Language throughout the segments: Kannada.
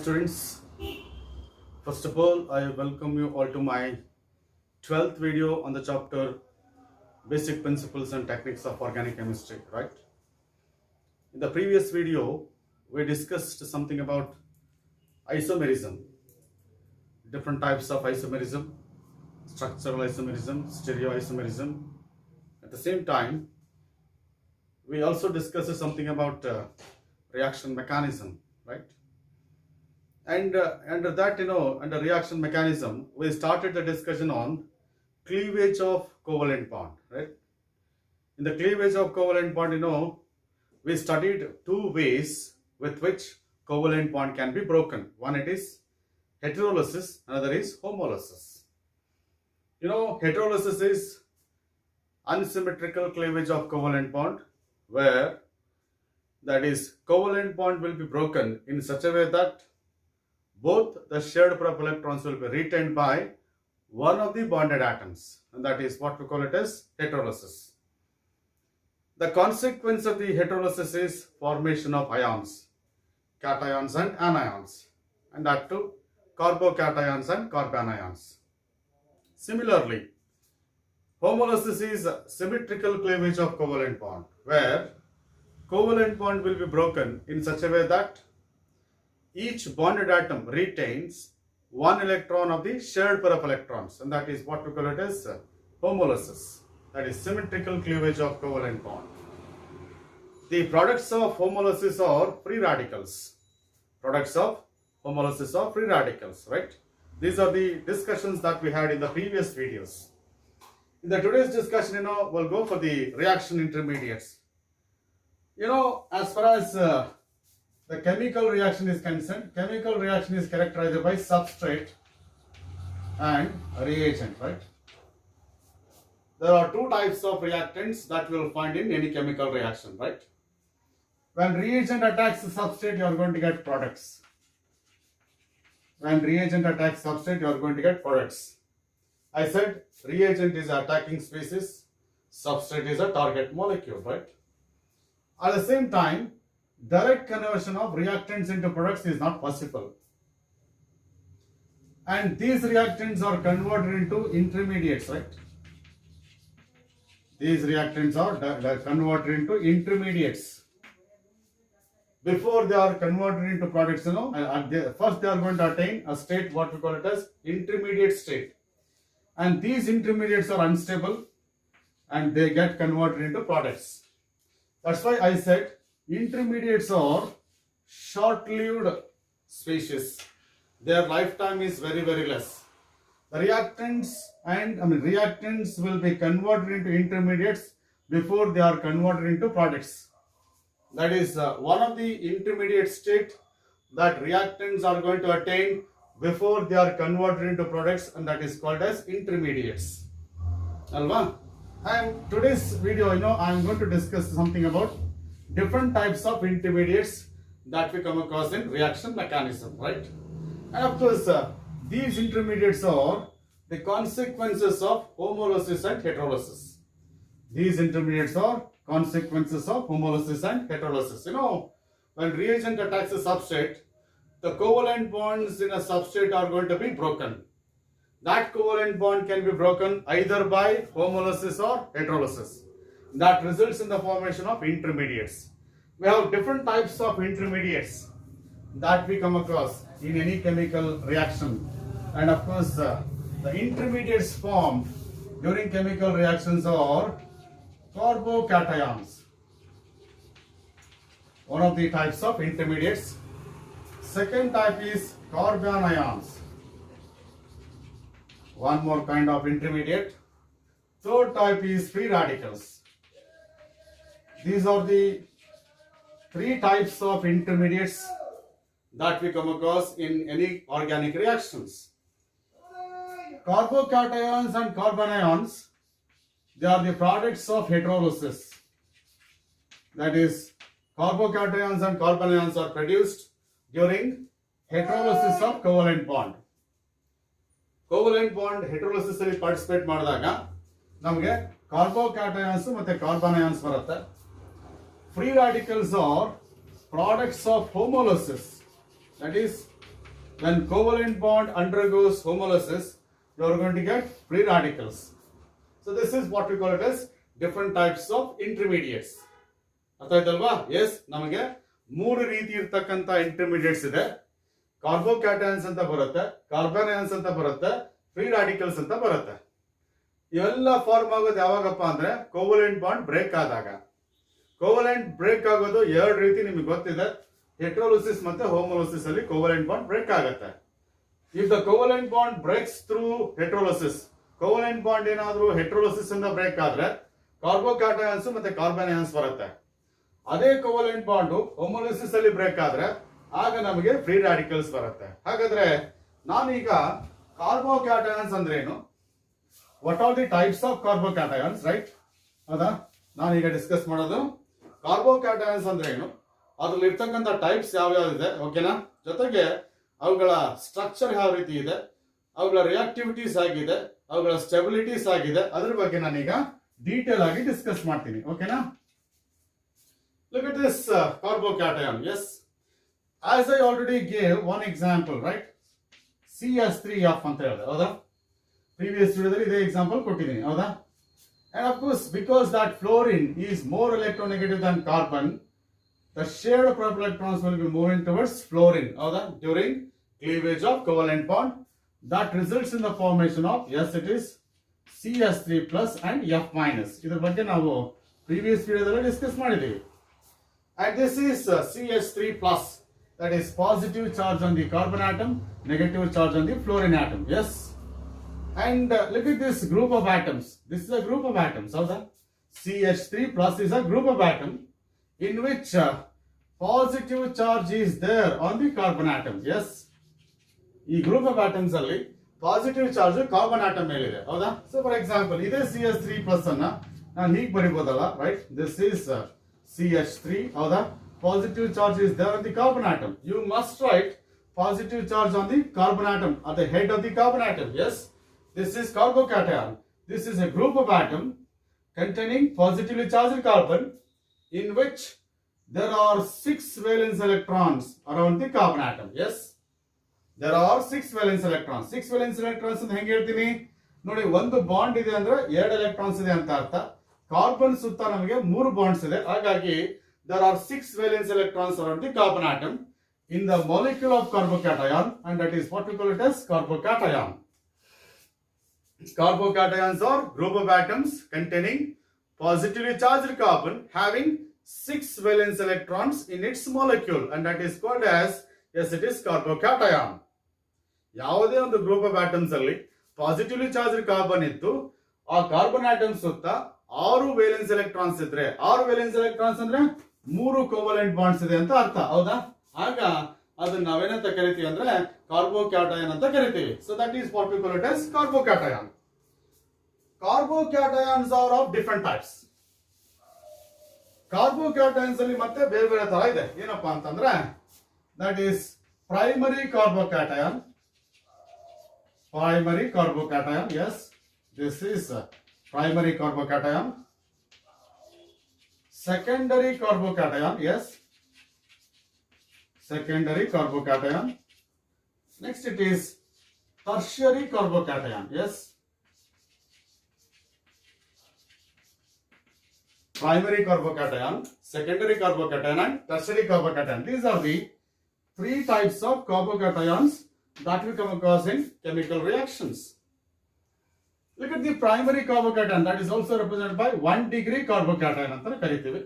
students, first of all, I welcome you all to my 12th video on the chapter Basic Principles and Techniques of Organic Chemistry, right? In the previous video, we discussed something about isomerism, different types of isomerism, structural isomerism, stereoisomerism. At the same time, we also discussed something about reaction mechanism, right? And under that, under reaction mechanism, we started the discussion on cleavage of covalent bond, right? In the cleavage of covalent bond, we studied two ways with which covalent bond can be broken. One, it is heterolysis, another is homolysis. Heterolysis is unsymmetrical cleavage of covalent bond, where that is covalent bond will be broken in such a way that both the shared pair of electrons will be retained by one of the bonded atoms, and that is what we call it as heterolysis. The consequence of the heterolysis is formation of ions, cations and anions, and that too carbocations and carbanions. Similarly, homolysis is symmetrical cleavage of covalent bond, where covalent bond will be broken in such a way that each bonded atom retains one electron of the shared pair of electrons, and that is what we call it as homolysis. That is symmetrical cleavage of covalent bond. The products of homolysis are free radicals. Products of homolysis are free radicals, right? These are the discussions that we had in the previous videos. In the today's discussion, we'll go for the reaction intermediates. As far as the chemical reaction is concerned, chemical reaction is characterized by substrate and reagent, right? There are two types of reactants that we will find in any chemical reaction, right? When reagent attacks the substrate, you are going to get products. When reagent attacks substrate, you are going to get products. I said reagent is attacking species, substrate is a target molecule, right? At the same time, direct conversion of reactants into products is not possible. And these reactants are converted into intermediates, right? These reactants are converted into intermediates. Before they are converted into products, first they are going to attain a state, what we call it as intermediate state. And these intermediates are unstable and they get converted into products. That's why I said intermediates are short-lived species. Their lifetime is very, very less. The reactants will be converted into intermediates before they are converted into products. That is one of the intermediate state that reactants are going to attain before they are converted into products, and that is called as intermediates. Alva? And today's video, I am going to discuss something about different types of intermediates that we come across in reaction mechanism, right? And of course, these intermediates are the consequences of homolysis and heterolysis. These intermediates are consequences of homolysis and heterolysis. When reagent attacks a substrate, the covalent bonds in a substrate are going to be broken. That covalent bond can be broken either by homolysis or heterolysis. That results in the formation of intermediates. We have different types of intermediates that we come across in any chemical reaction. And of course, the intermediates formed during chemical reactions are carbocations. One of the types of intermediates. Second type is carbanions. One more kind of intermediate. Third type is free radicals. These are the three types of intermediates that we come across in any organic reactions. Carbocations and carbanions, they are the products of heterolysis. That is, carbocations and carbanions are produced during heterolysis of covalent bond. Covalent bond heterolysis ಅಲ್ಲಿ participate ಮಾಡಿದಾಗ ನಮಗೆ carbocations ಮತ್ತೆ carbanions ಬರುತ್ತೆ. Free radicals are products of homolysis. That is, when covalent bond undergoes homolysis, you are going to get free radicals. So this is what we call it as different types of intermediates. ಅರ್ಥ ಆಯ್ತಲ್ವಾ? ಎಸ್, ನಮಗೆ ಮೂರು ರೀತಿ ಇರ್ತಕ್ಕಂಥ ಇಂಟರ್ಮೀಡಿಯೇಟ್ಸ್ ಇದೆ. ಕಾರ್ಬೋಕ್ಯಾಟಯನ್ಸ್ ಅಂತ ಬರುತ್ತೆ, ಕಾರ್ಬಾನಯನ್ಸ್ ಅಂತ ಬರುತ್ತೆ, ಫ್ರೀ ರಾಡಿಕಲ್ಸ್ ಅಂತ ಬರುತ್ತೆ. ಇವೆಲ್ಲ ಫಾರ್ಮ್ ಆಗೋದು ಯಾವಾಗಪ್ಪ ಅಂದ್ರೆ ಕೋವಲೆಂಟ್ ಬಾಂಡ್ ಬ್ರೇಕ್ ಆದಾಗ. ಕೋವಲೆಂಟ್ ಬ್ರೇಕ್ ಆಗೋದು ಎರಡು ರೀತಿ ನಿಮಗೆ ಗೊತ್ತಿದೆ. ಹೆಟ್ರೋಲಿಸಿಸ್ ಮತ್ತೆ ಹೋಮೋಲಿಸಿಸ್ ಅಲ್ಲಿ ಕೋವಲೆಂಟ್ ಬಾಂಡ್ ಬ್ರೇಕ್ ಆಗುತ್ತೆ. If the covalent bond breaks through heterolysis, covalent bond ಏನಾದ್ರೂ ಹೆಟ್ರೋಲಿಸಿಸ್ ಇಂದ ಬ್ರೇಕ್ ಆದ್ರೆ ಕಾರ್ಬೋಕ್ಯಾಟಯನ್ಸ್ ಮತ್ತೆ ಕಾರ್ಬಾನಯನ್ಸ್ ಬರುತ್ತೆ. ಅದೇ ಕೋವಲೆಂಟ್ ಬಾಂಡ್ ಹೋಮೋಲಿಸಿಸ್ ಅಲ್ಲಿ ಬ್ರೇಕ್ ಆದ್ರೆ ಆಗ ನಮಗೆ ಫ್ರೀ ರಾಡಿಕಲ್ಸ್ ಬರುತ್ತೆ. ಹಾಗಾದ್ರೆ ನಾನೀಗ ಕಾರ್ಬೋಕ್ಯಾಟಯನ್ಸ್ ಅಂದ್ರೆ ಏನು, what are the types of carbocations, right? ಹೌದಾ, ನಾನೀಗ ಡಿಸ್ಕಸ್ ಮಾಡೋದು ಕಾರ್ಬೋಕ್ಯಾಟಯನ್ಸ್ ಅಂದ್ರೆ ಏನು, ಅದ್ರಲ್ಲಿ ಇರ್ತಕ್ಕಂಥ ಟೈಪ್ಸ್ ಯಾವ್ಯಾವಿದೆ, ಓಕೆನಾ? ಜೊತೆಗೆ ಅವುಗಳ ಸ್ಟ್ರಕ್ಚರ್ ಯಾವ ರೀತಿ ಇದೆ, ಅವುಗಳ ರಿಯಾಕ್ಟಿವಿಟೀಸ್ ಆಗಿದೆ, ಅವುಗಳ ಸ್ಟೆಬಿಲಿಟೀಸ್ ಆಗಿದೆ, ಅದ್ರ ಬಗ್ಗೆ ನಾನೀಗ ಡೀಟೇಲ್ ಆಗಿ ಡಿಸ್ಕಸ್ ಮಾಡ್ತೀನಿ, ಓಕೆನಾ? Look at this carbocation. Yes, as I already gave one example, right? CH3F ಅಂತ ಹೇಳಿದೆ, ಹೌದಾ? ಪ್ರೀವಿಯಸ್ ವಿಡಿಯೋದಲ್ಲಿ ಇದೇ ಎಕ್ಸಾಂಪಲ್ ಕೊಟ್ಟಿದ್ದೀನಿ, ಹೌದಾ? And of course, because that fluorine is more electronegative than carbon, the shared proper electrons will be moving towards fluorine, ಹೌದಾ? During cleavage of covalent bond, that results in the formation of, yes, it is CH3 plus and F minus. ಇದರ ಬಗ್ಗೆ ನಾವು ಪ್ರೀವಿಯಸ್ ವಿಡಿಯೋದಲ್ಲಿ ಡಿಸ್ಕಸ್ ಮಾಡಿದ್ದೀವಿ. And this is CH3 plus, that is positive charge on the carbon atom, negative charge on the fluorine atom. Yes, and look at this group of atoms. This is a group of atoms. So the CH3 plus is a group of atoms in which positive charge is there on the carbon atom. Yes, ಈ group of atoms ಅಲ್ಲಿ ಪಾಸಿಟಿವ್ ಚಾರ್ಜ್ ಕಾರ್ಬನ್ ಆಟಮ್ ಮೇಲಿದೆ, ಹೌದಾ? ಸೊ ಫಾರ್ ಎಕ್ಸಾಂಪಲ್ ಇದೇ CH3 ಪ್ಲಸ್ ಅನ್ನ ನಾನು ಹೀಗೆ ಬರಿಬಹುದಲ್ಲ, ರೈಟ್? ದಿಸ್ ಈಸ್ CH3, ಹೌದಾ? Positive charge is there on the carbon atom. You must write positive charge on the carbon atom at the head of the carbon atom. Yes, this is carbocation. This is a group of atom containing positively charged carbon in which there are 6 valence electrons around the carbon atom. Yes, there are 6 valence electrons. 6 valence electrons ಅಂತ ಹೆಂಗೆ ಹೇಳ್ತೀನಿ ನೋಡಿ, ಒಂದು ಬಾಂಡ್ ಇದೆ ಅಂದ್ರೆ 2 ಎಲೆಕ್ಟ್ರಾನ್ಸ್ ಇದೆ ಅಂತ ಅರ್ಥ. ಕಾರ್ಬನ್ ಸುತ್ತ ನಮಗೆ 3 ಬಾಂಡ್ಸ್ ಇದೆ, ಹಾಗಾಗಿ there are 6 valence electrons around the carbon atom in the molecule of carbocation, and that is what we call it as carbocation. Carbocations are group of atoms containing positively charged carbon having 6 valence electrons in its molecule, and that is called as, yes, it is carbocation. ಯಾವುದೇ ಒಂದು ಗ್ರೂಪ್ ಆಫ್ ಆಟಮ್ಸ್ ಅಲ್ಲಿ ಪಾಸಿಟಿವ್ಲಿ ಚಾರ್ಜ್ಡ್ ಕಾರ್ಬನ್ ಇತ್ತು, ಆ ಕಾರ್ಬನ್ ಆಟಮ್ ಸುತ್ತ 6 ವೇಲೆನ್ಸ್ ಎಲೆಕ್ಟ್ರಾನ್ಸ್ ಇದ್ರೆ, 6 ವೇಲೆನ್ಸ್ ಎಲೆಕ್ಟ್ರಾನ್ಸ್ ಅಂದ್ರೆ 3 ಕೋವಲೆಂಟ್ ಬಾಂಡ್ಸ್ ಇದೆ ಅಂತ ಅರ್ಥ, ಹೌದಾ? ಆಗ ಅದನ್ನ ನಾವೇನಂತ ಕರಿತೀವಿ ಅಂದ್ರೆ ಕಾರ್ಬೋಕ್ಯಾಟಯನ್ ಅಂತ ಕರಿತೀವಿ. So that is what we call it as carbocation. Carbocations are of different types. Carbocations ಅಲ್ಲಿ ಮತ್ತೆ ಬೇರೆ ಬೇರೆ ತರ ಇದೆ. ಏನಪ್ಪಾ ಅಂತಂದ್ರೆ that is primary carbocation. Primary carbocation, yes, this is primary carbocation. Secondary carbocation, yes, secondary carbocation. Next it is tertiary carbocation, yes. Primary carbocation, secondary carbocation and tertiary carbocation. These are the 3 types of carbocations that we come across in chemical reactions. Look at the primary carbocation, that is also represented by 1 degree carbocation anta ಕರೀತೀವಿ.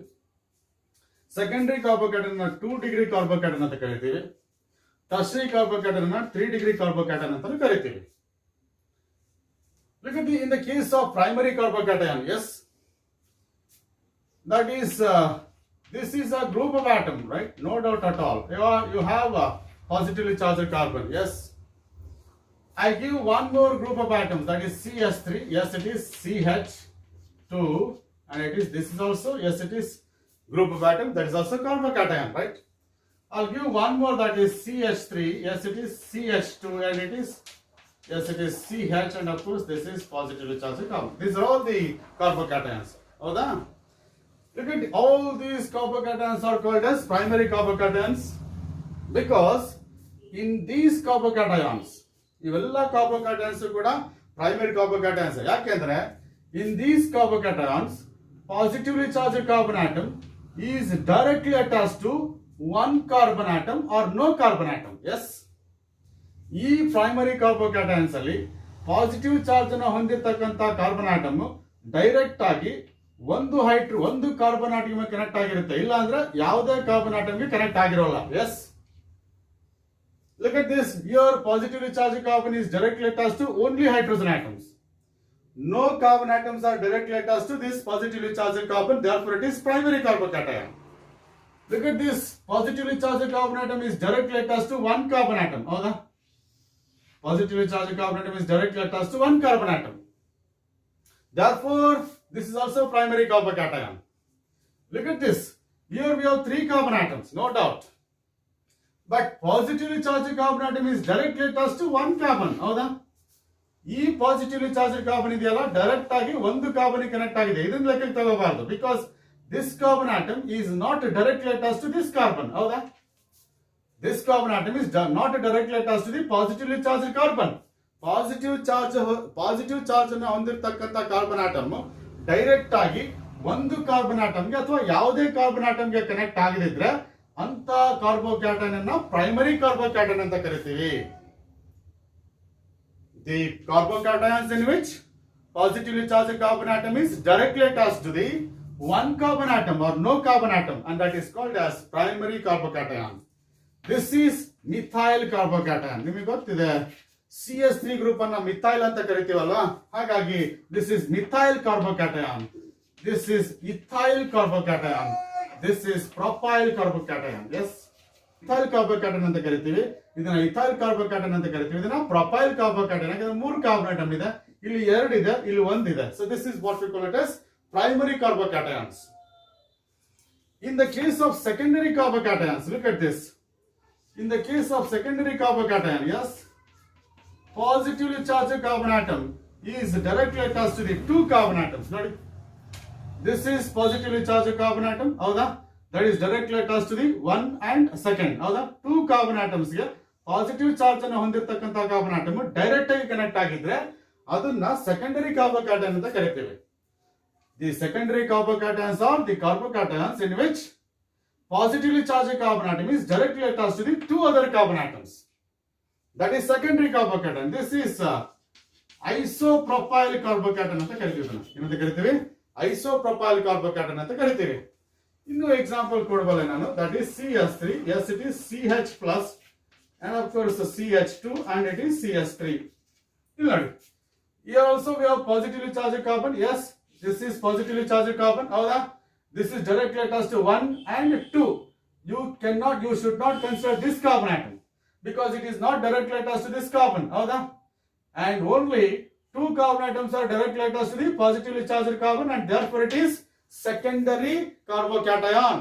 Secondary carbocation na 2 degree carbocation anta ಕರೀತೀವಿ. Tertiary carbocation na 3 degree carbocation anta ಕರೀತೀವಿ. Look at in the case of primary carbocation, yes, that is this is a group of atom, right? No doubt at all. You have positively charged carbon. Yes, I give one more group of atoms, that is CH3. Yes, it is CH2, and it is, this is also, yes, it is group of atom, that is also carbocation, right? I'll give one more, that is CH3. Yes, it is CH2, and it is, yes, it is CH, and of course this is positively charged carbon. These are all the carbocations. Howda? Look at all these carbocations are called as primary carbocations because in these carbocations, ಇವೆಲ್ಲ ಕಾರ್ಬೋಕ್ಯಾಟಯನ್ಸ್ ಕೂಡ ಪ್ರೈಮರಿ ಕಾರ್ಬೋಕ್ಯಾಟಯನ್ಸ್. ಯಾಕೆಂದ್ರೆ in these carbocations positively charged carbon atom is directly attached to one carbon atom or no carbon atom. Yes, ಈ ಪ್ರೈಮರಿ ಕಾರ್ಬೋಕ್ಯಾಟಯನ್ಸ್ ಅಲ್ಲಿ ಪಾಸಿಟಿವ್ ಚಾರ್ಜ್ ಅನ್ನು ಹೊಂದಿರತಕ್ಕಂತ ಕಾರ್ಬನ್ ಆಟಮ್ ಡೈರೆಕ್ಟ್ ಆಗಿ ಒಂದು ಕಾರ್ಬನ್ ಆಟಮ್ ಕನೆಕ್ಟ್ ಆಗಿರುತ್ತೆ, ಇಲ್ಲ ಅಂದ್ರೆ ಯಾವುದೇ ಕಾರ್ಬನ್ ಆಟಮ್ಗೆ ಕನೆಕ್ಟ್ ಆಗಿರೋಲ್ಲ. Yes, look at this. Here positively charged carbon is directly attached to only hydrogen atoms. No carbon atoms are directly attached to this positively charged carbon, therefore it is primary carbocation. Look at this. Positively charged carbon atom is directly attached to one carbon atom. ಹೌದಾ? Positively charged carbon atom is directly attached to one carbon atom. Therefore, this is also primary carbocation. Look at this. Here we have 3 carbon atoms, no doubt. But positively charged carbon atom is directly attached to one carbon. ಹೌದಾ? ಈ ಪಾಸಿಟಿವ್ಲಿ ಚಾರ್ಜ್ ಕಾರ್ಬನ್ ಇದೆಯಲ್ಲ ಡೈರೆಕ್ಟ್ ಆಗಿ ಒಂದು ಕಾರ್ಬನ್ ಕನೆಕ್ಟ್ ಆಗಿದೆ. ಇದನ್ನ ಲೆಕ್ಕಕ್ಕೆ ತಗೋಬಾರ್ದು, because this carbon atom is not directly attached to this carbon. ಹೌದಾ? This carbon atom is not directly attached to the positively charge carbon. Positive charge ಅನ್ನು ಹೊಂದಿರತಕ್ಕಂತ ಕಾರ್ಬನ್ ಆಟಮ್ ಡೈರೆಕ್ಟ್ ಆಗಿ ಒಂದು ಕಾರ್ಬನ್ ಆಟಮ್ಗೆ ಅಥವಾ ಯಾವುದೇ ಕಾರ್ಬನ್ ಆಟಮ್ಗೆ ಕನೆಕ್ಟ್ ಆಗದಿದ್ರೆ ಅಂತ ಕಾರ್ಬೋಕ್ಯಾಟನ್ ಅನ್ನ ಪ್ರೈಮರಿ ಕಾರ್ಬೋಕ್ಯಾಟನ್ ಅಂತ ಕರಿತೀವಿ. The carbocations in which positively charged carbon atom is directly attached to the one carbon atom or no carbon atom, and that is called as primary carbocation. This is methyl carbocation. ನಿಮಗೆ ಗೊತ್ತಿದೆ CH3 ಗ್ರೂಪ್ ಅನ್ನ ಮಿಥೈಲ್ ಅಂತ ಕರಿತೀವಲ್ವಾ, ಹಾಗಾಗಿ this is methyl carbocation. This is ethyl carbocation. This is propyl carbocation. Yes, ethyl carbocation ಅಂತ ಕರಿತೀವಿ, ಇದನ್ನ ಇಥೈಲ್ ಕಾರ್ಬೋಕ್ಯಾಟನ್ ಅಂತ ಕರಿತೀವಿ, ಇದನ್ನ ಪ್ರೊಪೈಲ್ ಕಾರ್ಬೋಕ್ಯಾಟನ್. ಯಾಕಂದ್ರೆ 3 ಕಾರ್ಬನ್ ಆಟಮ್ ಇದೆ, ಇಲ್ಲಿ 2 ಇದೆ, ಇಲ್ಲಿ 1 ಇದೆ. So this is what we call it as primary carbocations. In the case of secondary carbocations, look at this. In the case of secondary carbocation, yes, positively charged carbon atom is directly attached to the 2 carbon atoms. ನೋಡಿ, this is positively charged carbon atom. ಹೌದಾ? That is directly attached to the 1 and 2. ಹೌದಾ? 2 ಕಾರ್ಬನ್ ಆಟಮ್ಸ್ ಗೆ ಪಾಸಿಟಿವ್ ಚಾರ್ಜ್ ಅನ್ನು ಹೊಂದಿರತಕ್ಕಂತ ಕಾರ್ಬನ್ ಆಟಮ್ ಡೈರೆಕ್ಟ್ ಆಗಿ ಕನೆಕ್ಟ್ ಆಗಿದ್ರೆ ಅದನ್ನ ಸೆಕೆಂಡರಿ ಕಾರ್ಬೋಕ್ಯಾಟನ್ ಅಂತ ಕರಿತೀವಿ. The secondary carbocations are the carbocations in which positively charge carbon atom is directly attached to the 2 other carbon atoms. That is secondary carbocation. This is isopropyl carbocation ಅಂತ ಕರಿತೀವಿ. ಏನಂತ ಕರಿತೀವಿ? Isopropyl carbocation ಅಂತ ಕರಿತೀವಿ. ಇನ್ನು ಎಕ್ಸಾಂಪಲ್ ಕೊಡಬಲ್ಲೆ ನಾನು. That is CH3. Yes, it is CH plus and of course CH2 and it is CH3. ಇಲ್ಲಿ ನೋಡಿ, here also we have positively charged carbon. Yes, this is positively charged carbon. ಹೌದಾ? This is directly attached to 1 and 2. You should not consider this carbon atom because it is not directly attached to this carbon. ಹೌದಾ? And only 2 carbon atoms are directly attached to the positively charged carbon, and therefore it is secondary carbocation.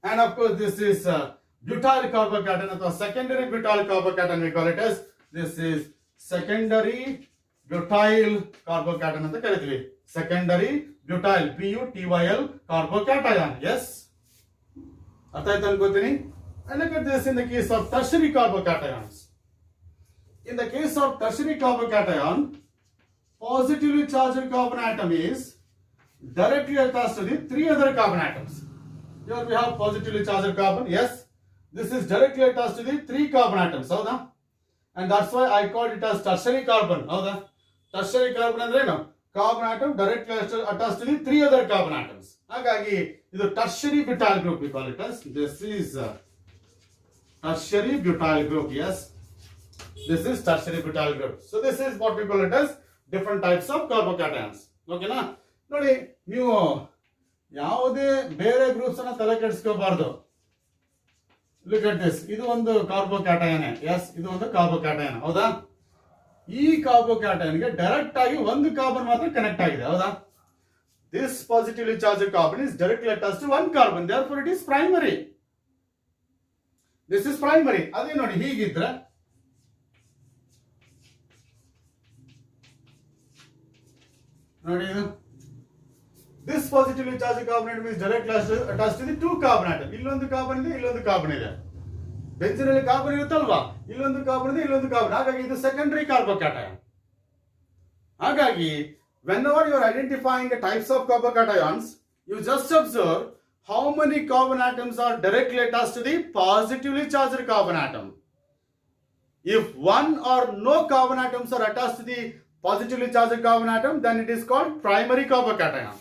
And of course this is butyl carbocation or secondary butyl carbocation, we call it as. This is secondary butyl carbocation ಅಂತ ಕರಿತೀವಿ. secondary butyl, butyl carbocation. Yes, ಅರ್ಥ ಆಯ್ತು ಅನ್ಕೋತೀನಿ. And look at this in the case of tertiary carbocations. In the case of tertiary carbocation, positively charged carbon atom is directly attached to the 3 other carbon atoms. Here we have positively charged carbon. Yes, this is directly attached to the 3 carbon atoms. ಹೌದಾ? And that's why I called it as tertiary carbon. ಹೌದಾ? Tertiary carbon ಅಂದ್ರೆ ಏನು? Carbon atom directly attached to the 3 other carbon atoms. ಹಾಗಾಗಿ ಇದು tertiary butyl group we call it as. This is tertiary butyl group. Yes, this is tertiary butyl group. So this is what we call it as different types of carbocations. Okay na? ನೋಡಿ, ನೀವು ಯಾವುದೇ ಬೇರೆ ಗ್ರೂಪ್ಸ್ ಅನ್ನ ತಲೆ ಕೆಡಿಸ್ಕೋಬಾರ್ದು. Look at this. ಇದು ಒಂದು ಕಾರ್ಬೋಕ್ಯಾಟಯನ್. ಎಸ್, ಇದು ಒಂದು ಕಾರ್ಬೋಕ್ಯಾಟಯನ್. ಹೌದಾ? ಈ ಕಾರ್ಬೋಕ್ಯಾಟಯನ್ ಗೆ ಡೈರೆಕ್ಟ್ ಆಗಿ ಒಂದು ಕಾರ್ಬನ್ ಮಾತ್ರ ಕನೆಕ್ಟ್ ಆಗಿದೆ. ಹೌದಾ? This positively charged carbon is directly attached to 1 carbon, therefore it is primary. This is primary. ಅದೇ ನೋಡಿ, ಹೀಗಿದ್ರೆ ನೋಡಿ, ಇದು this positively charged carbon atom is directly attached to the 2 carbon atom. ಇಲ್ಲೊಂದು ಕಾರ್ಬನ್ ಇದೆ, ಇಲ್ಲೊಂದು ಕಾರ್ಬನ್ ಇದೆ. ಬೆಂಜಿನಲ್ಲಿ ಕಾರ್ಬನ್ ಇರುತ್ತಲ್ವಾ, ಇಲ್ಲೊಂದು ಕಾರ್ಬನ್ ಇದೆ, ಇಲ್ಲೊಂದು ಕಾರ್ಬನ್, ಹಾಗಾಗಿ ಇದು ಸೆಕೆಂಡರಿ ಕಾರ್ಬೋಕ್ಯಾಟಯಾನ್. ಹಾಗಾಗಿ whenever you are identifying the types of carbocations, you just observe how many carbon atoms are directly attached to the positively charged carbon atom. If one or no carbon atoms are attached to the positively charged carbon atom, then it is called primary carbocation.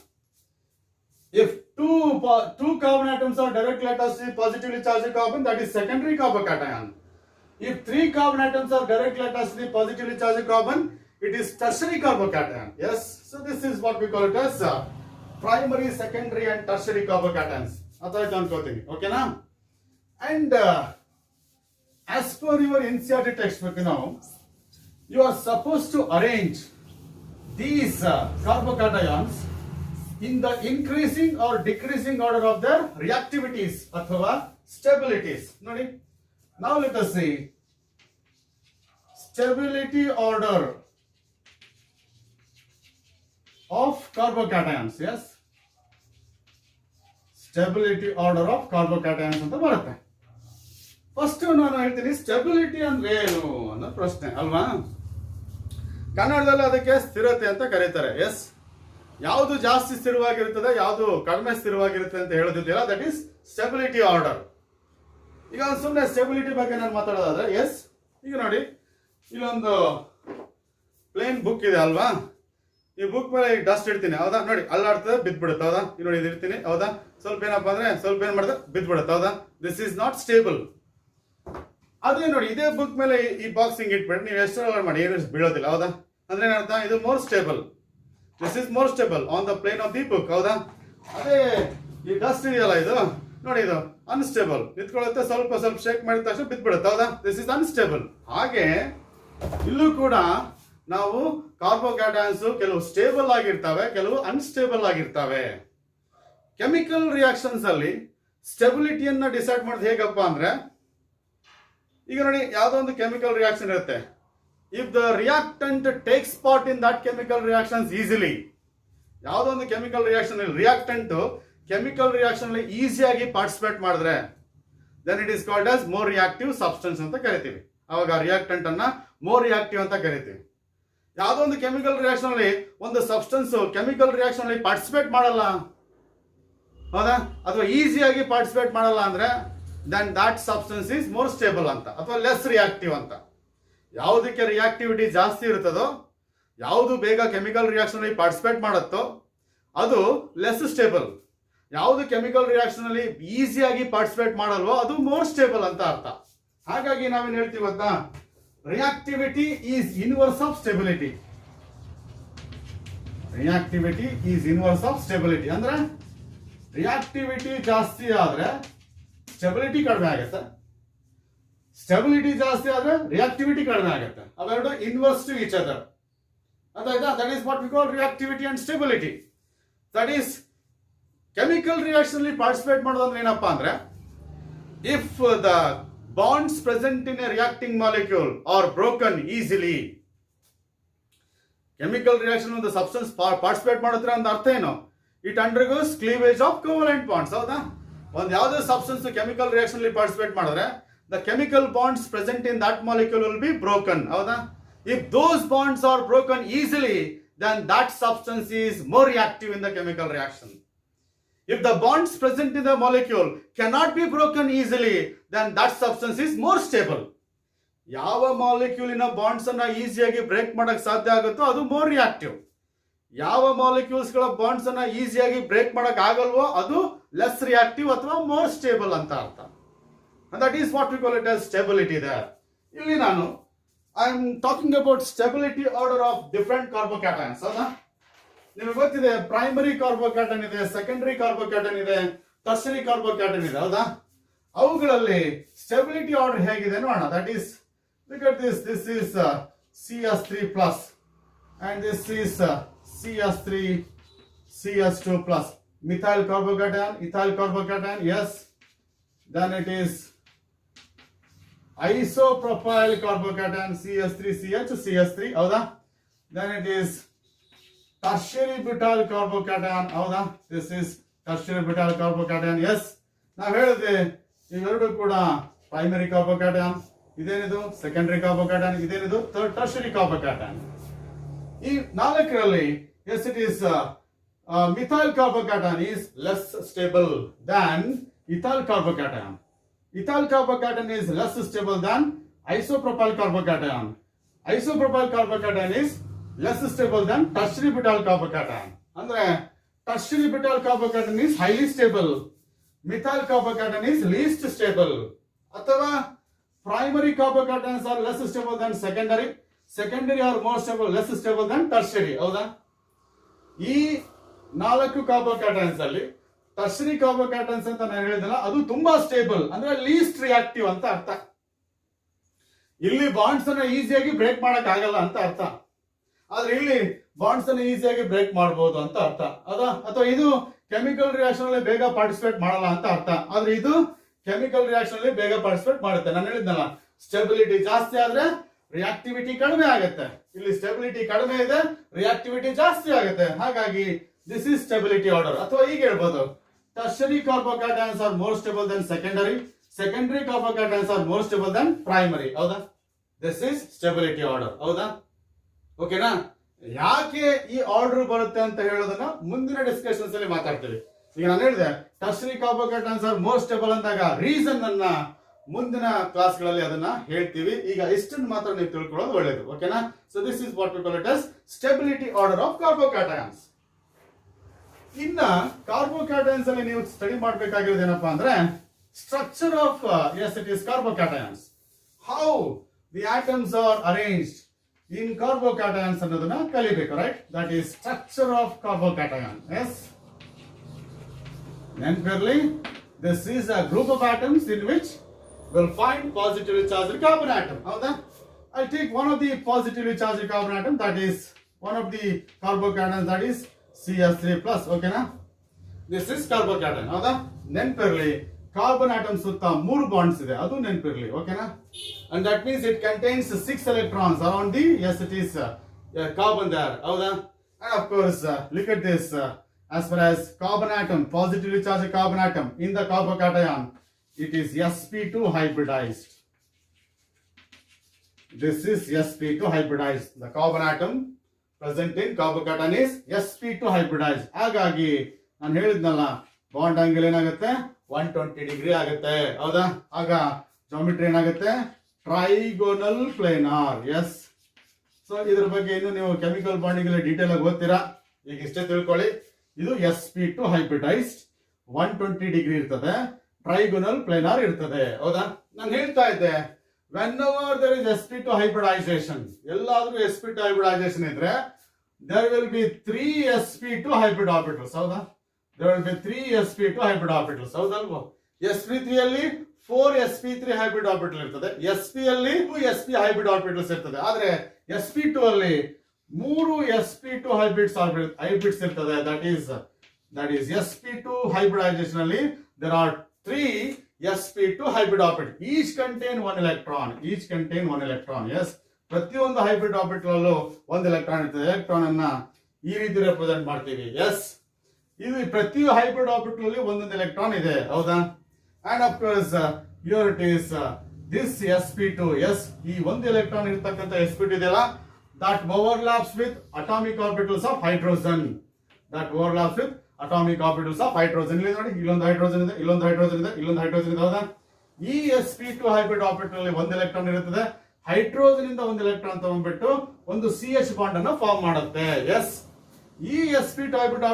If two carbon atoms are directly attached to the positively charged carbon, that is secondary carbocation. If 3 carbon atoms are directly attached to the positively charged carbon, it is tertiary carbocation. Yes, so this is what we call it as primary, secondary and tertiary carbocations. Athaita ankothini, okay na? And as per your NCERT textbook now, you are supposed to arrange these carbocations in the increasing or decreasing order of their reactivities athava stabilities. Nodi, now let us see stability order of carbocations. Yes, stability order of carbocations ಅಂತ ಬರುತ್ತೆ. ಫಸ್ಟ್ ನಾನು ಹೇಳ್ತೀನಿ ಸ್ಟೆಬಿಲಿಟಿ ಅಂದ್ರೆ ಏನು ಅನ್ನೋ ಪ್ರಶ್ನೆ ಅಲ್ವಾ. ಕನ್ನಡದಲ್ಲಿ ಅದಕ್ಕೆ ಸ್ಥಿರತೆ ಅಂತ ಕರೀತಾರೆ. ಎಸ್, ಯಾವುದು ಜಾಸ್ತಿ ಸ್ಥಿರವಾಗಿರ್ತದೆ, ಯಾವುದು ಕಡಿಮೆ ಸ್ಥಿರವಾಗಿರುತ್ತೆ ಅಂತ ಹೇಳೋದಿಲ್ಲ, ದಟ್ ಈಸ್ ಸ್ಟೆಬಿಲಿಟಿ ಆರ್ಡರ್. ಈಗ ಸುಮ್ಮನೆ ಸ್ಟೆಬಿಲಿಟಿ ಬಗ್ಗೆ ನಾನು ಮಾತಾಡೋದಾದ್ರೆ, ಎಸ್, ಈಗ ನೋಡಿ ಇಲ್ಲೊಂದು ಪ್ಲೇನ್ ಬುಕ್ ಇದೆ ಅಲ್ವಾ, ಈ ಬುಕ್ ಮೇಲೆ ಡಸ್ಟ್ ಇಡ್ತೀನಿ, ಹೌದಾ, ನೋಡಿ ಅಲ್ಲಾಡ್ತದೆ ಬಿದ್ದ್ಬಿಡುತ್ತೆ, ಹೌದಾ, ಈ ನೋಡಿ ಇದು ಇಡ್ತೀನಿ, ಹೌದಾ, ಸ್ವಲ್ಪ ಏನಪ್ಪ ಅಂದ್ರೆ ಸ್ವಲ್ಪ ಏನ್ ಮಾಡಿದ್ರೆ ಬಿದ್ದ್ಬಿಡುತ್ತೆ, ಹೌದಾ, ದಿಸ್ ಈಸ್ ನಾಟ್ ಸ್ಟೇಬಲ್. ಅದೇ ನೋಡಿ ಇದೇ ಬುಕ್ ಮೇಲೆ ಈ ಬಾಕ್ಸಿಂಗ್ ಇಟ್ಬಿಟ್ಟು ನೀವು ಎಷ್ಟು ಮಾಡಿ ಏನು ಬೀಳೋದಿಲ್ಲ, ಹೌದಾ, ಅಂದ್ರೆ ಏನರ್ಥ, ಇದು more stable, this is more stable on the plane of the book, ಹೌದಾ. ಅದೇ ಈ ಡಸ್ಟ್ ಇದೆಯಲ್ಲ ಇದು ನೋಡಿ, ಇದು ಅನ್ಸ್ಟೇಬಲ್, ನಿಂತ್ಕೊಳ್ಳುತ್ತೆ, ಸ್ವಲ್ಪ ಸ್ವಲ್ಪ ಶೇಕ್ ಮಾಡಿದ ತಕ್ಷಣ ಬಿದ್ದ್ಬಿಡುತ್ತೆ, ಹೌದಾ, ದಿಸ್ ಇಸ್ ಅನ್ಸ್ಟೇಬಲ್. ಹಾಗೆ ಇಲ್ಲೂ ಕೂಡ ನಾವು ಕಾರ್ಬೋಕ್ಯಾಟಯಾನ್ಸ್ ಕೆಲವು ಸ್ಟೇಬಲ್ ಆಗಿರ್ತವೆ, ಕೆಲವು ಅನ್ಸ್ಟೇಬಲ್ ಆಗಿರ್ತವೆ. ಕೆಮಿಕಲ್ ರಿಯಾಕ್ಷನ್ಸ್ ಅಲ್ಲಿ ಸ್ಟೆಬಿಲಿಟಿಯನ್ನ ಡಿಸೈಡ್ ಮಾಡೋದು ಹೇಗಪ್ಪ ಅಂದ್ರೆ, ಈಗ ನೋಡಿ ಯಾವುದೋ ಒಂದು ಕೆಮಿಕಲ್ ರಿಯಾಕ್ಷನ್ ಇರುತ್ತೆ, if the reactant takes part in that chemical reactions easily, ಯಾವುದೋ ಒಂದು chemical reaction reactant chemical reaction ಅಲ್ಲಿ ಈಸಿಯಾಗಿ ಪಾರ್ಟಿಸಿಪೇಟ್ ಮಾಡಿದ್ರೆ then it is called as more reactive substance ಅಂತ ಕರಿತೀವಿ. ಅವಾಗ ರಿಯಾಕ್ಟೆಂಟ್ ಅನ್ನ ಮೋರ್ ರಿಯಾಕ್ಟಿವ್ ಅಂತ ಕರಿತೀವಿ. ಯಾವುದೋ ಒಂದು ಕೆಮಿಕಲ್ ರಿಯಾಕ್ಷನ್ ಅಲ್ಲಿ ಒಂದು ಸಬ್ಸ್ಟೆನ್ಸ್ ಕೆಮಿಕಲ್ ರಿಯಾಕ್ಷನ್ ಅಲ್ಲಿ ಪಾರ್ಟಿಸಿಪೇಟ್ ಮಾಡಲ್ಲ, ಹೌದಾ, ಅಥವಾ ಈಸಿಯಾಗಿ ಪಾರ್ಟಿಸಿಪೇಟ್ ಮಾಡಲ್ಲ ಅಂದ್ರೆ then that substance is more stable ಅಂತ, ಅಥವಾ ಲೆಸ್ ರಿಯಾಕ್ಟಿವ್ ಅಂತ. ಯಾವುದಕ್ಕೆ ರಿಯಾಕ್ಟಿವಿಟಿ ಜಾಸ್ತಿ ಇರುತ್ತದೋ, ಯಾವುದು ಬೇಗ ಕೆಮಿಕಲ್ ರಿಯಾಕ್ಷನ್ ಅಲ್ಲಿ ಪಾರ್ಟಿಸಿಪೇಟ್ ಮಾಡುತ್ತೋ ಅದು ಲೆಸ್ ಸ್ಟೇಬಲ್. ಯಾವುದು ಕೆಮಿಕಲ್ ರಿಯಾಕ್ಷನ್ ಅಲ್ಲಿ ಈಸಿಯಾಗಿ ಪಾರ್ಟಿಸಿಪೇಟ್ ಮಾಡಲ್ವೋ ಅದು ಮೋರ್ ಸ್ಟೇಬಲ್ ಅಂತ ಅರ್ಥ. ಹಾಗಾಗಿ ನಾವೇನ್ ಹೇಳ್ತೀವಿ ಗೊತ್ತಾ, reactivity is inverse of stability. Reactivity is inverse of stability ಅಂದ್ರೆ ರಿಯಾಕ್ಟಿವಿಟಿ ಜಾಸ್ತಿ ಆದ್ರೆ ಸ್ಟೆಬಿಲಿಟಿ ಕಡಿಮೆ ಆಗುತ್ತೆ, ಸ್ಟೆಬಿಲಿಟಿ ಜಾಸ್ತಿ ಆದ್ರೆ ರಿಯಾಕ್ಟಿವಿಟಿ ಕಡಿಮೆ ಆಗುತ್ತೆ. ಅವೆರಡು ಇನ್ವರ್ಸ್ ಟು ಈಚ್ ಅದರ್. ಅದಾಯ್ತಾ? That is what we call reactivity and stability. That is chemical reaction ಅಲ್ಲಿ ಪಾರ್ಟಿಸಿಪೇಟ್ ಮಾಡೋದಂದ್ರೆ ಏನಪ್ಪಾ ಅಂದ್ರೆ, if the bonds present in a reacting molecule are broken easily. Chemical reaction ಒಂದು ಸಬ್ಸ್ಟೆನ್ಸ್ ಪಾರ್ಟಿಸಿಪೇಟ್ ಮಾಡಿದ್ರೆ ಅಂತ ಅರ್ಥ ಏನು, it undergoes cleavage of covalent bonds, ಹೌದಾ. ಒಂದು ಯಾವುದೇ ಸಬ್ಸ್ಟೆನ್ಸ್ ಕೆಮಿಕಲ್ ರಿಯಾಕ್ಷನ್ ಅಲ್ಲಿ ಪಾರ್ಟಿಸಿಪೇಟ್ ಮಾಡಿದ್ರೆ the chemical bonds present in that molecule will be broken, howda. If those bonds are broken easily, then that substance is more reactive in the chemical reaction. If the bonds present in the molecule cannot be broken easily, then that substance is more stable. ಯಾವ ಮಾಲಿಕ್ಯೂಲಿನ ಬಾಂಡ್ಸ್ ಅನ್ನ ಈಸಿಯಾಗಿ ಬ್ರೇಕ್ ಮಾಡಕ್ ಸಾಧ್ಯ ಆಗುತ್ತೋ ಅದು ಮೋರ್ ರಿಯಾಕ್ಟಿವ್. ಯಾವ ಮಾಲಿಕ್ಯೂಲ್ಸ್ ಗಳ ಬಾಂಡ್ಸ್ ಅನ್ನ ಈಸಿಯಾಗಿ ಬ್ರೇಕ್ ಮಾಡಕ್ ಆಗಲ್ವೋ ಅದು ಲೆಸ್ ರಿಯಾಕ್ಟಿವ್ ಅಥವಾ ಮೋರ್ ಸ್ಟೇಬಲ್ ಅಂತ ಅರ್ಥ. And that is what we call it as stability there. ಇಲ್ಲಿ ನಾನು I am talking about stability order of different carbocations, ಹೌದಾ. ನಿಮಗೆ ಗೊತ್ತಿದೆ ಪ್ರೈಮರಿ ಕಾರ್ಬೋಕ್ಯಾಟನ್ ಇದೆ, ಸೆಕೆಂಡರಿ ಕಾರ್ಬೋಕ್ಯಾಟನ್ ಇದೆ, ಟರ್ಷರಿ ಕಾರ್ಬೋಕ್ಯಾಟನ್ ಇದೆ, ಹೌದಾ. ಅವುಗಳಲ್ಲಿ ಸ್ಟೆಬಿಲಿಟಿ ಆರ್ಡರ್ ಹೇಗಿದೆ ನೋಡೋಣ. That is look at this, this is CS3 plus and this is CS3 CS2 plus. Methyl carbocation, ethyl carbocation, yes. Then it is isopropyl carbocation CS3CH CS3, ಹೌದಾ. Then it is tertiary butyl carbocation, ಹೌದಾ. This is tertiary butyl carbocation, yes. ನಾವು ಹೇಳಿದ್ವಿ ಇವೆರಡು ಕೂಡ ಪ್ರೈಮರಿ ಕಾರ್ಬೋಕ್ಯಾಟಯಾನ್, ಇದೇನಿದು ಸೆಕೆಂಡರಿ ಕಾರ್ಬೋಕ್ಯಾಟಯಾನ್, ಇದೇನಿದು ಟರ್ಷರಿ ಕಾರ್ಬೋಕ್ಯಾಟಯಾನ್. ಈ ನಾಲ್ಕರಲ್ಲಿ as it is methyl carbocation is less stable than ethyl carbocation. Ethyl carbocation is less stable than isopropyl carbocation. Isopropyl carbocation is less stable than tertiary butyl carbocation. ಅಂದ್ರೆ tertiary butyl carbocation is highly stable. Methyl carbocation is least stable. ಅಥವಾ primary carbocations are less stable than secondary. Secondary are more stable, less stable than tertiary. ಹೌದಾ? ಈ 4 ಕಾರ್ಬೋಕ್ಯಾಟನ್ಸ್ ಅಲ್ಲಿ ಟರ್ಷರಿ ಕಾರ್ಬೋಕ್ಯಾಟನ್ಸ್ ಅಂತ ನಾನು ಹೇಳಿದಲ್ಲ, ಅದು ತುಂಬಾ ಸ್ಟೇಬಲ್, ಅಂದ್ರೆ ಲೀಸ್ಟ್ ರಿಯಾಕ್ಟಿವ್ ಅಂತ ಅರ್ಥ. ಇಲ್ಲಿ ಬಾಂಡ್ಸ್ ಅನ್ನ ಈಸಿಯಾಗಿ ಬ್ರೇಕ್ ಮಾಡಕ್ ಆಗಲ್ಲ ಅಂತ ಅರ್ಥ. ಆದ್ರೆ ಇಲ್ಲಿ ಬಾಂಡ್ಸ್ ಅನ್ನ ಈಸಿಯಾಗಿ ಬ್ರೇಕ್ ಮಾಡಬಹುದು ಅಂತ ಅರ್ಥ. ಅಥವಾ ಇದು ಕೆಮಿಕಲ್ ರಿಯಾಕ್ಷನ್ ಅಲ್ಲಿ ಬೇಗ ಪಾರ್ಟಿಸಿಪೇಟ್ ಮಾಡಲ್ಲ ಅಂತ ಅರ್ಥ. ಆದ್ರೆ ಇದು ಕೆಮಿಕಲ್ ರಿಯಾಕ್ಷನ್ ಅಲ್ಲಿ ಬೇಗ ಪಾರ್ಟಿಸಿಪೇಟ್ ಮಾಡುತ್ತೆ. ನಾನು ಹೇಳಿದ್ನಲ್ಲ, ಸ್ಟೆಬಿಲಿಟಿ ಜಾಸ್ತಿ ಆದ್ರೆ ರಿಯಾಕ್ಟಿವಿಟಿ ಕಡಿಮೆ ಆಗುತ್ತೆ. ಇಲ್ಲಿ ಸ್ಟೆಬಿಲಿಟಿ ಕಡಿಮೆ ಇದೆ, ರಿಯಾಕ್ಟಿವಿಟಿ ಜಾಸ್ತಿ ಆಗುತ್ತೆ. ಹಾಗಾಗಿ ದಿಸ್ ಇಸ್ ಸ್ಟೆಬಿಲಿಟಿ ಆರ್ಡರ್. ಅಥವಾ ಈಗ ಹೇಳ್ಬೋದು, tertiary carbocations are more stable than secondary. Secondary carbocations are more stable than primary. ಹೌದಾ? This is stability order. ಹೌದಾ? ಓಕೆನಾ? ಯಾಕೆ ಈ ಆರ್ಡರ್ ಬರುತ್ತೆ ಅಂತ ಹೇಳೋದನ್ನ ಮುಂದಿನ ಡಿಸ್ಕಷನ್ಸ್ ಅಲ್ಲಿ ಮಾತಾಡ್ತೀವಿ. ಈಗ ನಾನು ಹೇಳಿದೆ tertiary carbocations are more stable ಅಂದಾಗ ರೀಸನ್ ಅನ್ನ ಮುಂದಿನ ಕ್ಲಾಸ್ಗಳಲ್ಲಿ ಅದನ್ನ ಹೇಳ್ತೀವಿ. ಈಗ ಇಷ್ಟನ್ನು ಮಾತ್ರ ನೀವು ತಿಳ್ಕೊಳ್ಳೋದು ಒಳ್ಳೇದು. ಓಕೆನಾ? So this is what we call it as stability order of carbocations. ಇನ್ನ ಕಾರ್ಬೋಕ್ಯಾಟಯನ್ಸ್ ಅಲ್ಲಿ ನೀವು ಸ್ಟಡಿ ಮಾಡಬೇಕಾಗಿರೋದು ಏನಪ್ಪಾ ಅಂದ್ರೆ structure of S it is carbocations, how the atoms are arranged in carbocations ಅನ್ನೋದನ್ನ ಕಲಿಬೇಕು. Right? That is structure of carbocation. Yes, ನೆನಪಿರಲಿ, this is a group of atoms in which will find positively charged carbon atom. ಹೌದಾ? I take one of the positively charged carbon atom, that is one of the carbocations, that is CH3+. ಓಕೆನಾ? This is carbocation. ಹೌದಾ? ನೆನಪಿರಲಿ, ಕಾರ್ಬನ್ ಆಟಮ್ ಸುತ್ತ 3 ಬಾಂಡ್ಸ್ ಇದೆ, ಅದು ನೆನಪಿರಲಿ. ಓಕೆನಾ? And that means it contains 6 electrons around the, yes it is carbon there. ಹೌದಾ? And of course look at this, as far as carbon atom, positively charged carbon atom in the carbocation, it is sp2 hybridized. This is sp2 hybridized. The carbon atom present in carbocation is sp2 hybridized. ಹಾಗಾಗಿ ನಾನು ಹೇಳಿದ್ನಲ್ಲ, ಬಾಂಡ್ ಆಂಗಲ್ ಏನಾಗುತ್ತೆ 120 ಡಿಗ್ರಿ ಆಗುತ್ತೆ. ಹೌದಾ? ಆಗ ಜಾಮಿಟ್ರಿ ಏನಾಗುತ್ತೆ ಟ್ರೈಗೋನಲ್ ಪ್ಲೇನಾರ್. ಎಸ್. ಸೊ ಇದ್ರ ಬಗ್ಗೆ ಇನ್ನು ನೀವು ಕೆಮಿಕಲ್ ಬಾಂಡಿಂಗ್ ಡೀಟೇಲ್ ಆಗಿ ಓದ್ತೀರಾ. ಈಗ ಇಷ್ಟೇ ತಿಳ್ಕೊಳ್ಳಿ, ಇದು sp2 hybridized, 120 ಡಿಗ್ರಿ ಇರ್ತದೆ, ಟ್ರೈಗೋನಲ್ ಪ್ಲೇನಾರ್ ಇರ್ತದೆ. ಹೌದಾ? ನಾನು ಹೇಳ್ತಾ ಇದ್ದೆ, whenever there is sp2 hybridization, ಎಲ್ಲಾದ್ರೂ sp2 hybridization ಇದ್ರೆ there will be 3 sp2 hybrid orbitals. ಹೌದಾ? there will be 3 sp2 hybrid orbitals. ಹೌದಲ್ವಾ? sp3 ಅಲ್ಲಿ 4 sp3 hybrid orbital ಇರ್ತದೆ, sp ಅಲ್ಲಿ 2 sp hybrid orbitals ಇರ್ತದೆ. ಆದ್ರೆ sp2 ಅಲ್ಲಿ 3 sp2 hybrids ಇರ್ತದೆ. that is sp2 hybridization ಅಲ್ಲಿ there are 3 sp2 hybrid orbitals, each contain 1 electron. Yes, ಪ್ರತಿಯೊಂದು ಹೈಬ್ರಿಡ್ ಆರ್ಬಿಟಲ್ ಅಲ್ಲೂ 1 ಎಲೆಕ್ಟ್ರಾನ್ ಇರ್ತದೆ. ಎಲೆಕ್ಟ್ರಾನ್ ಅನ್ನ ಈ ರೀತಿ ರೆಪ್ರೆಸೆಂಟ್ ಮಾಡ್ತೀವಿ. ಎಸ್, ಇದು ಪ್ರತಿ ಹೈಬ್ರಿಡ್ ಆರ್ಬಿಟಲ್ ಅಲ್ಲಿ ಒಂದೊಂದು ಎಲೆಕ್ಟ್ರಾನ್ ಇದೆ. ಹೌದಾ? And of course here it is this sp2. Yes, ಈ 1 ಎಲೆಕ್ಟ್ರಾನ್ ಇರತಕ್ಕಂತ sp2 ಇದೆಯಲ್ಲ, that overlaps with atomic orbitals of hydrogen. ಇಲ್ಲಿ ನೋಡಿ, ಇಲ್ಲೊಂದು ಹೈಡ್ರೋಜನ್ ಇದೆ, ಇಲ್ಲೊಂದು ಹೈಡ್ರೋಜನ್ ಇದೆ, ಇಲ್ಲೊಂದು ಹೈಡ್ರೋಜನ್ ಇದೆ. ಹೌದಾ? ಈ sp2 ಹೈಬ್ರಿಡ್ ಆರ್ಬಿಟಲ್ ಅಲ್ಲಿ 1 ಎಲೆಕ್ಟ್ರಾನ್ ಇರುತ್ತದೆ. ಹೈಡ್ರೋಜನ್ ಇಂದ 1 ಎಲೆಕ್ಟ್ರಾನ್ ತಗೊಂಡ್ಬಿಟ್ಟು ಒಂದು CH ಬಾಂಡ್ ಅನ್ನು ಫಾರ್ಮ್ ಮಾಡುತ್ತೆ. ಎಸ್, ಈ sp2 ಹೈಬ್ರಿಡ್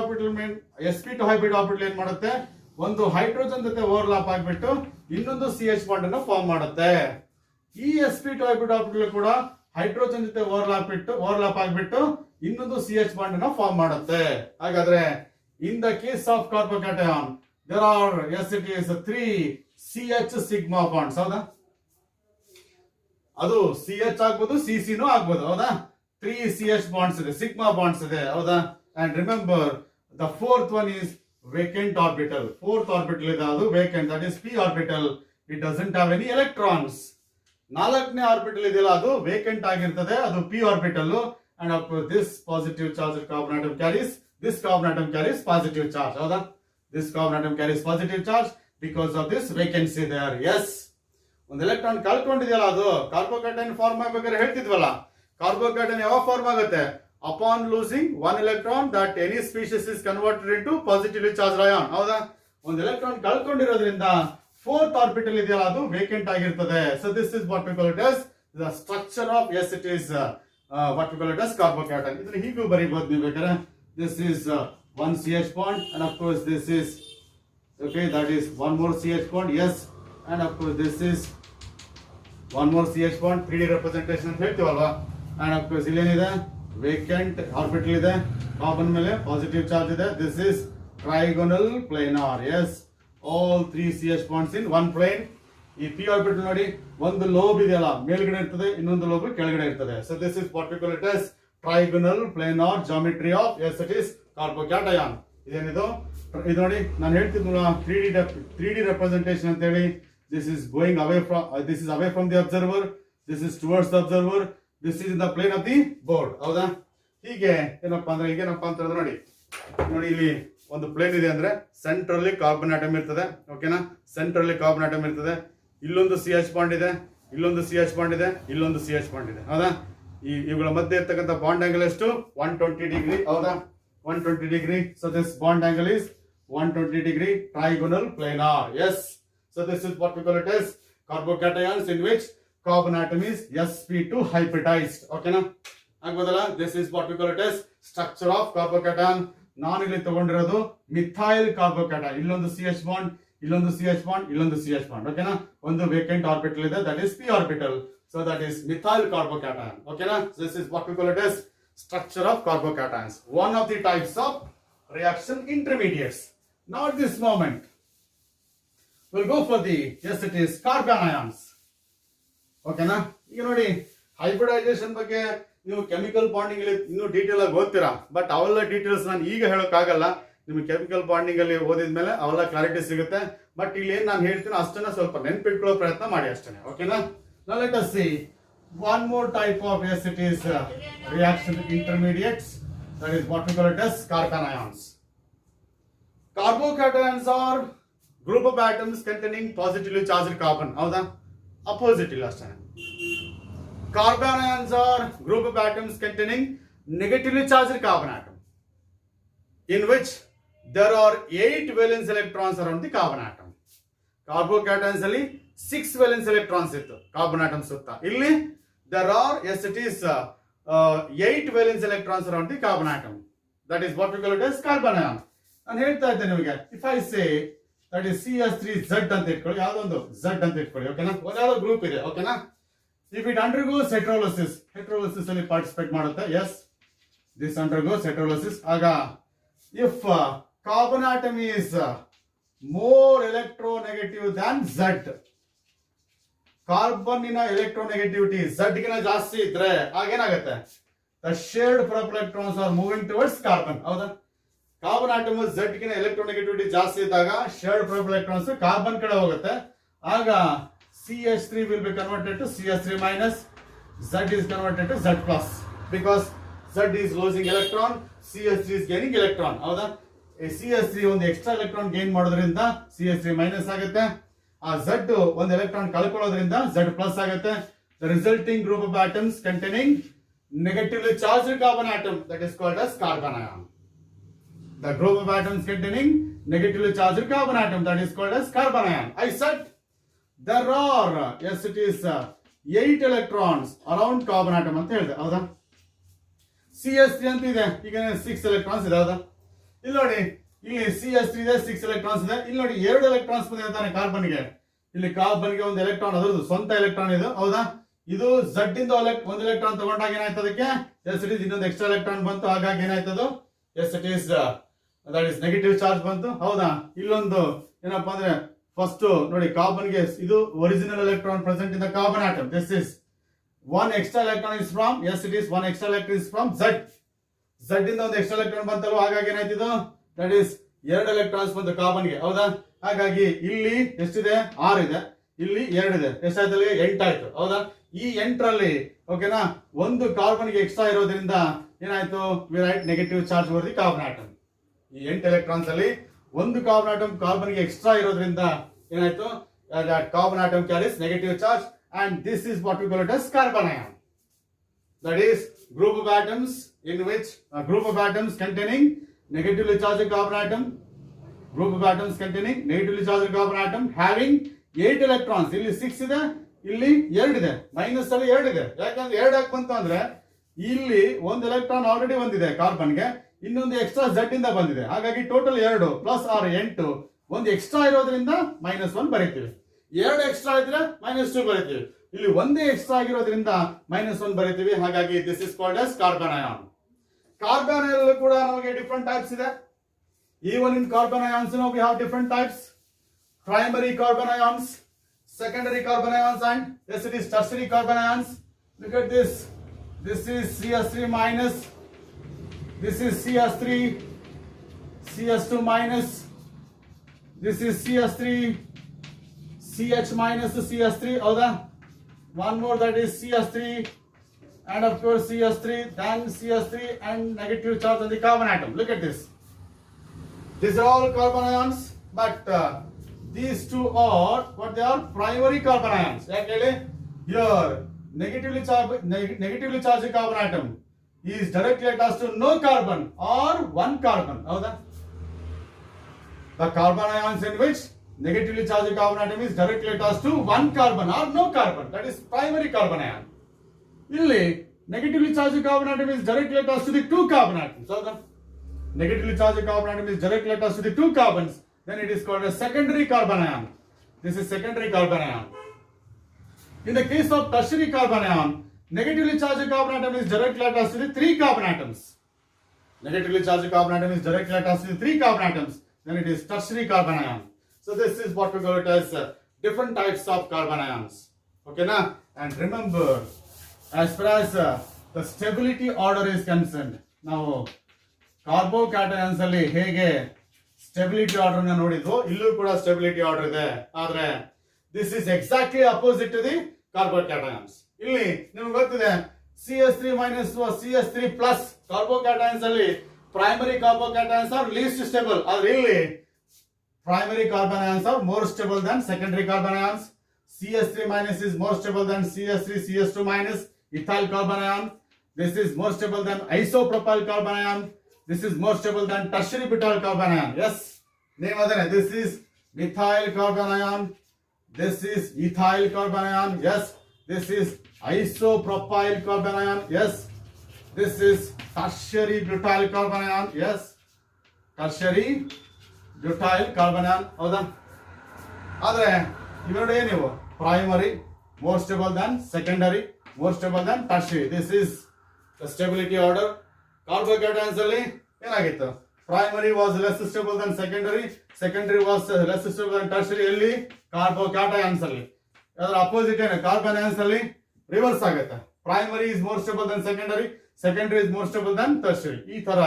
ಆರ್ಬಿಟಲ್ ಏನ್ ಮಾಡುತ್ತೆ, ಒಂದು ಹೈಡ್ರೋಜನ್ ಜೊತೆ ಓವರ್ಲಾಪ್ ಆಗ್ಬಿಟ್ಟು ಇನ್ನೊಂದು CH ಬಾಂಡ್ ಅನ್ನು ಫಾರ್ಮ್ ಮಾಡುತ್ತೆ. ಈ sp2 ಹೈಬ್ರಿಡ್ ಆರ್ಬಿಟಲ್ ಕೂಡ ಹೈಡ್ರೋಜನ್ ಜೊತೆ ಓವರ್ಲಾಪ್ ಆಗ್ಬಿಟ್ಟು ಇನ್ನೊಂದು CH ಬಾಂಡ್ ಅನ್ನು ಫಾರ್ಮ್ ಮಾಡುತ್ತೆ. ಹಾಗಾದ್ರೆ in the case of carbocation there are, yes it is 3 CH sigma bonds. ಹೌದಾ? ಅದು CH ಆಗ್ಬೋದು, CC ನೂ ಆಗ್ಬೋದು. ಹೌದಾ? 3 CH bonds ಇದೆ, ಸಿಗ್ಮಾ ಬಾಂಡ್ಸ್ ಇದೆ. ಹೌದಾ? and remember the fourth one is vacant orbital. Fourth orbital ಇದೆ, ಅದು vacant, that is p orbital. It doesn't have any electrons. 4ನೇ ಆರ್ಬಿಟಲ್ ಇದೆಯಲ್ಲ, ಅದು ವೇಕೆಂಟ್ ಆಗಿರ್ತದೆ, ಅದು p orbital. and of course this positive charged carbon atom carries positive charge. ಹೌದಾ? This carbon atom carries positive charge because of this vacancy there. Yes. ಒಂದು ಎಲೆಕ್ಟ್ರಾನ್ ಕಳ್ಕೊಂಡಿದೆಯಲ್ಲ ಅದು ಕಾರ್ಬೋಕ್ಯಾಟೈನ್ ಫಾರ್ಮ್ ಆಗ್ಬೇಕಾದ್ರೆ ಹೇಳ್ತಿದ್ವಲ್ಲ, ಕಾರ್ಬೋಕ್ಯಾಟೈನ್ ಯಾವಾಗ ಫಾರ್ಮ್ ಆಗುತ್ತೆ? Upon losing one electron that any species is converted into positively charge ion. ಹೌದಾ? ಒಂದು ಎಲೆಕ್ಟ್ರಾನ್ ಕಳ್ಕೊಂಡಿರೋದ್ರಿಂದ ಫೋರ್ತ್ ಆರ್ಬಿಟಲ್ ಇದೆಯಲ್ಲ ಅದು ವೇಕೆಂಟ್ ಆಗಿರ್ತದೆ. So this is what we call it as the structure of, S it is what we call it as carbocation. ಇದನ್ನ ಹೀಗೂ ಬರೀಬಹುದು ನೀವು ಬೇಕಾದ್ರೆ. This is one CH bond, and of course this is, okay, that is one more CH bond, yes, and of course this is one more CH bond, 3D representation ಅಂತ ಹೇಳ್ತೀವಲ್ವಾ. and of course ಇಲ್ಲೇನಿದೆ, ವೇಕೆಂಟ್ ಆರ್ಬಿಟಲ್ ಇದೆ, ಕಾರ್ಬನ್ ಮೇಲೆ ಪಾಸಿಟಿವ್ ಚಾರ್ಜ್ ಇದೆ. this is trigonal planar, yes, all 3 CH bonds in one plane. ಈ p ಆರ್ಬಿಟಲ್ ನೋಡಿ, ಒಂದು ಲೋಬ್ ಇದೆಯಲ್ಲ ಮೇಲ್ಗಡೆ ಇರ್ತದೆ, ಇನ್ನೊಂದು ಲೋಬ್ ಕೆಳಗಡೆ ಇರ್ತದೆ. so this is what we call it as trigonal planar geometry of, yes, it is carbocation. ಇದೇನಿದು ಇದು ನೋಡಿ, ನಾನು ಹೇಳ್ತಿದ್ನಲ್ಲ 3D representation ಅಂತ ಹೇಳಿ. this is going away from, this is away from the observer, this is towards the observer, this is in the plane of the board. ಹೌದಾ? ಹೀಗೆ ಏನಪ್ಪಾ ಅಂದ್ರೆ ನೋಡಿ ಇಲ್ಲಿ ಒಂದು ಪ್ಲೇನ್ ಇದೆ ಅಂದ್ರೆ ಸೆಂಟ್ರಲ್ಲಿ ಕಾರ್ಬನ್ ಆಟಮ್ ಇರ್ತದೆ. ಓಕೆನಾ? ಸೆಂಟ್ರಲ್ಲಿ ಕಾರ್ಬನ್ ಆಟಮ್ ಇರ್ತದೆ. ಇಲ್ಲೊಂದು CH ಬಾಂಡ್ ಇದೆ, ಇಲ್ಲೊಂದು CH ಬಾಂಡ್ ಇದೆ, ಇಲ್ಲೊಂದು CH ಬಾಂಡ್ ಇದೆ. ಹೌದಾ? ಇವುಗಳ ಮಧ್ಯೆ ಇರ್ತಕ್ಕಂಥ ಬಾಂಡ್ ಆಂಗಲ್ ಎಷ್ಟು? 120 ಡಿಗ್ರಿ. ಹೌದಾ? 120 degree. So this bond angle is 120 degree trigonal planar. Yes. So this is what we call it as carbocations in which carbon atom is sp2 hybridized. Okay na? Agboudala? This is what we call it as structure of carbocation. ನಾನು ಇಲ್ಲಿ ತಗೊಂಡಿರೋದು ಮಿಥೈಲ್ ಕಾರ್ಬೋಕ್ಯಾಟೈನ್. ಇಲ್ಲೊಂದು CH ಬಾಂಡ್, ಇಲ್ಲೊಂದು CH ಬಾಂಡ್, ಇಲ್ಲೊಂದು CH ಬಾಂಡ್. ಓಕೆನಾ? ಒಂದು ವೇಕೆಂಟ್ ಆರ್ಬಿಟಲ್ ಇದೆ, that is p orbital. So that is methyl carbocation. ಓಕೆನಾ? This is what we call it as structure of carbocations. One of the types of reaction intermediates. Now at this moment, we'll go for the, yes, it is carbon ions. Okay na? ಈಗ ನೋಡಿ, ಹೈಬ್ರಿಡೈಸೇಷನ್ ಬಗ್ಗೆ ನೀವು ಕೆಮಿಕಲ್ ಬಾಂಡಿಂಗ್ ಅಲ್ಲಿ ಇನ್ನೂ ಡೀಟೇಲ್ ಆಗಿ ಓದ್ತೀರಾ. ಬಟ್ ಅವೆಲ್ಲ ಡೀಟೇಲ್ಸ್ ನಾನು ಈಗ ಹೇಳೋಕ್ಕಾಗಲ್ಲ. ನಿಮ್ಗೆ ಕೆಮಿಕಲ್ ಬಾಂಡಿಂಗ್ ಅಲ್ಲಿ ಓದಿದ್ಮೇಲೆ ಅವೆಲ್ಲ ಕ್ಲಾರಿಟಿ ಸಿಗುತ್ತೆ. ಬಟ್ ಇಲ್ಲಿ ಏನ್ ನಾನು ಹೇಳ್ತೀನಿ ಅಷ್ಟನ್ನ ಸ್ವಲ್ಪ ನೆನ್ಪಿಟ್ಕೊಳ್ಳೋ ಪ್ರಯತ್ನ ಮಾಡಿ ಅಷ್ಟೇ. ಓಕೆನಾ? Now let us see one more type of, yes, it is reaction intermediates. That is what we call it as carbon ions. Carbocations are group of atoms containing positively charged carbon. ಹೌದಾ? ಅಪೋಸಿಟ್ ಇಲ್ಲ ಅಷ್ಟೇ. Carbon ions are group of atoms containing negatively charged carbon atom, in which there are 8 valence electrons around the carbon atom. Carbocations ಅಲ್ಲಿ 6 valence electrons ಇತ್ತು ಕಾರ್ಬನ್ ಆಟಮ್ ಸುತ್ತ. ಇಲ್ಲಿ there are, yes, it is 8 valence electrons around the carbon atom. That is what we call it as carbon ion. ನಾನು ಹೇಳ್ತಾ ಇದ್ದೇನೆ ನಿಮಗೆ, if I say that is CH3Z ಅಂತ ಇಟ್ಕೊಳ್ಳಿ, ಯಾವ್ದೊಂದು Z ಅಂತ ಇಟ್ಕೊಳ್ಳಿ. ಓಕೆನಾ? ಯಾವ್ದೋ ಗ್ರೂಪ್ ಇದೆ. ಓಕೆನಾ? if it undergoes heterolysis ಅಲ್ಲಿ ಪಾರ್ಟಿಸಿಪೇಟ್ ಮಾಡುತ್ತೆ. yes, this undergoes heterolysis. ಆಗ if carbon atom is more electronegative than Z, ಕಾರ್ಬನ್ನಿನ ಎಲೆಕ್ಟ್ರೋನೆಗೆಟಿವಿಟಿ Z ಗಿನ ಜಾಸ್ತಿ ಇದ್ರೆ ಆಗೇನಾಗುತ್ತೆ? the shared purple electrons are moving towards carbon. ಹೌದಾ? ಕಾರ್ಬನ್ ಆಟಮ್ Z ಗಿನ ಎಲೆಕ್ಟ್ರೋನೆಗೆಟಿವಿಟಿ ಜಾಸ್ತಿ ಇದ್ದಾಗ shared purple electrons ಕಾರ್ಬನ್ ಕಡೆ ಹೋಗುತ್ತೆ. ಆಗ CH3 will be converted to CH3 minus, Z is converted to Z plus, because Z is losing electron, CH3 is gaining electron. ಹೌದಾ? CH3 ಒಂದು ಎಕ್ಸ್ಟ್ರಾ ಎಲೆಕ್ಟ್ರಾನ್ ಗೇನ್ ಮಾಡೋದ್ರಿಂದ CH3 ಮೈನಸ್ ಆಗುತ್ತೆ. ಆ Z ಒಂದು ಎಲೆಕ್ಟ್ರಾನ್ ಕಳ್ಕೊಳ್ಳೋದ್ರಿಂದ Z ಪ್ಲಸ್ ಆಗುತ್ತೆ. The resulting group of atoms containing negatively charged carbon atom, that is called as carbon ion. The group of atoms containing negatively charged carbon atom, that is called as carbon ion. I said there are, yes, it is 8 electrons around carbon atom ಅಂತ ಹೇಳಿದೆ. ಹೌದಾ? CH3 ಅಂತ ಇದೆ, ಈಗ 6 electrons ಇದೆ. ಹೌದಾ? ಇಲ್ಲಿ ನೋಡಿ, ಇಲ್ಲಿ CH3 ಇದೆ, 6 electrons ಇದೆ. ಇಲ್ಲಿ ನೋಡಿ 2 electrons ಬಂದಿದೆ ತಾನೆ ಕಾರ್ಬನ್ಗೆ. ಇಲ್ಲಿ ಕಾರ್ಬನ್ಗೆ ಒಂದು ಎಲೆಕ್ಟ್ರಾನ್, ಅದರದ್ದು ಸ್ವಂತ ಎಲೆಕ್ಟ್ರಾನ್ ಇದು. ಹೌದಾ? ಇದು Z ಇಂದ ಒಂದು ಎಲೆಕ್ಟ್ರಾನ್ ತಗೊಂಡಾಗ ಏನಾಯ್ತು ಅದಕ್ಕೆ? ಎಸ್ ಇಟ್ ಇಸ್ ಇನ್ನೊಂದು ಎಕ್ಸ್ಟ್ರಾ ಎಲೆಕ್ಟ್ರಾನ್ ಬಂತು. ಹಾಗಾಗಿ ಏನಾಯ್ತದು? As it is that is negative charge ಬಂತು. ಹೌದಾ? ಇಲ್ಲೊಂದು ಏನಪ್ಪಾ ಅಂದ್ರೆ ಫಸ್ಟ್ ನೋಡಿ, ಕಾರ್ಬನ್ಗೆ ಇದು original electron present in the carbon atom. This is one extra electron is from, yes, it is one extra electron is from Z. Z ಇಂದ ಒಂದು ಎಕ್ಸ್ಟ್ರಾ ಎಲೆಕ್ಟ್ರಾನ್ ಬಂತಲ್ವ, ಹಾಗಾಗಿ ಏನಾಯ್ತಿದು? ದಟ್ ಇಸ್ 2 ಎಲೆಕ್ಟ್ರಾನ್ಸ್ ಬಂತು ಕಾರ್ಬನ್ಗೆ. ಹೌದಾ? ಹಾಗಾಗಿ ಇಲ್ಲಿ ಎಷ್ಟಿದೆ? 6 ಇದೆ, ಇಲ್ಲಿ 2 ಇದೆ. ಎಷ್ಟಾಯ್ತು? 8 ಆಯ್ತು. ಹೌದಾ? ಈ 8ರಲ್ಲಿ ಓಕೆನಾ, ಒಂದು ಕಾರ್ಬನ್ಗೆ ಎಕ್ಸ್ಟ್ರಾ ಇರೋದ್ರಿಂದ ಏನಾಯ್ತು? We write negative charge over the carbon atom. ಈ 8 ಎಲೆಕ್ಟ್ರಾನ್ಸ್ ಅಲ್ಲಿ ಒಂದು ಕಾರ್ಬನ್ ಆಟಮ್ ಕಾರ್ಬನ್ಗೆ ಎಕ್ಸ್ಟ್ರಾ ಇರೋದ್ರಿಂದ ಏನಾಯ್ತು? that carbon atom carries negative charge, and this is what we call it as carbon ion. That is group of atoms in which a group of atoms containing negatively charged carbon atom, group of atoms containing negatively charged carbon atom having 8 electrons. ಇಲ್ಲಿ 6 ಇದೆ, ಇಲ್ಲಿ 2 ಇದೆ, ಮೈನಸ್ ಅಲ್ಲಿ 2 ಇದೆ. ಯಾಕಂದ್ರೆ 2 ಯಾಕೆ ಬಂತು ಅಂದ್ರೆ ಇಲ್ಲಿ ಒಂದು ಎಲೆಕ್ಟ್ರಾನ್ ಆಲ್ರೆಡಿ ಬಂದಿದೆ ಕಾರ್ಬನ್ಗೆ, ಇನ್ನೊಂದು ಎಕ್ಸ್ಟ್ರಾ Z ಇಂದ ಬಂದಿದೆ. ಹಾಗಾಗಿ ಟೋಟಲ್ 2 ಪ್ಲಸ್ 6 8, ಒಂದು ಎಕ್ಸ್ಟ್ರಾ ಇರೋದ್ರಿಂದ -1 ಬರೀತೀವಿ. 2 ಎಕ್ಸ್ಟ್ರಾ ಇದ್ರೆ -2 ಬರೀತೀವಿ. ಇಲ್ಲಿ ಒಂದೇ ಎಕ್ಸ್ಟ್ರಾ ಆಗಿರೋದ್ರಿಂದ -1 ಬರೀತೀವಿ. ಹಾಗಾಗಿ this is called as carbon ion. Carbon ion ಕೂಡ ನಮಗೆ ಡಿಫರೆಂಟ್ ಟೈಪ್ಸ್ ಇದೆ. Even in carbon ions, we have different types. Primary carbon ions, secondary carbon ions, and yes, it is tertiary carbon ions. Look at this. This is CS3 minus. This is CS3, CS2 minus. This is CS3, CH minus CS3. One more, that is CS3, and of course CS3, then CS3, and negative charge on the carbon atom. Look at this. These are all carbon ions, but these two are what they are, primary carbon ions. Here, negatively charged carbon atom is directly attached to no carbon or one carbon. The carbon ions in which negatively charged carbon atom is directly attached to one carbon or no carbon, that is primary carbon ion. Illi negatively charged carbon atom is directly attached to the two carbon atoms. Negatively charged carbon atom is directly attached to the two carbons, then it is called a secondary carbon ion. This is secondary carbon ion. In the case of tertiary carbon ion, negatively charged carbon atom is directly attached to the three carbon atoms. Negatively charged carbon atom is directly attached to the three carbon atoms, then it is tertiary carbon ion. So this is what we call it as different types of carbon ions. Okay na? And remember, as far as the stability order is concerned, now ಕಾರ್ಬೋಕ್ಯಾಟಯನ್ಸ್ ಅಲ್ಲಿ ಹೇಗೆ ಸ್ಟೆಬಿಲಿಟಿ ಆರ್ಡರ್ ನೋಡಿದ್ವು, ಇಲ್ಲೂ ಕೂಡ ಸ್ಟೆಬಿಲಿಟಿ ಆರ್ಡರ್ ಇದೆ. ಆದ್ರೆ this is exactly opposite to the carbocations. ಇಲ್ಲಿ ನಿಮ್ಗೆ ಗೊತ್ತಿದೆ CS3 minus CS3 plus carbocations ಅಲ್ಲಿ primary carbocations are least stable. ಆದ್ರೆ ಇಲ್ಲಿ primary carbanions are more stable than secondary carbanions. CS3 minus is more stable than CS3, CS2 minus ethyl carbon ion. This is more stable than isopropyl carbon ion. This is more stable than tertiary butyl carbon ion. Yes, name adane. This is methyl carbon ion. This is ethyl carbon ion. Yes, this is isopropyl carbon ion. Yes, this is tertiary butyl carbon ion. Yes, tertiary butyl carbon ion. ಹೌದಾ? ಆದ್ರೆ ಇವೆರಡು ಏನಿವು? Primary more stable than secondary, more stable than tertiary. This is the stability order. Carbocations ಅಲ್ಲಿ ಏನಾಗಿತ್ತು? Primary was less stable than secondary, secondary was less stable than tertiary. ಎಲ್ಲಿ? Carbocations ಅಲ್ಲಿ. ಅದರ ಅಪೋಸಿಟ್ ಏನು? Carbon ions ಅಲ್ಲಿ ರಿವರ್ಸ್ ಆಗುತ್ತೆ. Primary is more stable than secondary, secondary is more stable than tertiary. ಈ ತರ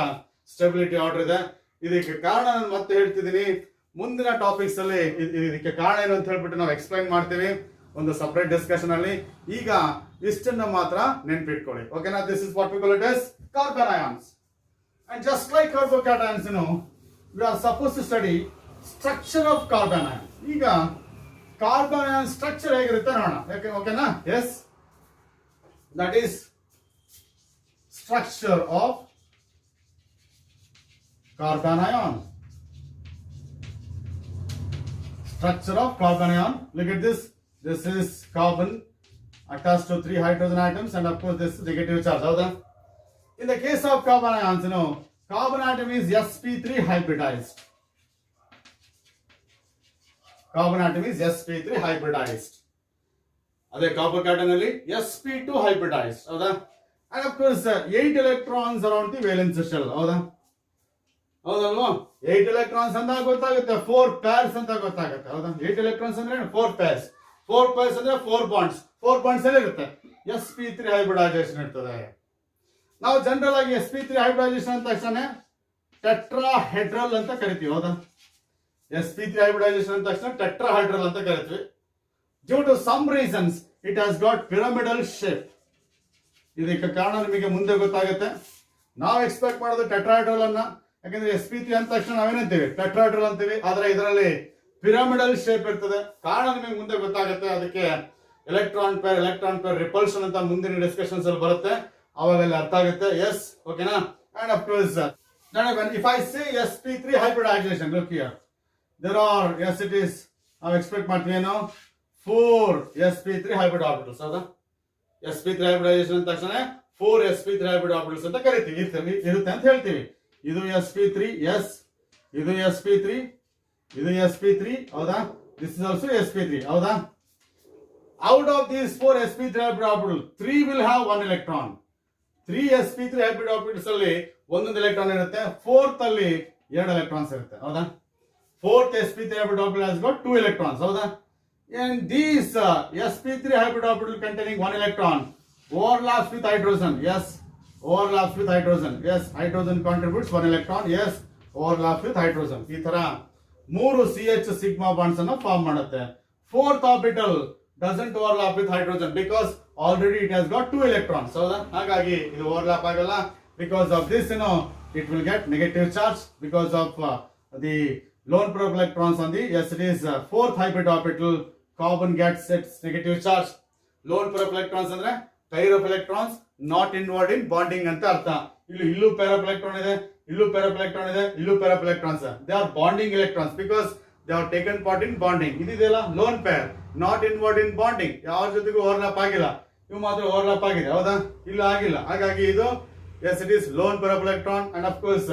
ಸ್ಟೆಬಿಲಿಟಿ ಆರ್ಡರ್ ಇದೆ. ಇದಕ್ಕೆ ಕಾರಣ ನಾನು ಮತ್ತೆ ಹೇಳ್ತಿದ್ದೀನಿ, ಮುಂದಿನ ಟಾಪಿಕ್ಸ್ ಅಲ್ಲಿ ಇದಕ್ಕೆ ಕಾರಣ ಏನು ಅಂತ ಹೇಳ್ಬಿಟ್ಟು ನಾವು ಎಕ್ಸ್ಪ್ಲೈನ್ ಮಾಡ್ತೀವಿ ಒಂದು ಸಪರೇಟ್ ಡಿಸ್ಕಷನ್ ಅಲ್ಲಿ. ಈಗ ಇಷ್ಟನ್ನ ಮಾತ್ರ ನೆನ್ಪಿಟ್ಕೊಳ್ಳಿ. ಓಕೆನಾ? This is what we call it as carbon ions. And just like carbocations, we are supposed to study structure of carbon ion. ಈಗ ಕಾರ್ಬನ್ ಅಯಾನ್ ಸ್ಟ್ರಕ್ಚರ್ ಹೇಗಿರುತ್ತೆ ನೋಡೋಣ. ಓಕೆನಾ? Yes, that is structure of carbon ion. Structure of carbon ion. Look at this. This is carbon attached to 3 hydrogen atoms, and of course this is negative charge. Howda? In the case of carbon ions, carbon atom is sp3 hybridized. Carbon atom is sp3 hybridized. Ade carbocation alli sp2 hybridized. Howda? And of course 8 electrons around the valence shell. Howda? ಹೌದಲ್ವಾ? 8 electrons ಅಂತ ಗೊತ್ತಾಗುತ್ತೆ, 4 pairs ಅಂತ ಗೊತ್ತಾಗುತ್ತೆ. ಹೌದಾ? 8 electrons ಅಂದ್ರೆ 4 pairs. 4 pairs ಅಂದ್ರೆ 4 bonds. 4 bonds ಎಲ್ಲ ಇರುತ್ತೆ. sp3 hybridization ಇರ್ತದೆ. ನಾವು ಜನರಲ್ ಆಗಿ sp3 hybridization ಅಂತ ತಕ್ಷಣ ಟೆಟ್ರಾಹೆಡ್ರಲ್ ಅಂತ ಕರಿತೀವಿ. ಹೌದಾ? sp3 hybridization ಅಂತ ತಕ್ಷಣ ಟೆಟ್ರಾಹೆಡ್ರಲ್ ಅಂತ ಕರಿತೀವಿ. Due to some reasons it has got pyramidal shape. ಇದಕ್ಕೆ ಕಾರಣ ನಿಮಗೆ ಮುಂದೆ ಗೊತ್ತಾಗುತ್ತೆ. ನಾವು ಎಕ್ಸ್ಪೆಕ್ಟ್ ಮಾಡೋದು ಟೆಟ್ರಾಹೆಡ್ರಲ್ ಅನ್ನ, ಯಾಕಂದ್ರೆ sp3 ಅಂದ ತಕ್ಷಣ ನಾವೇನಂತೀವಿ? ಟೆಟ್ರಾಹೆಡ್ರಲ್ ಅಂತೀವಿ. ಆದ್ರೆ ಇದರಲ್ಲಿ ಪಿರಮಿಡಲ್ ಶೇಪ್ ಇರ್ತದೆ. ಕಾರಣ ನಿಮಗೆ ಮುಂದೆ ಗೊತ್ತಾಗುತ್ತೆ. ಅದಕ್ಕೆ ಎಲೆಕ್ಟ್ರಾನ್ ಪೇರ್ ರಿಪಲ್ಷನ್ ಅಂತ ಮುಂದಿನ ಡಿಸ್ಕಷನ್ಸ್ ಅಲ್ಲಿ ಬರುತ್ತೆ, ಅವಾಗ ಅಲ್ಲಿ ಅರ್ಥ ಆಗುತ್ತೆ. ಎಸ್, ಓಕೆನಾ? And of course if I say sp3 hybridization, look here, there are, yes it is, ನಾವು ಎಕ್ಸ್ಪೆಕ್ಟ್ ಮಾಡ್ತೀವಿ ಏನೋ 4 sp3 hybrid orbitals. ಹೌದಾ? sp3 hybridization ಅಂತ ತಕ್ಷಣ 4 sp3 hybrid orbitals ಅಂತ ಕರಿತೀವಿ, ಇರುತ್ತೆ ಅಂತ ಹೇಳ್ತೀವಿ. ಇದು sp3, ಎಸ್, ಇದು sp3, ಇದು sp3, ಹೌದಾ? ದಿಸ್ ಇಸ್ ಆಲ್ಸೋ sp3, ಹೌದಾ? Out of these 4 sp3 hybrid orbitals, 3 will have 1 electron. 3 sp3 hybrid orbitals ಅಲ್ಲಿ ಒಂದೊಂದು ಎಲೆಕ್ಟ್ರಾನ್ ಇರುತ್ತೆ. 4th ಅಲ್ಲಿ 2 ಎಲೆಕ್ಟ್ರಾನ್ಸ್ ಇರುತ್ತೆ, ಹೌದಾ? 4th sp3 hybrid orbital has got 2 electrons, ಹೌದಾ? And these sp3 hybrid orbital containing 1 electron overlaps with hydrogen. Yes, overlaps with hydrogen. Yes, hydrogen contributes 1 electron. Yes, overlaps with hydrogen. ಈ ತರ 3 CH sigma bonds ಅನ್ನು ಫಾರ್ಮ್ ಮಾಡುತ್ತೆ. 4th orbital doesn't overlap with hydrogen because already it has got 2 electrons. ಹೌದಾ? ಹಾಗಾಗಿ ಇದು ಓವರ್ಲ್ಯಾಪ್ ಆಗಲ್ಲ. Because of this, it will get negative charge because of the lone pair of electrons on the, yes it is 4th hybrid orbital, carbon gets its negative charge. Lone pair of electrons ಅಂದ್ರೆ pair of electrons not involved in bonding ಅಂತ ಅರ್ಥ. ಇಲ್ಲೂ pair of electron ಇದೆ, ಇಲ್ಲೂ pair of electron ಇದೆ, ಇಲ್ಲೂ pair of electrons. They are bonding electrons because they have taken part in bonding. ಇದೆಯಲ್ಲ lone pair, not involved in bonding, ಯಾರ ಜೊತೆಗೂ ಓವರ್ಲ್ಯಾಪ್ ಆಗಿಲ್ಲ. ಇವು ಮಾತ್ರ ಓವರ್ಲ್ಯಾಪ್ ಆಗಿದೆ, ಹೌದಾ? ಇಲ್ಲ ಆಗಿಲ್ಲ. ಹಾಗಾಗಿ ಇದು, yes it is lone pair of electron. And of course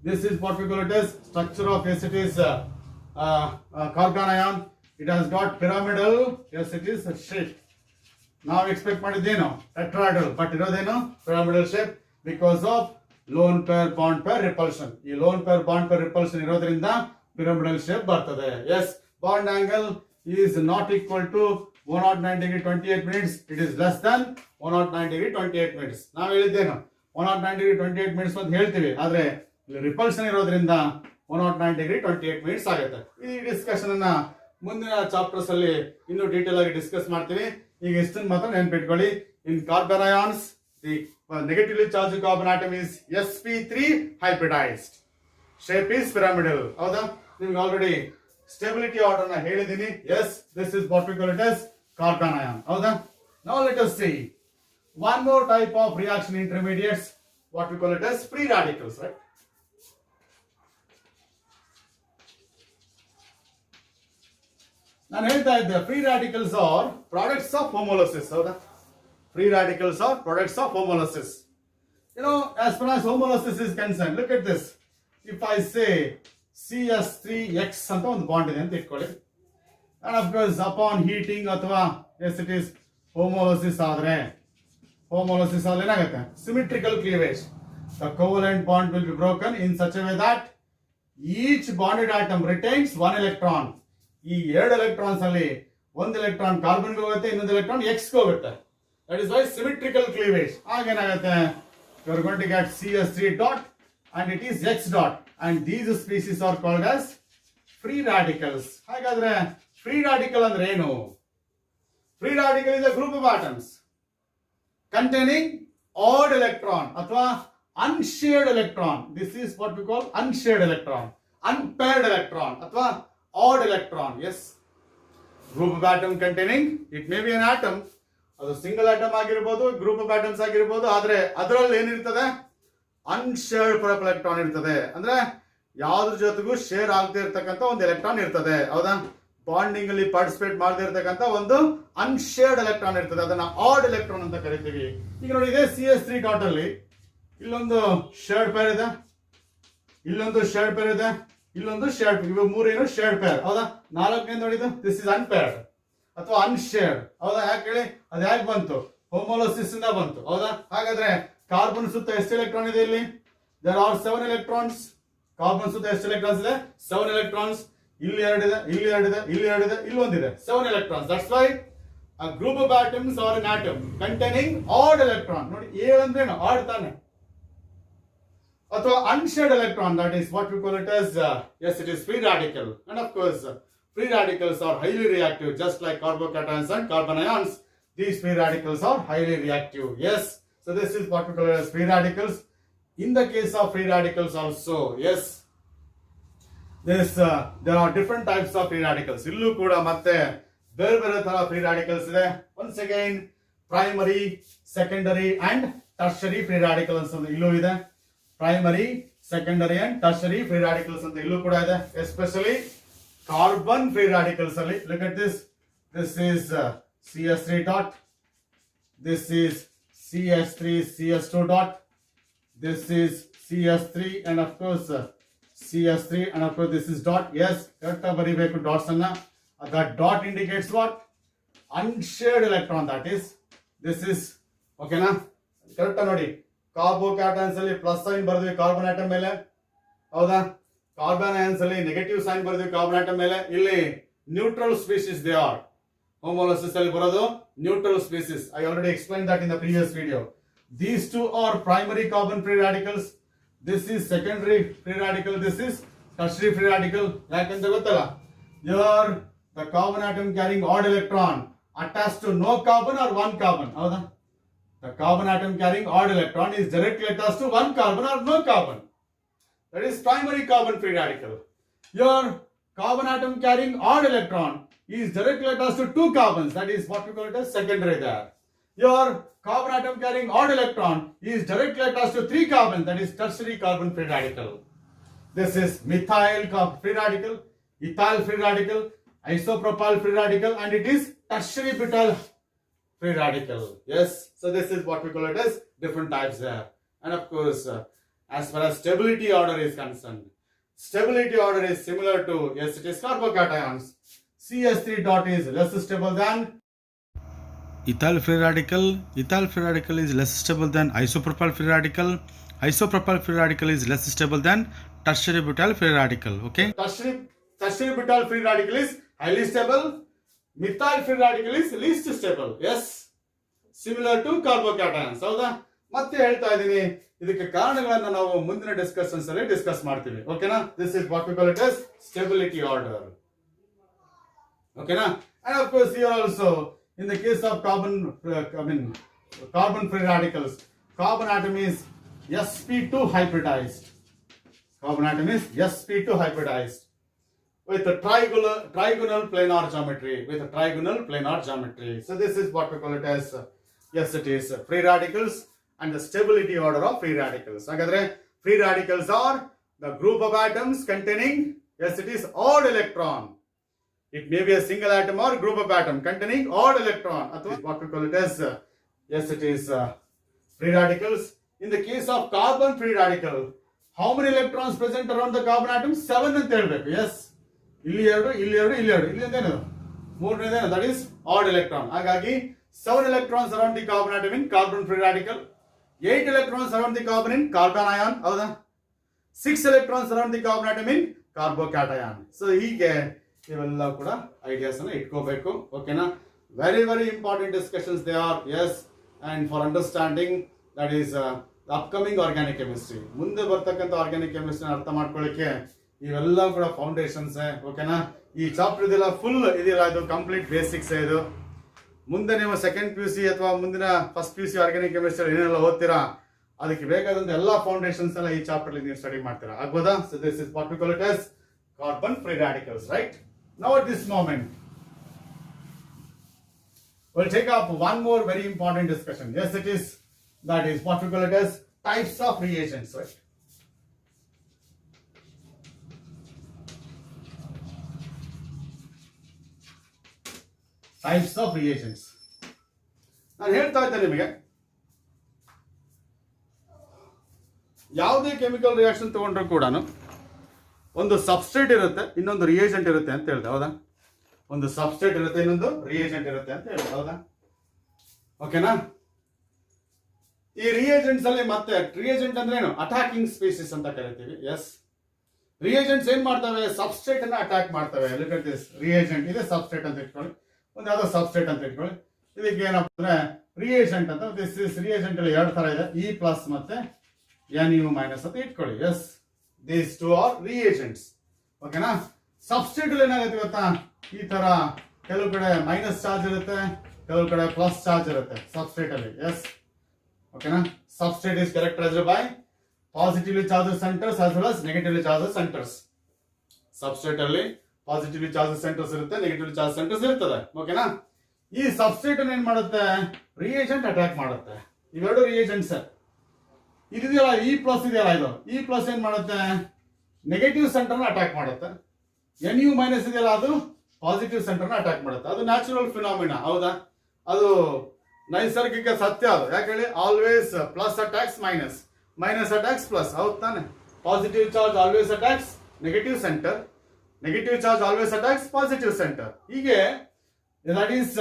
this is what we call it as structure of, yes it is carbon ion. It has got pyramidal, yes it is shape. ನಾವು ಎಕ್ಸ್ಪೆಕ್ಟ್ ಮಾಡಿದ್ದೇನು ಟೆಟ್ರಾಹೆಡ್ರಲ್, ಬಟ್ ಇರೋದೇನು pyramidal shape because of lone pair bond pair repulsion. ಈ lone pair bond pair repulsion ಇರೋದ್ರಿಂದ pyramidal shape ಬರ್ತದೆ. Yes, bond angle is not equal to 109 degree 28 minutes. It is less than 109 degree 28 minutes. ನಾವು ಹೇಳಿದ್ದೇನು 109 degree 28 minutes ಅಂತ ಹೇಳ್ತೀವಿ, ಆದ್ರೆ ರಿಪಲ್ಷನ್ ಇರೋದ್ರಿಂದ 109 degree 28 minutes ಆಗುತ್ತೆ. ಈ ಡಿಸ್ಕಷನ್ ಅನ್ನ ಮುಂದಿನ ಚಾಪ್ಟರ್ಸ್ ಅಲ್ಲಿ ಇನ್ನೂ ಡೀಟೇಲ್ ಆಗಿ ಡಿಸ್ಕಸ್ ಮಾಡ್ತೀವಿ. ಈಗ ಇಷ್ಟನ್ನು ಮಾತ್ರ ನೆನ್ಪಿಟ್ಕೊಳ್ಳಿ. In carbanions, the negatively charge carbon atom is sp3 hybridized. Shape is pyramidal, ಹೌದಾ? ನಿಮ್ಗೆ ಆಲ್ರೆಡಿ ಸ್ಟೆಬಿಲಿಟಿ ಆರ್ಡರ್ ನ ಹೇಳಿದೀನಿ. Yes, this is what we call it as carbanion, ಹೌದಾ? Now let us see one more type of reaction intermediates, what we call it as free radicals, right? ನಾನು ಹೇಳ್ತಾ ಇದ್ದೆ free radicals are products of homolysis, ಹೌದಾ? Free radicals are products of homolysis. As far as homolysis is concerned, look at this. If I say CS3X ಅಂತ ಒಂದು ಬಾಂಡ್ ಇದೆ ಅಂತ ಇಟ್ಕೊಳ್ಳಿ, and of course upon heating ಅಥವಾ yes it is homolysis ಆದ್ರೆ ಏನಾಗುತ್ತೆ? Symmetrical cleavage. The covalent bond will be broken in such a way that each bonded atom retains 1 electron. ಈ 2 electrons ಅಲ್ಲಿ ಒಂದು ಎಲೆಕ್ಟ್ರಾನ್ ಕಾರ್ಬನ್ ಹೋಗುತ್ತೆ, ಇನ್ನೊಂದು ಎಲೆಕ್ಟ್ರಾನ್ X ಹೋಗುತ್ತೆ. That is why symmetrical cleavage. ಆಗೇನಾಗುತ್ತೆ? You are going to get CS3 dot and it is X dot, and these species are called as free radicals. ಹಾಗಾದ್ರೆ free radical ಅಂದ್ರೆ ಏನು? Free radical is a group of atoms containing odd electron ಅಥವಾ unshared electron. This is what we call unshared electron, unpaired electron ಅಥವಾ odd electron. Yes, group of atom containing, it may be an atom, ಅದು ಸಿಂಗಲ್ ಆಟಮ್ ಆಗಿರಬಹುದು, ಗ್ರೂಪ್ ಆಫ್ ಆಟಮ್ಸ್ ಆಗಿರಬಹುದು, ಆದ್ರೆ ಅದರಲ್ಲಿ ಏನಿರ್ತದೆ? ಅನ್ಶೇರ್ಡ್ pair of electron ಇರ್ತದೆ. ಅಂದ್ರೆ ಯಾವ್ದ್ರ ಜೊತೆಗೂ ಶೇರ್ ಆಗದೆ ಇರ್ತಕ್ಕಂಥ ಒಂದು ಎಲೆಕ್ಟ್ರಾನ್ ಇರ್ತದೆ, ಹೌದಾ? ಬಾಂಡಿಂಗ್ ಅಲ್ಲಿ ಪಾರ್ಟಿಸಿಪೇಟ್ ಮಾಡದೇ ಇರ್ತಕ್ಕಂಥ ಒಂದು ಅನ್ಶೇರ್ಡ್ ಎಲೆಕ್ಟ್ರಾನ್ ಇರ್ತದೆ, ಅದನ್ನ ಆಡ್ ಎಲೆಕ್ಟ್ರಾನ್ ಅಂತ ಕರಿತೀವಿ. ಈಗ ನೋಡಿ, ಇದೆ CS3 ಡಾಟ್ ಅಲ್ಲಿ ಇಲ್ಲೊಂದು ಶೇರ್ಡ್ ಪೇರ್ ಇದೆ, ಇಲ್ಲೊಂದು ಶೇರ್ಡ್ ಪೇರ್ ಇದೆ, ಇಲ್ಲೊಂದು ಶೇರ್ಡ್, ಇವು ಮೂರೇನು ಶೇರ್ಡ್ ಪೇರ್, ಹೌದಾ? 4ನೇ ನೋಡಿದ್ದು ದಿಸ್ ಇಸ್ ಅನ್ಪೇರ್ಡ್ ಅಥವಾ ಅನ್ಶೇರ್ಡ್, ಹೌದಾ? ಯಾಕೆ ಹೇಳಿ? ಅದು ಯಾಕೆ ಬಂತು? ಹೋಮೋಲೋಸಿಸ್ ಇಂದ ಬಂತು, ಹೌದಾ? ಹಾಗಾದ್ರೆ ಕಾರ್ಬನ್ ಸುತ್ತ ಎಷ್ಟು ಎಲೆಕ್ಟ್ರಾನ್ ಇದೆ? ಇಲ್ಲಿ ದೇರ್ ಆರ್ 7 ಎಲೆಕ್ಟ್ರಾನ್ಸ್. ಕಾರ್ಬನ್ ಸುತ್ತ ಎಷ್ಟು ಎಲೆಕ್ಟ್ರಾನ್ಸ್ ಇದೆ? 7 ಎಲೆಕ್ಟ್ರಾನ್ಸ್. ಇಲ್ಲಿ 2 ಇದೆ, ಇಲ್ಲಿ 2 ಇದೆ, ಇಲ್ಲಿ 2 ಇದೆ, ಇಲ್ಲಿ ಒಂದಿದೆ, 7 electrons. That's why a group of atoms or an atom containing odd electron. ನೋಡಿ, A ಅಂದ್ರೇನು? ಆಡ್ ತಾನೆ. ಅಥವಾ unshared electron, that is what we call it as yes it is free radical. And of course free radicals are highly reactive, just like carbocations and carbon ions. These free radicals are highly reactive. Yes, so this is what we call it as free radicals. In the case of free radicals also, yes, this there are different types of free radicals. ಇಲ್ಲೂ ಕೂಡ ಮತ್ತೆ ಬೇರೆ ಬೇರೆ ತರ ಫ್ರೀ radicals ಇದೆ. Once again primary, secondary and tertiary free radicals ಅಂತ ಇಲ್ಲೂ ಇದೆ. Primary, secondary and tertiary free radicals ಅಂತ ಇಲ್ಲೂ ಕೂಡ ಇದೆ. Especially carbon free radicals ಅಲ್ಲಿ look at this. This is CS3 dot. This is CS3 CS2 dot. This is CS3 and of course CS3 and of course this is dot. Yes, correct baribeku dots anna. That dot indicates what? Unshared electron, that is. This is okay na? Correct nodi. Carbocations alli plus sign bardhivi carbon atom mele. Hauda? Carbon ions alli negative sign bardhivi carbon atom mele. Illi neutral species they are. Homolysis alli barodu neutral species. I already explained that in the previous video. These two are primary carbon free radicals. This is secondary free radical. This is tertiary free radical. Yakante gottalla. Here the carbon atom carrying odd electron attached to no carbon or one carbon. Howda? The carbon atom carrying odd electron is directly attached to one carbon or no carbon. That is primary carbon free radical. Here carbon atom carrying odd electron is directly attached to two carbons. That is what we call it as secondary there. Your carbon atom carrying odd electron is directly attached to three carbons. That is tertiary carbon free radical. This is methyl free radical, ethyl free radical, isopropyl free radical, and it is tertiary butyl free radical. Yes, so this is what we call it as different types there. And of course, as far as stability order is concerned, stability order is similar to, yes, it is carbocations. CS3 dot is less stable than ethyl free radical. Ethyl free radical is less stable than isopropyl free radical. Isopropyl free radical is less stable than tertiary butyl free radical. Okay. Tertiary butyl free radical is highly stable. Methyl free radical is least stable. Yes. Similar to carbocations. ಹೌದಾ? ಮತ್ತೆ ಹೇಳ್ತಾ ಇದ್ದೀನಿ, ಇದಕ್ಕೆ ಕಾರಣಗಳನ್ನ ನಾವು ಮುಂದಿನ ಡಿಸ್ಕಷನ್ಸ್ ಅಲ್ಲಿ ಡಿಸ್ಕಸ್ ಮಾಡ್ತೀವಿ. ಓಕೆನಾ? This is what we call it as stability order. ಓಕೆನಾ? And of course here also in the case of carbon free radicals, carbon atom is sp2 hybridized. Carbon atom is sp2 hybridized with a trigonal planar geometry. So this is what we call it as, yes, it is free radicals and the stability order of free radicals. Hagadre free radicals are the group of atoms containing, yes, it is odd electron. It may be a single atom or group of atom containing odd electron. That's what we call it as, yes, it is free radicals. In the case of carbon free radical, how many electrons present around the carbon atom? 7 ಅಂತ ಹೇಳಬೇಕು. Yes. ಇಲ್ಲಿ 2, ಇಲ್ಲಿ 2, ಇಲ್ಲಿ 2. ಇಲ್ಲಿ ಏನು? ಮೂರನೇದೇನು? That is odd electron. ಹಾಗಾಗಿ 7 electrons around the carbon atom in carbon free radical. 8 electrons around the carbon in carbon ion. ಹೌದಾ? 6 electrons around the carbon atom in carbocation. So ಹೀಗೆ ಇವೆಲ್ಲ ಕೂಡ ಐಡಿಯಾಸ್ ಅನ್ನ ಇಟ್ಕೋಬೇಕು. ಓಕೆನಾ? Very very important discussions they are. Yes, and for understanding that is upcoming organic chemistry, ಮುಂದೆ ಬರ್ತಕ್ಕಂಥ ಆರ್ಗ್ಯಾನಿಕ್ ಕೆಮಿಸ್ಟ್ರಿ ಅರ್ಥ ಮಾಡ್ಕೊಳ್ಳಿಕ್ಕೆ ಇವೆಲ್ಲ ಕೂಡ ಫೌಂಡೇಶನ್ಸ್. ಓಕೆನಾ? ಈ ಚಾಪ್ಟರ್ ಇದೆಲ್ಲ ಫುಲ್ ಇದೆಯಲ್ಲ, ಇದು ಕಂಪ್ಲೀಟ್ ಬೇಸಿಕ್ಸ್. ಇದು ಮುಂದೆ ನೀವು ಸೆಕೆಂಡ್ PUC ಅಥವಾ ಮುಂದಿನ ಫಸ್ಟ್ PUC ಆರ್ಗ್ಯಾನಿಕ್ ಕೆಮಿಸ್ಟ್ರಿ ಏನೆಲ್ಲ ಓದ್ತೀರಾ ಅದಕ್ಕೆ ಬೇಕಾದಂತ ಎಲ್ಲ ಫೌಂಡೇಶನ್ಸ್ ಎಲ್ಲ ಈ ಚಾಪ್ಟರ್ ನೀವು ಸ್ಟಡಿ ಮಾಡ್ತೀರಾ. ಆಗ್ಬೋದಾ? So this is what we call it as carbon free radicals, right? Now at this moment, we'll take up one more very important discussion. Yes, it is, that is what we call it as types of reagents, right? Types of reagents. ನಾನು ಹೇಳ್ತಾ ಇದ್ದೆ ನಿಮಗೆ, ಯಾವುದೇ ಕೆಮಿಕಲ್ ರಿಯಾಕ್ಷನ್ ತಗೊಂಡ್ರು ಕೂಡ ಒಂದು ಸಬ್ಸ್ಟ್ರೇಟ್ ಇರುತ್ತೆ, ಇನ್ನೊಂದು ರಿಯೇಜೆಂಟ್ ಇರುತ್ತೆ ಅಂತ ಹೇಳಿದೆ. ಹೌದಾ? ಒಂದು ಸಬ್ಸ್ಟ್ರೇಟ್ ಇರುತ್ತೆ, ಇನ್ನೊಂದು ರಿಯೇಜೆಂಟ್ ಇರುತ್ತೆ ಅಂತ ಹೇಳಿದೆ. ಹೌದಾ? ಓಕೆನಾ? ಈ ರಿಯೇಜೆಂಟ್ಸ್ ಅಲ್ಲಿ ಮತ್ತೆ ರಿಯೇಜೆಂಟ್ ಅಂದ್ರೆ ಏನು? ಅಟ್ಯಾಕಿಂಗ್ ಸ್ಪೀಸೀಸ್ ಅಂತ ಕರಿತೀವಿ. ಎಸ್, ರಿಯೇಜೆಂಟ್ಸ್ ಏನ್ ಮಾಡ್ತವೆ? ಸಬ್ಸ್ಟ್ರೇಟ್ ಅನ್ನ ಅಟ್ಯಾಕ್ ಮಾಡ್ತವೆ. ರಿಯೇಜೆಂಟ್ ಇದೆ, ಸಬ್ಸ್ಟ್ರೇಟ್ ಅಂತ ಇಟ್ಕೊಳ್ಳಿ, ಒಂದು ಯಾವ್ದೋ ಸಬ್ಸ್ಟ್ರೇಟ್ ಅಂತ ಇಟ್ಕೊಳ್ಳಿ. ಇದಕ್ಕೆ ಏನಪ್ಪ ಅಂದ್ರೆ ರಿಯೇಜೆಂಟ್ ಅಂತ. ದಿಸ್ ಇಸ್ ರಿಯೇಜೆಂಟ್ ಅಲ್ಲಿ 2 ತರ ಇದೆ, E ಪ್ಲಸ್ ಮತ್ತೆ Nu ಮೈನಸ್ ಅಂತ ಇಟ್ಕೊಳ್ಳಿ. Yes, these two are reagents. ಓಕೆನಾ? ಸಬ್ಸ್ಟ್ರೇಟ್ ಅಲ್ಲಿ ಏನಾಗುತ್ತೆ ಗೊತ್ತಾ? ಈ ತರ ಕೆಲವು ಕಡೆ ಮೈನಸ್ ಚಾರ್ಜ್ ಇರುತ್ತೆ, ಕೆಲವು ಕಡೆ ಪ್ಲಸ್ ಚಾರ್ಜ್ ಇರುತ್ತೆ ಸಬ್ಸ್ಟ್ರೇಟ್ ಅಲ್ಲಿ. ಎಸ್, ಓಕೆನಾ? Substrate is characterised by positively charged centres as well as negatively charged centers. Substrate ಅಲ್ಲಿ ಪಾಸಿಟಿವ್ಲಿ ಚಾರ್ಜ್ ಸೆಂಟರ್ಸ್ ಇರುತ್ತೆ, ನೆಗೆಟಿವ್ಲಿ ಚಾರ್ಜ್ ಸೆಂಟರ್ಸ್ ಇರ್ತದೆ. ಓಕೆನಾ? ಈ ಸಬ್ಸ್ಟ್ರೇಟ್ ಏನ್ ಮಾಡುತ್ತೆ, ರಿಯೇಜೆಂಟ್ ಅಟ್ಯಾಕ್ ಮಾಡುತ್ತೆ. ಇವೆರಡು ರಿಯೇಜೆಂಟ್ಸ್ ಇದೆಯಲ್ಲ, ಇ ಪ್ಲಸ್ ಇದೆಯಲ್ಲ, ಇದು ಇ ಪ್ಲಸ್ ಏನ್ ಮಾಡುತ್ತೆ, ನೆಗೆಟಿವ್ ಸೆಂಟರ್ನ ಅಟ್ಯಾಕ್ ಮಾಡುತ್ತೆ. ಎನ್ ಯು ಮೈನಸ್ ಇದೆಯಲ್ಲ, ಅದು ಪಾಸಿಟಿವ್ ಸೆಂಟರ್ನ ಅಟ್ಯಾಕ್ ಮಾಡುತ್ತೆ. ಅದು ನ್ಯಾಚುರಲ್ ಫಿನಾಮಿನಾ, ಹೌದಾ? ಅದು ನೈಸರ್ಗಿಕ ಸತ್ಯ. ಅದು ಯಾಕೆ ಹೇಳಿ, always plus attacks minus, minus attacks plus, ಹೌದು ತಾನೆ? Positive charge always attacks negative centre, negative charge always attacks positive centre. ಹೀಗೆ that is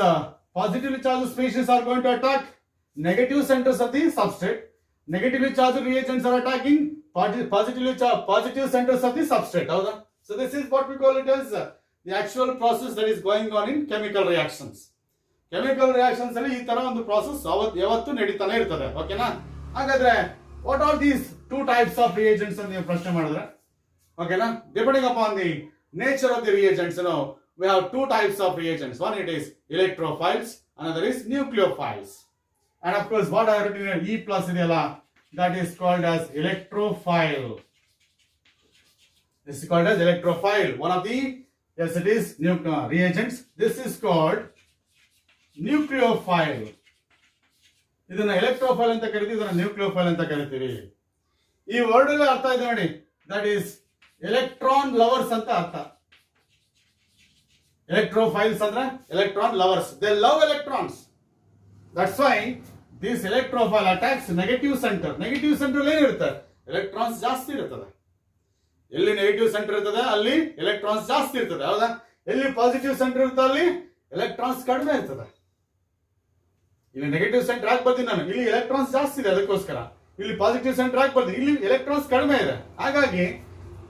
positively charged species are going to attack negative centers of the substrate, negatively charged reagents are attacking positive centers of the substrate. ಹೌದಾ? So this is what we call it as the actual process that is going on in chemical reactions. Chemical reactions ಅಲ್ಲಿ ಈ ತರ ಒಂದು ಪ್ರಾಸೆಸ್ ಯಾವತ್ತೂ ನಡೀತಾನೆ ಇರ್ತದೆ. ಓಕೆನಾ? ಹಾಗಾದ್ರೆ what are these two types of reagents ಅಂತ ನೀವು ಪ್ರಶ್ನೆ ಮಾಡಿದ್ರೆ, ಓಕೆನಾ, depending upon the nature of the reagents we have two types of reagents. One it is electrophiles, another is nucleophiles. And of course what I have written here, E plus ideyala, that is called as electrophile. This is called as electrophile. One of the, yes it is reagents. This is called nucleophile. ಇದನ್ನ electrophile ಅಂತ ಕರಿತೀವಿ, ಇದನ್ನ nucleophile ಅಂತ ಕರಿತೀವಿ. ಈ ವರ್ಡ್ ಅಲ್ಲಿ ಅರ್ಥ ಇದೆ ನೋಡಿ, that is electron lovers ಅಂತ ಅರ್ಥ. Electrophiles ಅಂದ್ರೆ electron lovers, they love electrons. That's why this electrophile attacks negative center. Negative center ಅಲ್ಲಿ ಏನಿರುತ್ತೆ, electrons ಜಾಸ್ತಿ ಇರ್ತದೆ. ಎಲ್ಲಿ ನೆಗೆಟಿವ್ ಸೆಂಟರ್ ಇರ್ತದೆ ಅಲ್ಲಿ ಎಲೆಕ್ಟ್ರಾನ್ಸ್ ಜಾಸ್ತಿ ಇರ್ತದೆ, ಹೌದಾ? ಎಲ್ಲಿ ಪಾಸಿಟಿವ್ ಸೆಂಟರ್ ಇರ್ತದೆ ಅಲ್ಲಿ ಎಲೆಕ್ಟ್ರಾನ್ಸ್ ಕಡಿಮೆ ಇರ್ತದೆ. ಇಲ್ಲಿ ನೆಗೆಟಿವ್ ಸೆಂಟರ್ ಹಾಕಿ ಬರ್ತೀನಿ ನಾನು, ಇಲ್ಲಿ ಎಲೆಕ್ಟ್ರಾನ್ಸ್ ಜಾಸ್ತಿ ಇದೆ, ಅದಕ್ಕೋಸ್ಕರ ಇಲ್ಲಿ ಪಾಸಿಟಿವ್ ಸೆಂಟರ್ ಹಾಕಿ ಬರ್ತೀನಿ, ಇಲ್ಲಿ ಎಲೆಕ್ಟ್ರಾನ್ಸ್ ಕಡಿಮೆ ಇದೆ. ಹಾಗಾಗಿ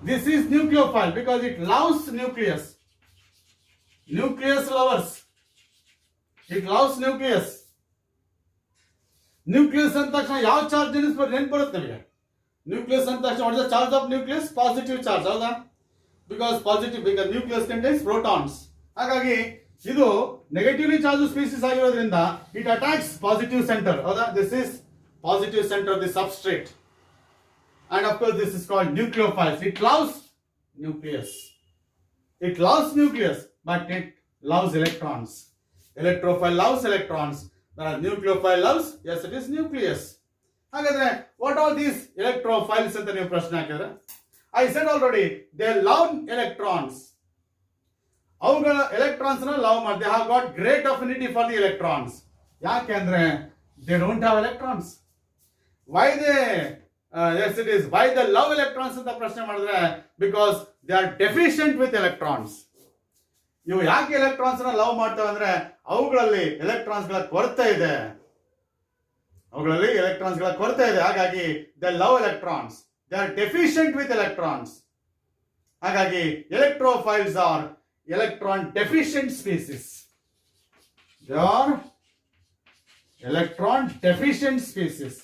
this is nucleophile because it loves nucleus. Nucleus lovers. It loves nucleus. Nucleus ಅಂತ ತಕ್ಷಣ ಯಾವ ಚಾರ್ಜ್ ನೆನಪು ಬರುತ್ತೆ ನಿಮಗೆ? ನ್ಯೂಕ್ಲಿಯಸ್ ಅಂತ ತಕ್ಷಣ what is the charge of nucleus? Positive charge, ಹೌದಾ? Because nucleus contains protons. ಹಾಗಾಗಿ ಇದು ನೆಗೆಟಿವ್ಲಿ ಚಾರ್ಜ್ ಸ್ಪೀಸೀಸ್ ಆಗಿರೋದ್ರಿಂದ ಇಟ್ ಅಟ್ಯಾಕ್ಸ್ ಪಾಸಿಟಿವ್ ಸೆಂಟರ್, ಹೌದಾ? This is positive centre of the substrate. And of course this is called nucleophiles. It loves nucleus. It loves nucleus, but it loves electrons. Electrophile loves electrons, whereas nucleophile loves, yes, it is nucleus. ಹಾಗಾದ್ರೆ what are these electrophiles ಅಂತ ನೀವು ಪ್ರಶ್ನೆ ಹಾಕಿದ್ರೆ, I said already they love electrons. ಅವುಗಳ ಎಲೆಕ್ಟ್ರಾನ್ಸ್ ನ ಲವ್ ಮಾಡಿ, they have got great affinity for the electrons. ಯಾಕೆ ಅಂದ್ರೆ they don't have electrons. Why they yes it is why they love electrons ಅಂತ ಪ್ರಶ್ನೆ ಮಾಡಿದ್ರೆ, because they are deficient with electrons. ಇವು ಯಾಕೆ ಎಲೆಕ್ಟ್ರಾನ್ಸ್ ನ ಲವ್ ಮಾಡ್ತವೆ ಅಂದ್ರೆ ಅವುಗಳಲ್ಲಿ ಎಲೆಕ್ಟ್ರಾನ್ಸ್ ಗಳ ಕೊರತೆ ಇದೆ, ಅವುಗಳಲ್ಲಿ ಎಲೆಕ್ಟ್ರಾನ್ಸ್ ಗಳ ಕೊರತೆ ಇದೆ. ಹಾಗಾಗಿ they love electrons, they are deficient with electrons. ಹಾಗಾಗಿ electrophiles are electron deficient species. They are electron deficient species.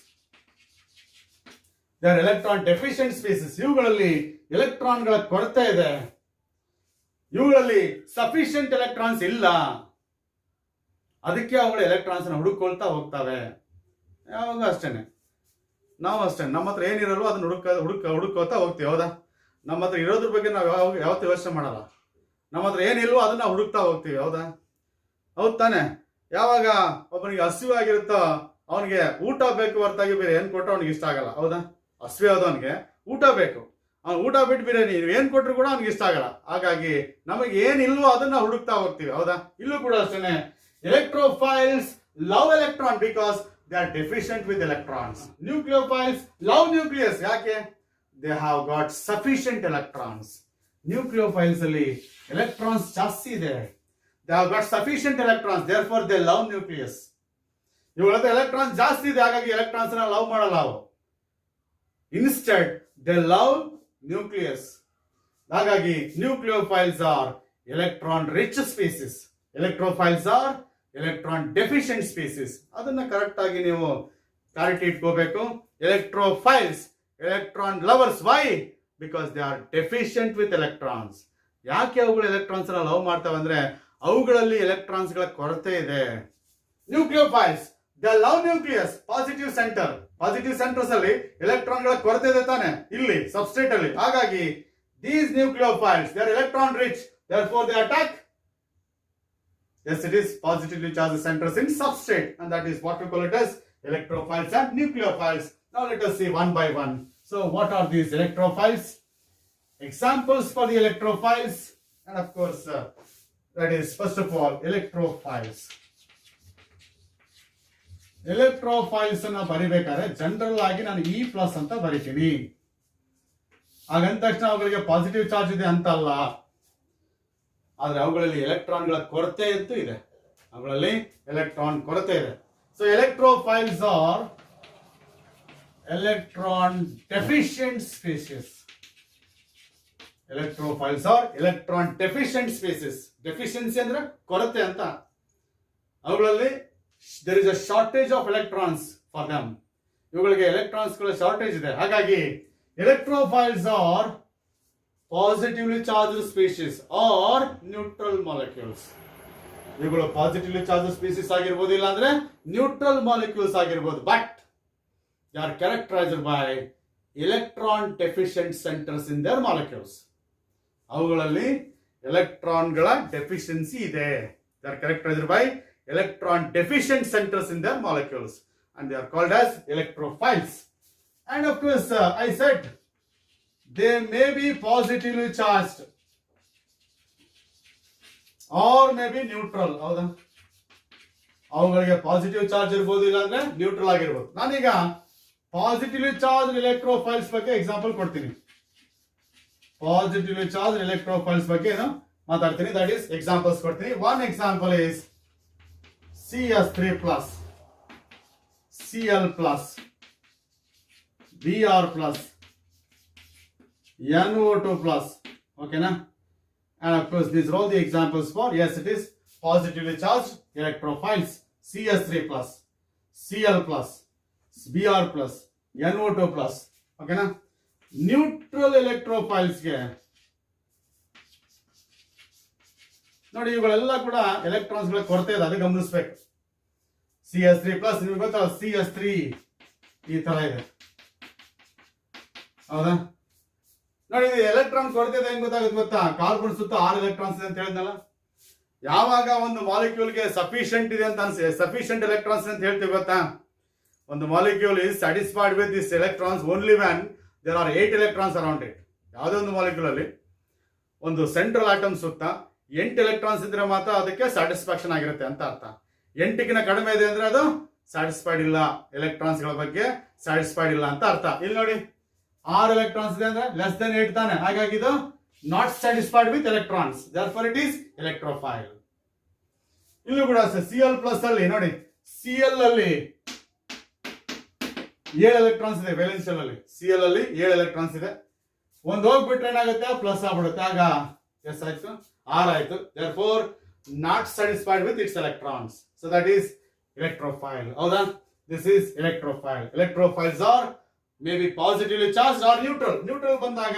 They are electron deficient species. ಇವುಗಳಲ್ಲಿ ಎಲೆಕ್ಟ್ರಾನ್ಗಳ ಕೊರತೆ ಇದೆ, ಇವುಗಳಲ್ಲಿ ಸಫಿಷಿಯಂಟ್ ಎಲೆಕ್ಟ್ರಾನ್ಸ್ ಇಲ್ಲ. ಅದಕ್ಕೆ ಅವುಗಳು ಎಲೆಕ್ಟ್ರಾನ್ಸ್ ನ ಹುಡುಕೊಳ್ತಾ ಹೋಗ್ತವೆ. ಯಾವಾಗ ಅಷ್ಟೇನೆ, ನಾವು ಅಷ್ಟೇ, ನಮ್ಮ ಹತ್ರ ಏನಿರಲ್ವೋ ಅದನ್ನ ಹುಡುಕೋತಾ ಹೋಗ್ತೀವಿ, ಹೌದಾ? ನಮ್ಮ ಹತ್ರ ಇರೋದ್ರ ಬಗ್ಗೆ ನಾವು ಯಾವತ್ತೂ ಯೋಚನೆ ಮಾಡಲ್ಲ. ನಮ್ಮ ಹತ್ರ ಏನಿಲ್ವೋ ಅದನ್ನ ಹುಡುಕ್ತಾ ಹೋಗ್ತೀವಿ, ಹೌದಾ? ಹೌದು ತಾನೆ? ಯಾವಾಗ ಒಬ್ಬನಿಗೆ ಹಸಿವೆ ಆಗಿರುತ್ತೋ ಅವನಿಗೆ ಊಟ ಬೇಕು ಹೊರತಾಗಿ ಬೇರೆ ಏನ್ ಕೊಟ್ಟರು ಅವನಿಗೆ ಇಷ್ಟ ಆಗಲ್ಲ, ಹೌದಾ? ಹಸಿವೆ ಆದವನಿಗೆ ಊಟ ಬೇಕು, ಅವ್ನು ಊಟ ಬಿಟ್ಟು ಬೇರೆ ನೀವು ಏನ್ ಕೊಟ್ಟರು ಕೂಡ ಅವ್ನಿಗೆ ಇಷ್ಟ ಆಗಲ್ಲ. ಹಾಗಾಗಿ ನಮಗೆ ಏನಿಲ್ವೋ ಅದನ್ನ ಹುಡುಕ್ತಾ ಹೋಗ್ತೀವಿ, ಹೌದಾ? ಇಲ್ಲೂ ಕೂಡ ಅಷ್ಟೇನೆ, electrophiles love electron because they are deficient with electrons. Nucleophiles love nucleus. ಯಾಕೆ? They have got sufficient electrons. Nucleophiles ಅಲ್ಲಿ ಎಲೆಕ್ಟ್ರಾನ್ಸ್ ಜಾಸ್ತಿ ಇದೆ. They have got sufficient electrons, therefore they love nucleus. ಇವುಗಳ ಎಲೆಕ್ಟ್ರಾನ್ಸ್ ಜಾಸ್ತಿ ಇದೆ, ಹಾಗಾಗಿ ಎಲೆಕ್ಟ್ರಾನ್ಸ್ ನ ಲವ್ ಮಾಡಲ್ಲ ಅವು. Instead they love nucleus. ಹಾಗಾಗಿ nucleophiles are electron rich species, electrophiles are electron deficient species. ಅದನ್ನ ಕರೆಕ್ಟ್ ಆಗಿ ನೀವು ಕ್ಲಾರಿಟಿ ಇಟ್ಕೋಬೇಕು. Electrophiles electron lovers. Y? Because they are deficient with electrons. ಯಾಕೆ ಅವುಗಳು ಎಲೆಕ್ಟ್ರಾನ್ಸ್ ನ ಲವ್ ಮಾಡ್ತವೆ ಅಂದ್ರೆ ಅವುಗಳಲ್ಲಿ ಎಲೆಕ್ಟ್ರಾನ್ಸ್ ಗಳ ಕೊರತೆ ಇದೆ. Nucleophiles they love nucleus, positive centre. Positive centres ಅಲ್ಲಿ ಎಲೆಕ್ಟ್ರಾನ್ ಗಳ ಕೊರತೆ ಇದೆ ತಾನೆ ಇಲ್ಲಿ ಸಬ್ಸ್ಟ್ರೇಟ್ ಅಲ್ಲಿ. ಹಾಗಾಗಿ These nucleophiles, they are electron rich, therefore they attack. Yes, it is positively charged centers in substrate, and that is what we call it as electrophiles and nucleophiles. Now let us see one by one. So what are these electrophiles? Examples for the electrophiles, and of course that is first of all electrophiles. Electrophiles ಅನ್ನ ಬರಿಬೇಕಾದ್ರೆ ಜನರಲ್ ಆಗಿ ನಾನು E ಪ್ಲಸ್ ಅಂತ ಬರಿತೀನಿ. ಹಾಗಂದ ತಕ್ಷಣ ಅವುಗಳಿಗೆ ಪಾಸಿಟಿವ್ ಚಾರ್ಜ್ ಇದೆ ಅಂತ ಅಲ್ಲ, ಆದ್ರೆ ಅವುಗಳಲ್ಲಿ ಎಲೆಕ್ಟ್ರಾನ್ಗಳ ಕೊರತೆ ಅಂತೂ ಇದೆ. ಅವುಗಳಲ್ಲಿ ಎಲೆಕ್ಟ್ರಾನ್ ಕೊರತೆ ಇದೆ. So electrophiles are electron deficient species. Electrophiles are electron deficient species. Deficiency ಅಂದ್ರೆ ಕೊರತೆ ಅಂತ. ಅವುಗಳಲ್ಲಿ there is a shortage of electrons for them. ಇವುಗಳಿಗೆ ಎಲೆಕ್ಟ್ರಾನ್ಸ್ ಗಳ ಶಾರ್ಟೇಜ್ ಇದೆ. ಹಾಗಾಗಿ electrophiles R positively charged species R neutral molecules. ಇವುಗಳು ಪಾಸಿಟಿವ್ಲಿ ಚಾರ್ಜ್ಡ್ ಸ್ಪೀಸೀಸ್ ಆಗಿರ್ಬೋದು, ಇಲ್ಲ ಅಂದ್ರೆ ನ್ಯೂಟ್ರಲ್ ಮಾಲಿಕ್ಯೂಲ್ಸ್ ಆಗಿರ್ಬೋದು. But they are characterised by electron deficient centres in their molecules. ಅವುಗಳಲ್ಲಿ ಎಲೆಕ್ಟ್ರಾನ್ಗಳ ಡೆಫಿಷಿಯನ್ಸಿ ಇದೆ. They are characterised by electron deficient centers in their molecules, and they are called as electrophiles. And of course I said they may be positively charged or may be neutral. ಹೌದಾ, ಅವುಗಳಿಗೆ ಪಾಸಿಟಿವ್ ಚಾರ್ಜ್ ಇರಬಹುದು, ಇಲ್ಲ ಅಂದ್ರೆ ನ್ಯೂಟ್ರಲ್ ಆಗಿರಬಹುದು. ನಾನೀಗ ಪಾಸಿಟಿವ್ಲಿ ಚಾರ್ಜ್ ಎಲೆಕ್ಟ್ರೋಫೈಲ್ಸ್ ಬಗ್ಗೆ ಎಕ್ಸಾಂಪಲ್ ಕೊಡ್ತೀನಿ. ಪಾಸಿಟಿವ್ಲಿ ಚಾರ್ಜ್ ಎಲೆಕ್ಟ್ರೋಫೈಲ್ಸ್ ಬಗ್ಗೆ ಏನು ಮಾತಾಡ್ತೀನಿ, ದಟ್ ಈಸ್ ಎಕ್ಸಾಂಪಲ್ಸ್ ಕೊಡ್ತೀನಿ. One example is CS3 plus, Cl plus, Br plus, NO2 plus. Okay, na? And of course, these are all the examples for, yes, it is positively charged electrophiles. CS3 plus, Cl plus, Br plus, NO2 plus. Okay, na? Neutral electrophiles ಗೆ ನೋಡಿ, ಇವುಗಳೆಲ್ಲ ಕೂಡ ಎಲೆಕ್ಟ್ರಾನ್ಸ್ ಗಳ ಕೊರತೆ ಇದೆ, ಅದು ಗಮನಿಸಬೇಕು. CS3 ಪ್ಲಸ್ ನಿಮಗೆ ಗೊತ್ತಲ್ಲ, CS3 ಈ ತರ ಇದೆ. ಹೌದಾ, ನೋಡಿ ಇದು ಎಲೆಕ್ಟ್ರಾನ್ ಕೊರತೆ ಇದೆ. ಹೆಂಗ್ ಗೊತ್ತಾಗುತ್ತೆ ಗೊತ್ತಾ? ಕಾರ್ಬನ್ ಸುತ್ತ 6 ಎಲೆಕ್ಟ್ರಾನ್ಸ್ ಇದೆ ಅಂತ ಹೇಳಿದ್ನಲ್ಲ. ಯಾವಾಗ ಒಂದು ಮಾಲಿಕ್ಯೂಲ್ಗೆ ಸಫಿಷಿಯಂಟ್ ಇದೆ ಅಂತ ಅನ್ಸಿ, ಸಫಿಷಿಯಂಟ್ ಎಲೆಕ್ಟ್ರಾನ್ಸ್ ಅಂತ ಹೇಳ್ತೀವಿ ಗೊತ್ತಾ? ಒಂದು molecule is satisfied with this electrons only when there are 8 electrons around it. ಯಾವುದೇ ಒಂದು ಮಾಲಿಕ್ಯೂಲ್ ಅಲ್ಲಿ ಒಂದು ಸೆಂಟ್ರಲ್ ಆಟಮ್ ಸುತ್ತ 8 ಎಲೆಕ್ಟ್ರಾನ್ಸ್ ಇದ್ರೆ ಮಾತ್ರ ಅದಕ್ಕೆ ಸ್ಯಾಟಿಸ್ಫ್ಯಾಕ್ಷನ್ ಆಗಿರುತ್ತೆ ಅಂತ ಅರ್ಥ. 8ಗಿಂತ ಕಡಿಮೆ ಇದೆ ಅಂದ್ರೆ ಅದು ಸ್ಯಾಟಿಸ್ಫೈಡ್ ಇಲ್ಲ, ಎಲೆಕ್ಟ್ರಾನ್ಸ್ ಗಳ ಬಗ್ಗೆ ಸ್ಯಾಟಿಸ್ಫೈಡ್ ಇಲ್ಲ ಅಂತ ಅರ್ಥ. ಇಲ್ಲಿ ನೋಡಿ 6 ಎಲೆಕ್ಟ್ರಾನ್ಸ್ ಇದೆ ಅಂದ್ರೆ ಲೆಸ್ ದೆನ್ 8 ತಾನೆ, ಹಾಗಾಗಿ ಇದು not satisfied with electrons, therefore it is electrophile. ಇಲ್ಲೂ ಕೂಡ Cl ಪ್ಲಸ್ ಅಲ್ಲಿ ನೋಡಿ, Cl ಅಲ್ಲಿ 7 ಎಲೆಕ್ಟ್ರಾನ್ಸ್ ಇದೆ ವೇಲೆನ್ಸ್ ಶೆಲ್ ಅಲ್ಲಿ. Cl ಅಲ್ಲಿ 7 ಎಲೆಕ್ಟ್ರಾನ್ಸ್ ಇದೆ. ಒಂದು ಹೋಗ್ಬಿಟ್ರೆ ಏನಾಗುತ್ತೆ, ಪ್ಲಸ್ ಆಗ್ಬಿಡುತ್ತೆ. ಆಗ ಎಸ್ ಆಯ್ತು, 6 ಆಯ್ತು. therefore not satisfied with its electrons, so that is electrophile. ಹೌದಾ, this is electrophile. Electrophiles are maybe positively charged or neutral. Neutral ಬಂದಾಗ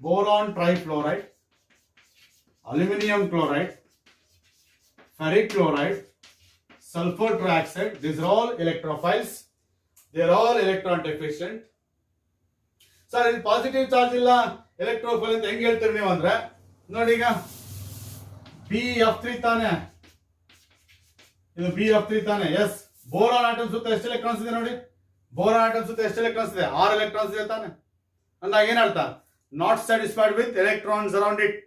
boron trifluoride, aluminum chloride, ferric chloride, sulfur trioxide, these are all electrophiles. They are all electron deficient. Sir ಇಲ್ಲಿ ಪಾಸಿಟಿವ್ ಚಾರ್ಜ್ ಇಲ್ಲ ಎಲೆಕ್ಟ್ರೋಫೈಲ್ ಅಂತ ಹೆಂಗ್ ಹೇಳ್ತೀರಿ ನೀವು ಅಂದ್ರೆ, ನೋಡಿ ಈಗ BF3 ತಾನೆ, ಇದು BF3 ತಾನೆ. ಎಸ್, ಬೋರಾನ್ ಆಟಮ್ ಸುತ್ತ ಎಷ್ಟು ಎಲೆಕ್ಟ್ರಾನ್ಸ್ ಇದೆ ನೋಡಿ, ಬೋರಾನ್ ಆಟಮ್ ಸುತ್ತ ಎಷ್ಟು ಎಲೆಕ್ಟ್ರಾನ್ಸ್ ಇದೆ, 6 ಎಲೆಕ್ಟ್ರಾನ್ಸ್ ಇದೆ ತಾನೆ. ಅಂದಾಗ ಏನರ್ಥ, not satisfied with electrons around it.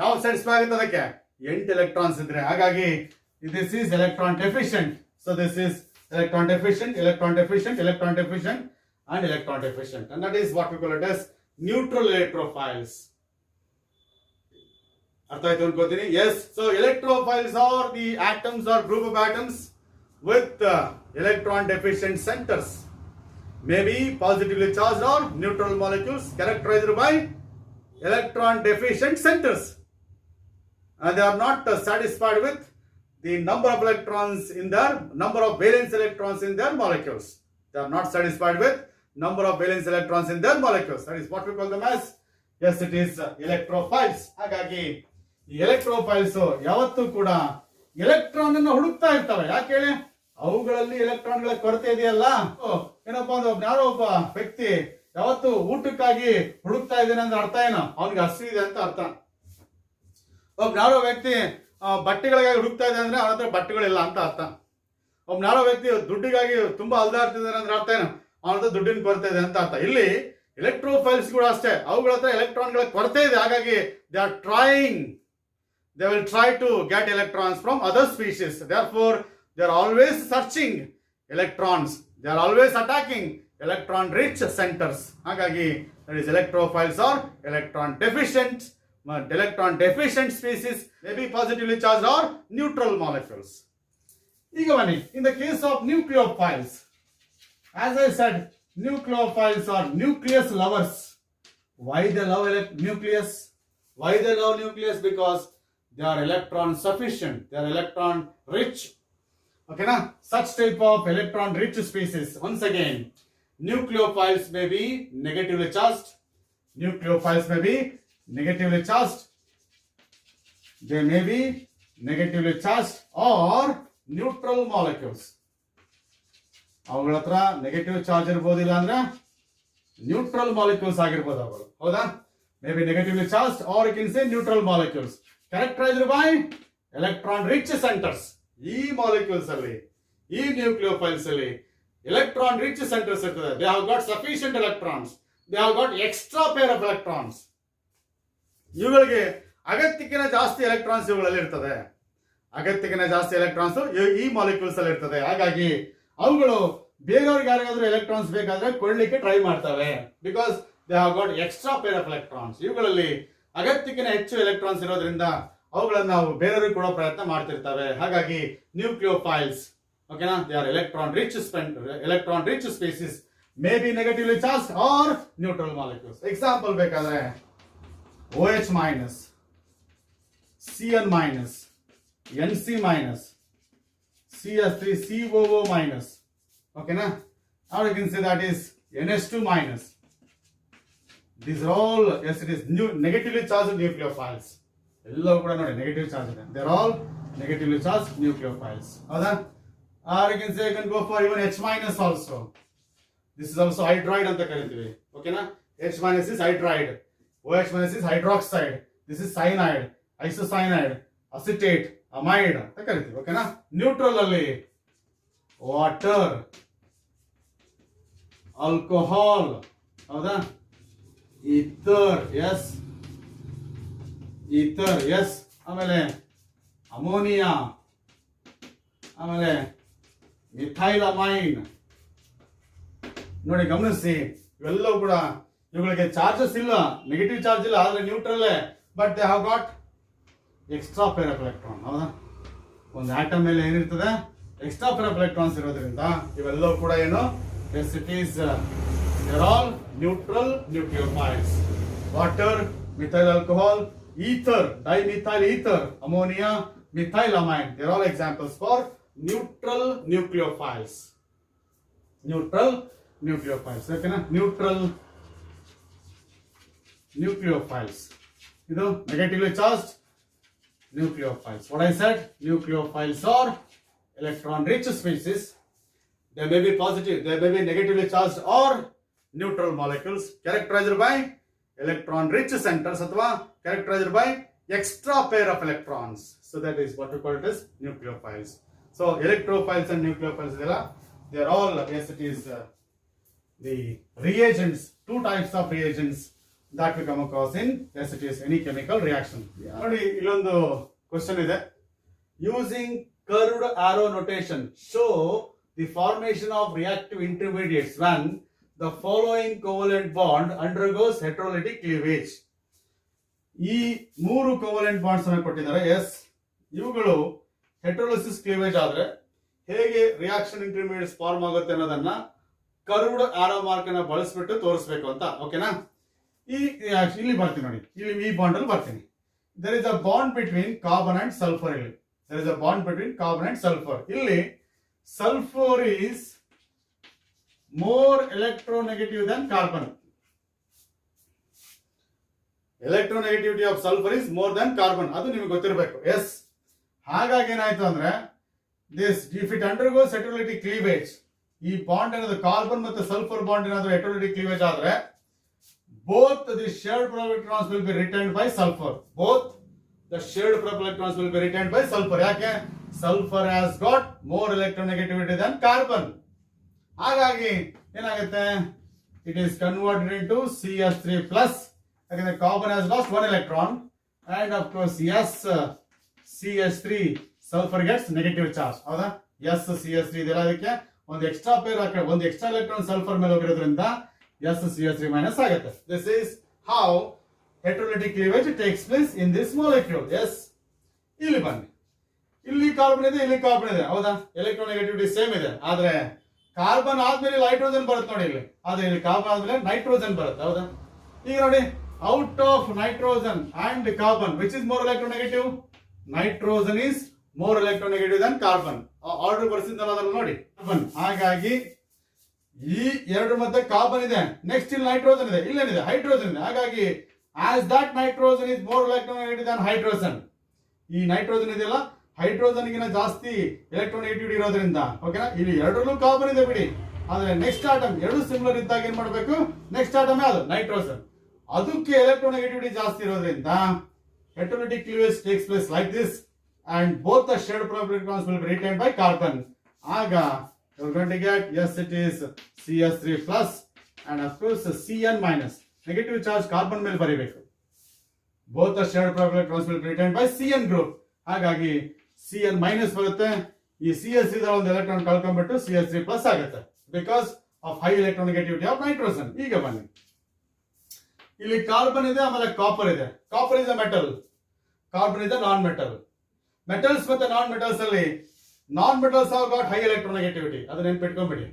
ಯಾವ ಸ್ಯಾಟಿಸ್ಫೈ ಆಗುತ್ತೆ ಅದಕ್ಕೆ, 8 ಎಲೆಕ್ಟ್ರಾನ್ಸ್ ಇದ್ರೆ. ಹಾಗಾಗಿ this is electron deficient. So this is electron deficient, electron deficient, electron deficient, and electron deficient, and that is what we call it as neutral electrophiles. ಅರ್ಥ ಆಯ್ತು ಅನ್ಕೋತೀನಿ. Yes, so electrophiles are the atoms or group of atoms with electron deficient centers, may be positively charged or neutral molecules characterized by electron deficient centers, and they are not satisfied with the number of electrons in their, number of valence electrons in their molecules. They are not satisfied with number of valence electrons in their molecules. That is what we call them as, yes, it is electrophiles. ಹಾಗಾಗಿ ಈ ಎಲೆಕ್ಟ್ರೋಫೈಲ್ಸ್ ಯಾವತ್ತೂ ಕೂಡ ಎಲೆಕ್ಟ್ರಾನ್ ಅನ್ನು ಹುಡುಕ್ತಾ ಇರ್ತವೆ. ಯಾಕೆ ಹೇಳಿ, ಅವುಗಳಲ್ಲಿ ಎಲೆಕ್ಟ್ರಾನ್ಗಳ ಕೊರತೆ ಇದೆಯಲ್ಲ. ಏನಪ್ಪಾ ಅಂದ್ರೆ ಯಾರೋ ಒಬ್ಬ ವ್ಯಕ್ತಿ ಯಾವತ್ತು ಊಟಕ್ಕಾಗಿ ಹುಡುಕ್ತಾ ಇದ್ದಾನೆ ಅಂದ್ರೆ ಅರ್ಥ ಏನು, ಅವನಿಗೆ ಹಸಿವಿದೆ ಅಂತ ಅರ್ಥ. ಯಾರೋ ವ್ಯಕ್ತಿ ಬಟ್ಟೆಗಳಿಗಾಗಿ ಹುಡುಕ್ತಾ ಇದೆ ಅಂದ್ರೆ ಅವನ ಹತ್ರ ಬಟ್ಟೆಗಳಿಲ್ಲ ಅಂತ ಅರ್ಥ. ಯಾರೋ ವ್ಯಕ್ತಿ ದುಡ್ಡಿಗಾಗಿ ತುಂಬಾ ಅಲ್ದಾಡ್ತಿದ್ದಾನೆ ಅಂದ್ರೆ ಅರ್ಥ ಏನು, ಅವನ ಹತ್ರ ದುಡ್ಡಿನ ಕೊರತೆ ಇದೆ ಅಂತ ಅರ್ಥ. ಇಲ್ಲಿ ಎಲೆಕ್ಟ್ರೋಫೈಲ್ಸ್ ಕೂಡ ಅಷ್ಟೇ, ಅವುಗಳ ಹತ್ರ ಎಲೆಕ್ಟ್ರಾನ್ಗಳ ಕೊರತೆ ಇದೆ, ಹಾಗಾಗಿ they will try to get electrons from other species. Therefore, they are always searching electrons. They are always attacking electron rich centers. ಹಾಗಾಗಿ that is electrophiles or electron deficient species may be positively charged or neutral molecules. ಈಗ ಬನ್ನಿ, in the case of nucleophiles, as I said, nucleophiles are nucleus lovers. Why they love nucleus? Why they love nucleus? Because they are electron sufficient, they are electron rich. Okay na, such type of electron rich species, once again, nucleophiles may be negatively charged. Nucleophiles may be negatively charged. They may be negatively charged or neutral molecules. ಅವುಗಳ ಹತ್ರ ನೆಗೆಟಿವ್ ಚಾರ್ಜ್ ಇರ್ಬೋದಿಲ್ಲ ಅಂದ್ರೆ ನ್ಯೂಟ್ರಲ್ ಮಾಲಿಕ್ಯೂಲ್ಸ್ ಆಗಿರ್ಬೋದು ಅವುಗಳು, ಹೌದಾ? May be negatively charge or you can say neutral molecules characterized by electron rich centers. ಈ ಮಾಲಿಕ್ಯೂಲ್ಸ್ ಅಲ್ಲಿ, ಈ ನ್ಯೂಕ್ಲಿಯೋಫೈಲ್ಸ್ ಅಲ್ಲಿ electron rich centers ಇರ್ತದೆ. They have got sufficient electrons, they have got extra pair of electrons. ಇವುಗಳಿಗೆ ಅಗತ್ಯಕ್ಕಿಂತ ಜಾಸ್ತಿ ಎಲೆಕ್ಟ್ರಾನ್ಸ್ ಇವುಗಳಲ್ಲಿ ಇರ್ತದೆ, ಅಗತ್ಯಕ್ಕಿಂತ ಜಾಸ್ತಿ ಎಲೆಕ್ಟ್ರಾನ್ಸ್ ಈ ಮಾಲಿಕ್ಯೂಲ್ಸ್ ಅಲ್ಲಿ ಇರ್ತದೆ. ಹಾಗಾಗಿ ಅವುಗಳು ಬೇರೆಯವ್ರಿಗೆ ಯಾರಿಗಾದ್ರೂ ಎಲೆಕ್ಟ್ರಾನ್ಸ್ ಬೇಕಾದ್ರೆ ಕೊಡ್ಲಿಕ್ಕೆ ಟ್ರೈ ಮಾಡ್ತವೆ, because they have got extra pair of electrons. ಇವುಗಳಲ್ಲಿ ಅಗತ್ಯಕ್ಕಿಂತ ಹೆಚ್ಚು ಎಲೆಕ್ಟ್ರಾನ್ಸ್ ಇರೋದ್ರಿಂದ ಅವುಗಳನ್ನು ನಾವು ಬೇರೆಯವ್ರಿಗೆ ಕೊಡೋ ಪ್ರಯತ್ನ ಮಾಡ್ತಿರ್ತವೆ. ಹಾಗಾಗಿ ನ್ಯೂಕ್ಲಿಯೋಫೈಲ್ಸ್, ಓಕೆನಾ, they are electron rich species, May be negatively charge R neutral molecules. Example ಬೇಕಾದ್ರೆ OH minus, Cn minus, Nc minus, CS3, COO minus. Okay na? Now you can say that is NH2 minus. These are all, yes, it is negatively charged nucleophiles. ಎಲ್ಲವೂ ಕೂಡ ನೋಡಿ ನೆಗೆಟಿವ್ ಚಾರ್ಜ್ ಇದೆ. They are all negatively charged nucleophiles. ಹೌದಾ? Or you can say you can go for even H minus also. This is also hydride ಅಂತ ಕರಿತೀವಿ. ಓಕೆನಾ? H minus is hydride. OH minus is hydroxide. This is cyanide, isocyanide, acetate, amide ಅಂತ ಕರಿತೀವಿ. ಓಕೆನಾ? ನ್ಯೂಟ್ರಲ್ ಅಲ್ಲಿ ವಾಟರ್, ಆಲ್ಕೋಹಾಲ್, ಹೌದಾ? ಈಥರ್, ಎಸ್, ಆಮೇಲೆ ಅಮೋನಿಯಾ, ಆಮೇಲೆ ಮಿಥೈಲ್ ಅಮೈನ್. ನೋಡಿ ಗಮನಿಸಿ, ಇವೆಲ್ಲವೂ ಕೂಡ ಇವುಗಳಿಗೆ ಚಾರ್ಜಸ್ ಇಲ್ಲ, ನೆಗೆಟಿವ್ ಚಾರ್ಜ್ ಇಲ್ಲ, ಆದ್ರೆ neutral, but they have got extra pair of electron. ಹೌದಾ? ಒಂದು ಆಟಮ್ ಮೇಲೆ ಏನಿರ್ತದೆ, ಎಕ್ಸ್ಟ್ರಾ ಪೇರ್ ಆಫ್ ಎಲೆಕ್ಟ್ರಾನ್ಸ್ ಇರೋದ್ರಿಂದ ಇವೆಲ್ಲವೂ ಕೂಡ ಏನು, as it is they're all neutral nucleophiles. Water, methyl alcohol, ether, dimethyl ether, ammonia, methyl amine, they're all examples for neutral nucleophiles. ಓಕೆನಾ? Neutral nucleophiles. ಇದು negatively charged nucleophiles. What I said, nucleophiles are electron rich species. They may be positive, they may be negatively charged or neutral molecules characterized by electron rich centers ಅಥವಾ characterized by extra pair of electrons. So that is what we call it as nucleophiles. So electrophiles and nucleophiles, they are all, yes, it is the reagents, two types of reagents that we come across in, yes, it is any chemical reaction. ನೋಡಿ ಇಲ್ಲೊಂದು ಕ್ವೆಶ್ಚನ್ ಇದೆ. Using curved arrow notation show the formation of reactive intermediates when the following covalent bond undergoes heterolytic cleavage. ಈ ಮೂರು ಕೋವಲೆಂಟ್ ಬಾಂಡ್ಸ್ ಅನ್ನು ಕೊಟ್ಟಿದ್ದಾರೆ. ಎಸ್, ಇವುಗಳು ಹೆಟರೋಲಿಸಿಸ್ ಕ್ಲೀವೇಜ್ ಆದ್ರೆ ಹೇಗೆ ರಿಯಾಕ್ಷನ್ ಇಂಟರ್ಮೀಡಿಯೇಟ್ಸ್ ಫಾರ್ಮ್ ಆಗುತ್ತೆ ಅನ್ನೋದನ್ನ ಕರ್ವ್ಡ್ ಆರೋ ಮಾರ್ಕ್ ಅನ್ನ ಬಳಸ್ಬಿಟ್ಟು ತೋರಿಸ್ಬೇಕು ಅಂತ. ಓಕೆನಾ? ಇಲ್ಲಿ ಬರ್ತೀನಿ ನೋಡಿ, ಇಲ್ಲಿ ಈ ಬಾಂಡ್ ಅಲ್ಲಿ ಬರ್ತೀನಿ. there is a bond between carbon and sulfur. ಇಲ್ಲಿ there is a bond between carbon and sulfur. ಇಲ್ಲಿ sulfur is more electronegative than carbon. Electronegativity of sulfur is more than carbon. ಅದು ನಿಮಗೆ ಗೊತ್ತಿರಬೇಕು. ಎಸ್, ಹಾಗಾಗಿ ಏನಾಯ್ತು ಅಂದ್ರೆ this, if it undergoes heterolytic cleavage, ಈ ಬಾಂಡ್ ಏನಾದ್ರು ಕಾರ್ಬನ್ ಮತ್ತೆ ಸಲ್ಫರ್ ಬಾಂಡ್ ಏನಾದ್ರು ಹೆಟೆರೋಲಿಟಿಕ್ ಕ್ಲೀವೇಜ್ ಆದ್ರೆ both the shared propyl electrons will be retained by sulfur. Both the shared propyl electrons will be retained by sulfur. ಯಾಕೆ sulfur has got more electronegativity than carbon. ಹಾಗಾಗಿ ಏನಾಗುತ್ತೆ, it is converted into CH3 plus. ಯಾಕಂದ್ರೆ carbon has lost one electron and of course yes CH3 sulfur gets negative charge. ಹೌದಾ, yes CH3 ಇದೆಲ್ಲ ಅದಕ್ಕೆ ಒಂದು ಎಕ್ಸ್ಟ್ರಾ ಪೇರ್ ಒಂದು ಎಕ್ಸ್ಟ್ರಾ ಎಲೆಕ್ಟ್ರಾನ್ ಸಲ್ಫರ್ ಮೇಲೆ ಹೋಗಿರೋದ್ರಿಂದ SCH3 minus ಆಗುತ್ತೆ. This is how heterolytic cleavage takes place in this molecule. Yes, ಇಲ್ಲಿ ಬನ್ನಿ, ಇಲ್ಲಿ ಕಾರ್ಬನ್ ಇದೆ, ಇಲ್ಲಿ ಕಾರ್ಬನ್ ಇದೆ, ಹೌದಾ, ಎಲೆಕ್ಟ್ರೋನೆಗೆಟಿವಿಟಿ ಸೇಮ್ ಇದೆ. ಆದ್ರೆ ಕಾರ್ಬನ್ ಆದ್ಮೇಲೆ ಹೈಡ್ರೋಜನ್ ಬರುತ್ತೆ ನೋಡಿ ಇಲ್ಲಿ, ಆದ್ರೆ ಇಲ್ಲಿ ಕಾರ್ಬನ್ ಆದ್ಮೇಲೆ ನೈಟ್ರೋಜನ್ ಬರುತ್ತೆ, ಹೌದಾ. ಈಗ ನೋಡಿ, out of nitrogen and carbon which is more electronegative? Nitrogen is more electronegative than carbon. Order ಬರ್ಸಿದ್ದಲ್ಲ ಅದನ್ನು ನೋಡಿ, ಕಾರ್ಬನ್. ಹಾಗಾಗಿ ಈ ಎರಡು ಮಧ್ಯೆ ಕಾರ್ಬನ್ ಇದೆ, ನೆಕ್ಸ್ಟ್ ಇಲ್ಲಿ ನೈಟ್ರೋಜನ್ ಇದೆ, ಇಲ್ಲೇನಿದೆ ಹೈಡ್ರೋಜನ್ ಇದೆ. ಹಾಗಾಗಿ as that nitrogen is more electronegative than hydrogen, ಈ ನೈಟ್ರೋಜನ್ ಇದೆಯಲ್ಲ ಹೈಡ್ರೋಜನ್ ಗಿನ ಜಾಸ್ತಿ ಎಲೆಕ್ಟ್ರೋನೆಗೆಟಿವಿಟಿ ಇರೋದ್ರಿಂದ, ಓಕೆನಾ, ಇಲ್ಲಿ ಎರಡರಲ್ಲೂ ಕಾರ್ಬನ್ ಇದೆ ಬಿಡಿ, ಆದ್ರೆ ನೆಕ್ಸ್ಟ್ ಆಟಮ್ ಎರಡು ಸಿಮಿಲರ್ ಇದ್ದಾಗ ಏನ್ ಮಾಡಬೇಕು, ನೆಕ್ಸ್ಟ್ ಆಟಮ್ ಯಾವುದು, ನೈಟ್ರೋಜನ್, ಅದಕ್ಕೆ ಎಲೆಕ್ಟ್ರೋನೆಗೆಟಿವಿಟಿ ಜಾಸ್ತಿ ಇರೋದ್ರಿಂದ heterolytic cleavage takes place like this and both the shared propyl electrons will be retained by carbon. ಆಗ you're going to get, yes it is CH3 plus and of course Cn minus, negative charge carbon ಮೇಲೆ ಬರೀಬೇಕು. both the shared propyl electrons will be retained by Cn group. ಹಾಗಾಗಿ Cn minus ಬರುತ್ತೆ, ಈ CH3 ಒಂದು ಎಲೆಕ್ಟ್ರಾನ್ ಕಳ್ಕೊಂಡ್ಬಿಟ್ಟು CH3 plus ಆಗುತ್ತೆ because of high electronegativity of nitrogen. ಈಗ ಬನ್ನಿ, ಇಲ್ಲಿ ಕಾರ್ಬನ್ ಇದೆ, ಆಮೇಲೆ ಕಾಪರ್ ಇದೆ. Copper is a metal, carbon is a non metal. Metals ಮತ್ತೆ ನಾನ್ ಮೆಟಲ್ಸ್ ಅಲ್ಲಿ non metals have got high electronegativity, ಅದನ್ನ ನೆನ್ಪಿಟ್ಕೊಂಡ್ಬಿಡಿ.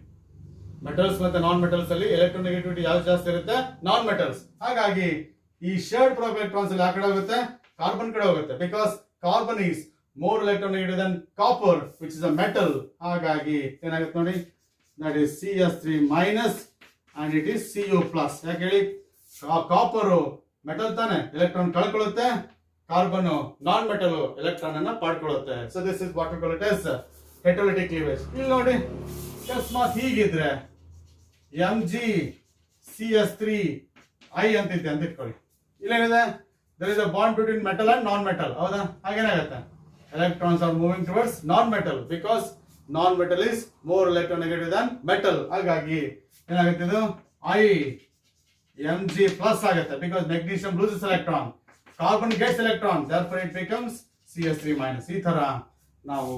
ಮೆಟಲ್ಸ್ ಮತ್ತೆ ನಾನ್ ಮೆಟಲ್ಸ್ ಅಲ್ಲಿ ಎಲೆಕ್ಟ್ರೋನೆಗೆಟಿವಿಟಿ ಯಾವ್ದು ಜಾಸ್ತಿ ಇರುತ್ತೆ, ನಾನ್ ಮೆಟಲ್ಸ್. ಹಾಗಾಗಿ ಈ ಶೇರ್ಡ್ ಪ್ರೊಪೈಲ್ ಎಲೆಕ್ಟ್ರಾನ್ಸ್ ಅಲ್ಲಿ ಆ ಕಡೆ ಹೋಗುತ್ತೆ, ಕಾರ್ಬನ್ ಕಡೆ ಹೋಗುತ್ತೆ, because carbon is more electronegative than copper which is a metal. ಹಾಗಾಗಿ ಏನಾಗುತ್ತೆ ನೋಡಿ, that is CH3 minus and it is Cu plus. ಯಾಕೆ ಹೇಳಿ, ಕಾಪರ್ ಮೆಟಲ್ ತಾನೆ, ಎಲೆಕ್ಟ್ರಾನ್ ಕಳ್ಕೊಳ್ಳುತ್ತೆ, ಕಾರ್ಬನ್ ನಾನ್ ಮೆಟಲ್ ಎಲೆಕ್ಟ್ರಾನ್ ಅನ್ನ ಪಡ್ಕೊಳ್ಳುತ್ತೆ. So this is what we call it as heterolytic cleavage. ಇಲ್ಲಿ ನೋಡಿ, ಅಕಸ್ಮಾತ್ ಹೀಗಿದ್ರೆ MgCH3I ಅಂತಿದ್ದೆ ಅಂತ ಇಟ್ಕೊಳ್ಳಿ, ಇಲ್ಲೇನಿದೆ, there is a bond between metal and non metal, ಹೌದಾ. ಹಾಗೇನಾಗುತ್ತೆ, electrons are moving towards non metal because non metal is more electronegative than metal. ಹಾಗಾಗಿ ಏನಾಗುತ್ತೆ, ಇದು Mg plus ಆಗುತ್ತೆ because magnesium loses electron, carbon gets electron, therefore it becomes CH3 minus. ಈ ತರ ನಾವು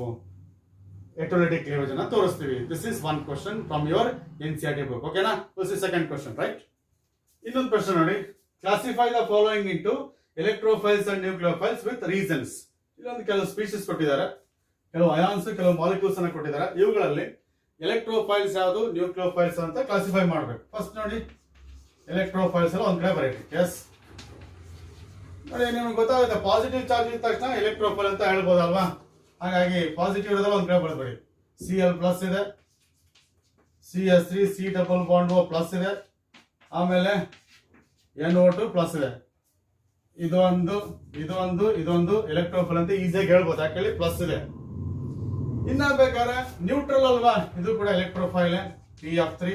heterolytic cleavage ಅನ್ನು ತೋರಿಸ್ತೀವಿ. This is one question from your NCERT book, ಓಕೆನಾ. This is second question, right? ಇನ್ನೊಂದು ಪ್ರಶ್ನೆ ನೋಡಿ, classify the following into electrophiles and nucleophiles with reasons. ಇಲ್ಲೊಂದು ಕೆಲವು ಸ್ಪೀಶೀಸ್ ಕೊಟ್ಟಿದ್ದಾರೆ, ಕೆಲವು ಅಯಾನ್ಸ್, ಕೆಲವು ಮಾಲಿಕ್ಯೂಲ್ಸ್ ಅನ್ನು ಕೊಟ್ಟಿದ್ದಾರೆ. ಇವುಗಳಲ್ಲಿ ಎಲೆಕ್ಟ್ರೋಫೈಲ್ಸ್ ಯಾವುದು, ನ್ಯೂಕ್ಲಿಯೋಫೈಲ್ಸ್ ಅಂತ ಕ್ಲಾಸಿಫೈ ಮಾಡಬೇಕು. ಫಸ್ಟ್ ನೋಡಿ, ಎಲೆಕ್ಟ್ರೋಫೈಲ್ಸ್ ಎಲ್ಲ ಒಂದ್ ಕಡೆ ಬರೀರಿ. ಎಸ್ ನೋಡಿ, ನಿಮ್ಗೆ ಗೊತ್ತಾಗುತ್ತೆ, ಪಾಸಿಟಿವ್ ಚಾರ್ಜ್ ಇದ್ದ ತಕ್ಷಣ ಎಲೆಕ್ಟ್ರೋಫೈಲ್ ಅಂತ ಹೇಳ್ಬೋದಲ್ವಾ. ಹಾಗಾಗಿ ಪಾಸಿಟಿವ್ ಇರೋದಲ್ಲ ಒಂದ್ ಕಡೆ ಬರೆದ್ಬಿಡಿ. Cl ಪ್ಲಸ್ ಇದೆ, CH3 C double bond O plus ಇದೆ, ಆಮೇಲೆ NO2 ಪ್ಲಸ್ ಇದೆ. ಇದೊಂದು ಎಲೆಕ್ಟ್ರೋಫೈಲ್ ಅಂತ ಈಸಿಯಾಗಿ ಹೇಳ್ಬೋದು, ಯಾಕೆ ಪ್ಲಸ್ ಇದೆ. ಇನ್ನ ಬೇಕಾದ್ರೆ ನ್ಯೂಟ್ರಲ್ ಅಲ್ವಾ, ಇದು ಕೂಡ ಎಲೆಕ್ಟ್ರೋಫೈಲ್, P(3)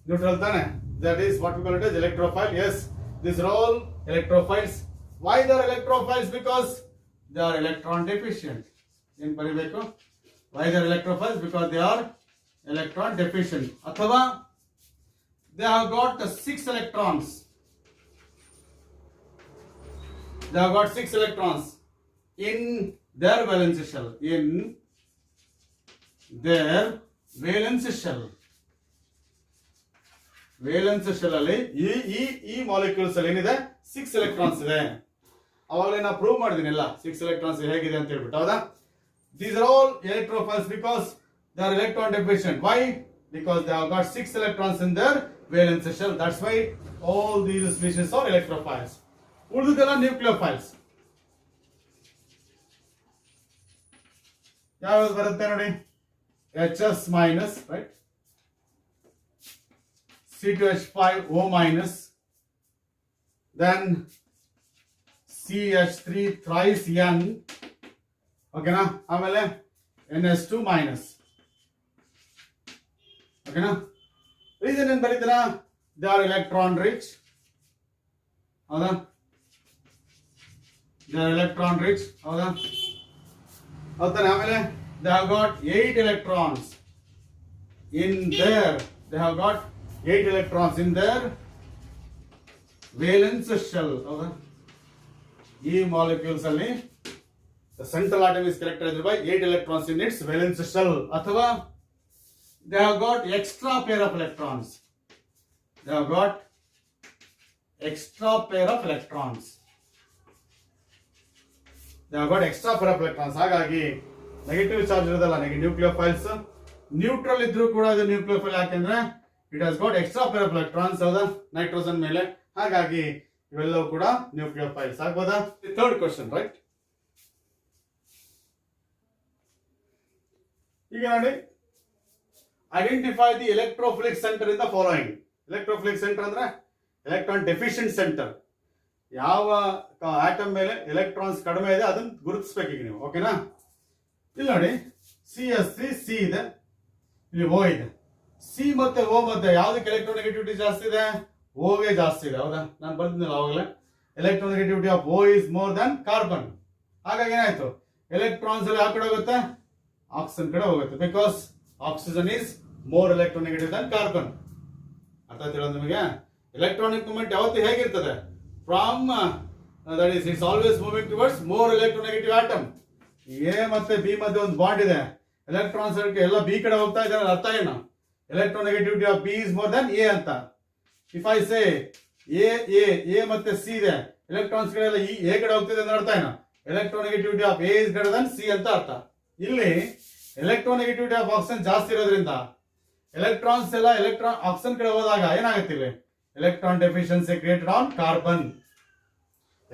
ನ್ಯೂಟ್ರಲ್ ತಾನೆ. That is what we call it as electrophile. Yes, these are all electrophiles. Why they are electrophiles? Because they are electron deficient. In ಬರಿಬೇಕು, why they are electrophiles? Because they are electron deficient. ಅಥವಾ they have got 6 electrons. They have got 6 electrons in their valence shell. In their valence shell. Valence shell ಅಲ್ಲಿ ಈ ಮಾಲಿಕ್ಯೂಲ್ಸ್ ಅಲ್ಲಿ ಏನಿದೆ, 6 ಎಲೆಕ್ಟ್ರಾನ್ಸ್ ಇದೆ. ಅವಾಗಲೇ ನಾ ಪ್ರೂವ್ ಮಾಡಿದೀನಿ ಎಲ್ಲ 6 ಎಲೆಕ್ಟ್ರಾನ್ಸ್ ಹೇಗಿದೆ ಅಂತ ಹೇಳ್ಬಿಟ್ಟು, ಹೌದಾ. These are all electrophiles because they are electron deficient. Why? Because they have got 6 electrons in their valence shell. That's why all these species are electrophiles. ಉಳಿದೆಲ್ಲ ನ್ಯೂಕ್ಲಿಯೋಫೈಲ್ಸ್. ಯಾವ್ದು ಬರುತ್ತೆ ನೋಡಿ, HS minus, right, C2H5O minus, then CH3 thrice N, ಓಕೆನಾ, ಆಮೇಲೆ NH2 minus. ಓಕೆನಾ. ರೀಸನ್ ಏನ್ ಬರೀತೀರಾ? They are electron rich. ಹೌದಾ? They are electron rich. ಹೌದಾ? ಹೌದಾನೆ. ಆಮೇಲೆ they have got 8 electrons in their, they have got 8 electrons in their valence shell. ಹೌದಾ? ಈ ಮಾಲಿಕ್ಯೂಲ್ಸ್ ಅಲ್ಲಿ the central atom is characterized by 8 electrons in its valence shell. ಅಥವಾ they have got extra pair of electrons. They have got extra pair of electrons. They have got extra pair of electrons. ಹಾಗಾಗಿ ನೆಗೆಟಿವ್ ಚಾರ್ಜ್ ಇರೋದಲ್ಲ ನ್ಯೂಕ್ಲಿಯೋಫೈಲ್ಸ್, ನ್ಯೂಟ್ರಲ್ ಇದ್ರೂ ಕೂಡ ಇದು ನ್ಯೂಕ್ಲಿಯೋಫೈಲ್. ಯಾಕೆಂದ್ರೆ it has got extra pair of electrons. ಹೌದಾ? ನೈಟ್ರೋಜನ್ ಮೇಲೆ. ಹಾಗಾಗಿ ಇವೆಲ್ಲವೂ ಕೂಡ ನ್ಯೂಕ್ಲಿಯೋಫೈಲ್ಸ್ ಆಗ್ಬೋದಾ? Third question, right? ಈಗ ನೋಡಿ, identify the electrophilic centre in the following. Electrophilic centre ಅಂದ್ರೆ ಎಲೆಕ್ಟ್ರಾನ್ ಡೆಫಿಷಿಯಂಟ್ ಸೆಂಟರ್. ಯಾವ ಆಟಮ್ ಮೇಲೆ ಎಲೆಕ್ಟ್ರಾನ್ಸ್ ಕಡಿಮೆ ಇದೆ ಅದನ್ನ ಗುರುತಿಸ್ಬೇಕು ಈಗ ನೀವು. ಓಕೆನಾ? ಇಲ್ಲಿ ನೋಡಿ, CH3 ಸಿ ಇದೆ, ಇಲ್ಲಿ O ಇದೆ. ಸಿ ಮತ್ತೆ O ಮಧ್ಯೆ ಯಾವ್ದಕ್ಕೆ ಎಲೆಕ್ಟ್ರೋನೆಗೆಟಿವಿಟಿ ಜಾಸ್ತಿ ಇದೆ? ಓಗೆ ಜಾಸ್ತಿ ಇದೆ. ಹೌದಾ? ನಾನು ಬಂದಿದ್ದಲ್ಲ ಅವಾಗಲೇ, electronegativity of O is more than carbon. ಹಾಗಾಗಿ ಏನಾಯ್ತು? ಎಲೆಕ್ಟ್ರಾನ್ಸ್ ಎಲ್ಲ ಯಾವ ಕಡೆ ಹೋಗುತ್ತೆ? ಆಕ್ಸಿಜನ್ ಕಡೆ ಹೋಗುತ್ತೆ. Because oxygen is more electronegative than carbon. ಅರ್ಥ ಆಯ್ತಿಲ್ಲ ನಿಮಗೆ? ಎಲೆಕ್ಟ್ರಾನಿಕ್ ಮೂವ್ಮೆಂಟ್ ಯಾವತ್ತೂ ಹೇಗಿರ್ತದೆ? From that is it's always moving towards more electronegative atom. A ಮತ್ತೆ ಬಿ ಮಧ್ಯೆ ಒಂದು ಬಾಂಡ್ ಇದೆ. ಎಲೆಕ್ಟ್ರಾನ್ಸ್ ಎಲ್ಲ ಬಿ ಕಡೆ ಹೋಗ್ತಾ ಇದ್ದಾರೆ. ಅರ್ಥ ಏನು? Electronegativity of B is more than A ಅಂತ. ಇಫ್ ಐ ಸೇ ಎ ಮತ್ತೆ ಸಿ ಇದೆ, ಎಲೆಕ್ಟ್ರಾನ್ಸ್ ಕಡೆ ಎಲ್ಲ ಈ ಎ ಕಡೆ ಹೋಗ್ತಿದೆ ಅಂದ್ರೆ ಅರ್ಥ ಏನು? Electronegativity of A is greater than C ಅಂತ ಅರ್ಥ. ಇಲ್ಲಿ ಎಲೆಕ್ಟ್ರೋನೆಗೆಟಿವಿಟಿ ಆಫ್ ಆಕ್ಸಿಜನ್ ಜಾಸ್ತಿ ಇರೋದ್ರಿಂದ ಎಲೆಕ್ಟ್ರಾನ್ಸ್ ಎಲ್ಲ ಆಕ್ಸಿಜನ್ ಕಡೆ ಹೋದಾಗ ಏನಾಗುತ್ತೆ? ಇಲ್ಲಿ electron deficiency created on carbon.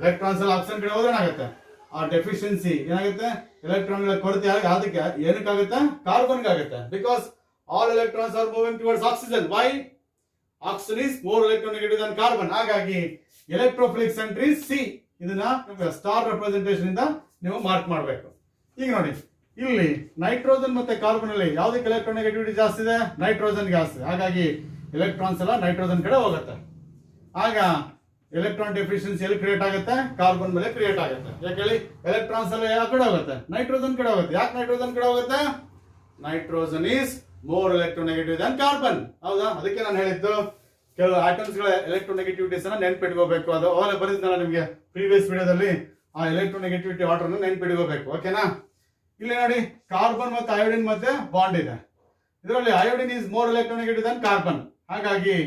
Electrons ಎಲ್ಲ ಆಕ್ಸಿಜನ್ ಕಡೆ ಹೋದ್ರೆ ಏನಾಗುತ್ತೆ? ಆ ಡೆಫಿಷಿಯನ್ಸಿ ಏನಾಗುತ್ತೆ? ಎಲೆಕ್ಟ್ರಾನ್ ಗಳ ಕೊರತೆ ಅದಕ್ಕೆ ಏನಕ್ಕಾಗುತ್ತೆ? ಕಾರ್ಬನ್ ಆಗುತ್ತೆ. Because all electrons are moving towards oxygen. Why? Oxygen is more electronegative than carbon. ಹಾಗಾಗಿ ಎಲೆಕ್ಟ್ರೋಫಿಲಿಕ್ ಸೆಂಟರ್ ಇಸ್ ಸಿ. ಇದನ್ನ ಸ್ಟಾರ್ ರೆಪ್ರೆಸೆಂಟೇಷನ್ ಇಂದ ನೀವು ಮಾರ್ಕ್ ಮಾಡಬೇಕು. ಈಗ ನೋಡಿ, ಇಲ್ಲಿ ನೈಟ್ರೋಜನ್ ಮತ್ತೆ ಕಾರ್ಬನ್ ಅಲ್ಲಿ ಯಾವ್ದಕ್ಕೆ ಎಲೆಕ್ಟ್ರೋನೆಗೆಟಿವಿಟಿ ಜಾಸ್ತಿ ಇದೆ? ನೈಟ್ರೋಜನ್ ಜಾಸ್ತಿ. ಹಾಗಾಗಿ ಎಲೆಕ್ಟ್ರಾನ್ಸ್ ಎಲ್ಲ ನೈಟ್ರೋಜನ್ ಕಡೆ ಹೋಗುತ್ತೆ. ಆಗ ಎಲೆಕ್ಟ್ರಾನ್ ಡೆಫಿಷಿಯನ್ಸಿ ಎಲ್ಲಿ ಕ್ರಿಯೇಟ್ ಆಗುತ್ತೆ? ಕಾರ್ಬನ್ ಮೇಲೆ ಕ್ರಿಯೇಟ್ ಆಗುತ್ತೆ. ಯಾಕೆ ಹೇಳಿ? ಎಲೆಕ್ಟ್ರಾನ್ಸ್ ಎಲ್ಲ ಯಾವ ಕಡೆ ಹೋಗುತ್ತೆ? ನೈಟ್ರೋಜನ್ ಕಡೆ ಹೋಗುತ್ತೆ. ಯಾಕೆ ನೈಟ್ರೋಜನ್ ಕಡೆ ಹೋಗುತ್ತೆ? Nitrogen is more electronegative than carbon. ಹೌದಾ? ಅದಕ್ಕೆ ನಾನು ಹೇಳಿದ್ದು ಕೆಲವು ಆಟಮ್ಸ್ ಗಳ ಎಲೆಕ್ಟ್ರೋನೆಗೆಟಿವಿಟೀಸ್ ಅನ್ನ ನೆನ್ಪಿಟ್ಕೋಬೇಕು. ಅದು ಅವಾಗ ಬರೆದಿದ್ದಲ್ಲ ನಿಮಗೆ ಪ್ರೀವಿಯಸ್ ವಿಡಿಯೋದಲ್ಲಿ. ಆ ಎಲೆಕ್ಟ್ರೋನೆಗೆಟಿವಿಟಿ ಆರ್ಡರ್ ಅನ್ನು ನೆನ್ಪಿಟ್ಕೋಬೇಕು. ಓಕೆನಾ? ಇಲ್ಲಿ ನೋಡಿ, ಕಾರ್ಬನ್ ಮತ್ತು ಅಯೋಡಿನ್ ಮಧ್ಯೆ ಬಾಂಡ್ ಇದೆ. ಇದರಲ್ಲಿ iodine is more electronegative than carbon. ಹಾಗಾಗಿ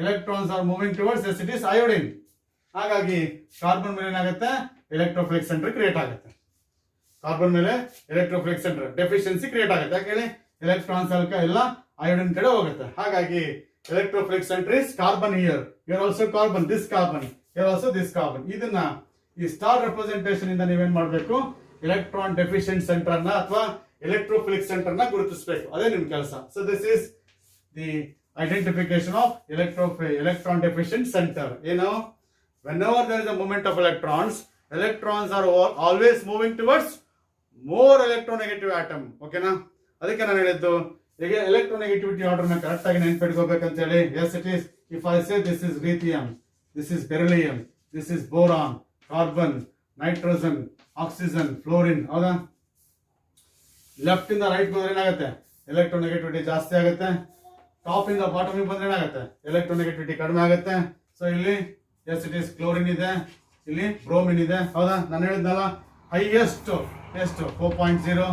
electrons are moving towards as it is iodine. ಹಾಗಾಗಿ ಕಾರ್ಬನ್ ಮೇಲೆ ಏನಾಗುತ್ತೆ? ಎಲೆಕ್ಟ್ರೋಫಿಲಿಕ್ ಸೆಂಟರ್ ಕ್ರಿಯೇಟ್ ಆಗುತ್ತೆ. ಕಾರ್ಬನ್ ಮೇಲೆ ಎಲೆಕ್ಟ್ರೋಫಿಲಿಕ್ ಸೆಂಟರ್ ಡೆಫಿಷಿಯನ್ಸಿ ಕ್ರಿಯೇಟ್ ಆಗುತ್ತೆ. ಯಾಕೆ ಹೇಳಿ? ಎಲೆಕ್ಟ್ರಾನ್ಸ್ ಎಲ್ಲ ಅಯೋಡಿನ್ ಕಡೆ ಹೋಗುತ್ತೆ. ಹಾಗಾಗಿ electrophilic centre is carbon here. Here also carbon, this carbon, here also this carbon. ಇದನ್ನ ಈ ಸ್ಟಾರ್ ರೆಪ್ರೆಸೆಂಟೇಷನ್ ಇಂದ ನೀವೇನ್ ಮಾಡಬೇಕು? ಎಲೆಕ್ಟ್ರಾನ್ ಡೆಫಿಷಿಯಂಟ್ ಸೆಂಟರ್ ಅನ್ನ ಅಥವಾ ಎಲೆಕ್ಟ್ರೋಫಿಲಿಕ್ ಸೆಂಟರ್ ನ ಗುರುತಿಸಬೇಕು. ಅದೇ ನಿಮ್ ಕೆಲಸ. So this is the identification of electron deficient center. Whenever there is a movement of electrons are always moving towards more electronegative atom. ಓಕೆನಾ? ಅದಕ್ಕೆ ನಾನು ಹೇಳಿದ್ದು ಈಗ ಎಲೆಕ್ಟ್ರೋನೆಗೆಟಿವಿಟಿ ಆರ್ಡರ್ ನ ಕರೆಕ್ಟ್ ಆಗಿ ನೆನ್ಪಿಟ್ಕೋಬೇಕಂತ ಹೇಳಿ. Yes it is. If I say this is lithium, this is beryllium, this is boron, carbon, nitrogen, oxygen, fluorine. ಹೌದಾ? ಲೆಫ್ಟ್ ಇಂದ ರೈಟ್ ಹೋದ್ರೆ ಏನಾಗುತ್ತೆ? ಎಲೆಕ್ಟ್ರೋನೆಗೆಟಿವಿಟಿ ಜಾಸ್ತಿ ಆಗುತ್ತೆ. ಟಾಪ್ ಇಂದ ಬಾಟಮ್ ಬಂದ್ರೆ ಏನಾಗುತ್ತೆ? ಎಲೆಕ್ಟ್ರೋನೆಗೆಟಿವಿಟಿ ಕಡಿಮೆ ಆಗುತ್ತೆ. ಸೊ ಇಲ್ಲಿ ಎಸ್ ಇಟ್ ಈಸ್ ಕ್ಲೋರಿನ್ ಇದೆ, ಇಲ್ಲಿ ಬ್ರೋಮಿನ್ ಇದೆ. ಹೌದಾ? ನಾನು ಹೇಳಿದ್ನಲ್ಲ, ಹೈಯೆಸ್ಟ್ ಎಷ್ಟು 4.0.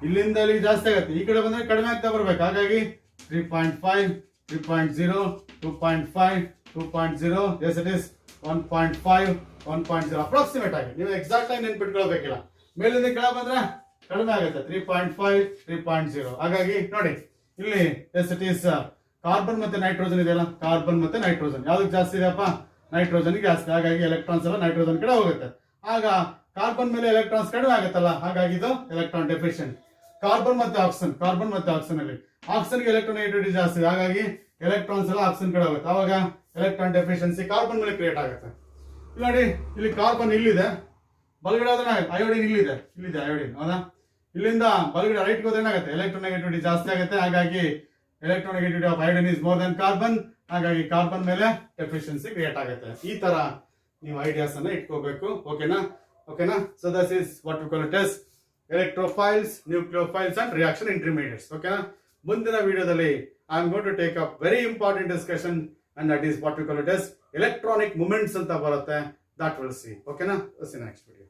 ಇಲ್ಲಿಂದ ಇಲ್ಲಿ ಜಾಸ್ತಿ ಆಗುತ್ತೆ. ಈ ಕಡೆ ಬಂದ್ರೆ ಕಡಿಮೆ ಆಗ್ತಾ ಬರ್ಬೇಕು. ಹಾಗಾಗಿ 3.5, 3.0, 2.5, 2.0, ಎಸ್ ಇಟ್ ಈಸ್ 1.5, 1.0 ಅಪ್ರಾಕ್ಸಿಮೇಟ್ ಆಗಿ. ನೀವು ಎಕ್ಸಾಕ್ಟ್ ಆಗಿ ನೆನ್ಪಿಟ್ಕೊಳ್ಬೇಕಿಲ್ಲ. ಮೇಲಿಂದ ಕೆಳ ಬಂದ್ರೆ ಕಡಿಮೆ ಆಗುತ್ತೆ. 3.5, 3.0. ಹಾಗಾಗಿ ನೋಡಿ, ಇಲ್ಲಿ ಎಸ್ ಇಟ್ ಈಸ್ ಕಾರ್ಬನ್ ಮತ್ತೆ ನೈಟ್ರೋಜನ್ ಇದೆಯಲ್ಲ, ಕಾರ್ಬನ್ ಮತ್ತೆ ನೈಟ್ರೋಜನ್ ಯಾವ್ದಕ್ಕೆ ಜಾಸ್ತಿ ಇದೆಯಪ್ಪ? ನೈಟ್ರೋಜನ್ ಜಾಸ್ತಿ. ಹಾಗಾಗಿ ಎಲೆಕ್ಟ್ರಾನ್ಸ್ ಎಲ್ಲ ನೈಟ್ರೋಜನ್ ಕಡೆ ಹೋಗುತ್ತೆ. ಆಗ ಕಾರ್ಬನ್ ಮೇಲೆ ಎಲೆಕ್ಟ್ರಾನ್ಸ್ ಕಡಿಮೆ ಆಗುತ್ತಲ್ಲ, ಹಾಗಾಗಿ ಇದು ಎಲೆಕ್ಟ್ರಾನ್ ಡೆಫಿಷಿಯಂಟ್. ಕಾರ್ಬನ್ ಮತ್ತೆ ಆಕ್ಸಿಜನ್ ಅಲ್ಲಿ ಆಕ್ಸಿಜನ್ಗೆ ಎಲೆಕ್ಟ್ರೋನೆಗೆಟಿವಿಟಿ ಜಾಸ್ತಿ. ಹಾಗಾಗಿ ಎಲೆಕ್ಟ್ರಾನ್ಸ್ ಎಲ್ಲ ಆಕ್ಸಿಜನ್ ಕಡೆ ಹೋಗುತ್ತೆ. ಅವಾಗ ಎಲೆಕ್ಟ್ರಾನ್ ಡೆಫಿಷಿಯನ್ಸಿ ಕಾರ್ಬನ್ ಮೇಲೆ ಕ್ರಿಯೇಟ್ ಆಗುತ್ತೆ. ನೋಡಿ, ಇಲ್ಲಿ ಕಾರ್ಬನ್ ಇಲ್ಲಿದೆ, ಬಲಗಡೆ ಹೋದ್ರೆ ಅಯೋಡಿನ್ ಇಲ್ಲಿದೆ ಅಯೋಡಿನ್. ಹೌದಾ? ಇಲ್ಲಿಂದ ಬಲಗಡೆ ರೈಟ್ ಹೋದ್ರೆ ಏನಾಗುತ್ತೆ? ಎಲೆಕ್ಟ್ರೋನೆಗೆಟಿವಿಟಿ ಜಾಸ್ತಿ ಆಗುತ್ತೆ. ಹಾಗಾಗಿ electronegativity of iodine is more than carbon, ಹಾಗಾಗಿ ಕಾರ್ಬನ್ ಮೇಲೆ ಡೆಫಿಷಿಯನ್ಸಿ ಕ್ರಿಯೇಟ್ ಆಗುತ್ತೆ. ಈ ತರ ನೀವು ಐಡಿಯಾಸ್ ಅನ್ನ ಇಟ್ಕೋಬೇಕು. ಓಕೆನಾ so this is what we call it as electrophiles, nucleophiles and reaction intermediates. ಓಕೆನಾ ಮುಂದಿನ ವಿಡಿಯೋದಲ್ಲಿ I am going to take up very important discussion and that is what we call it as electronic movements ಅಂತ ಬರುತ್ತೆ. that we'll see. ಓಕೆನಾ, see you next video.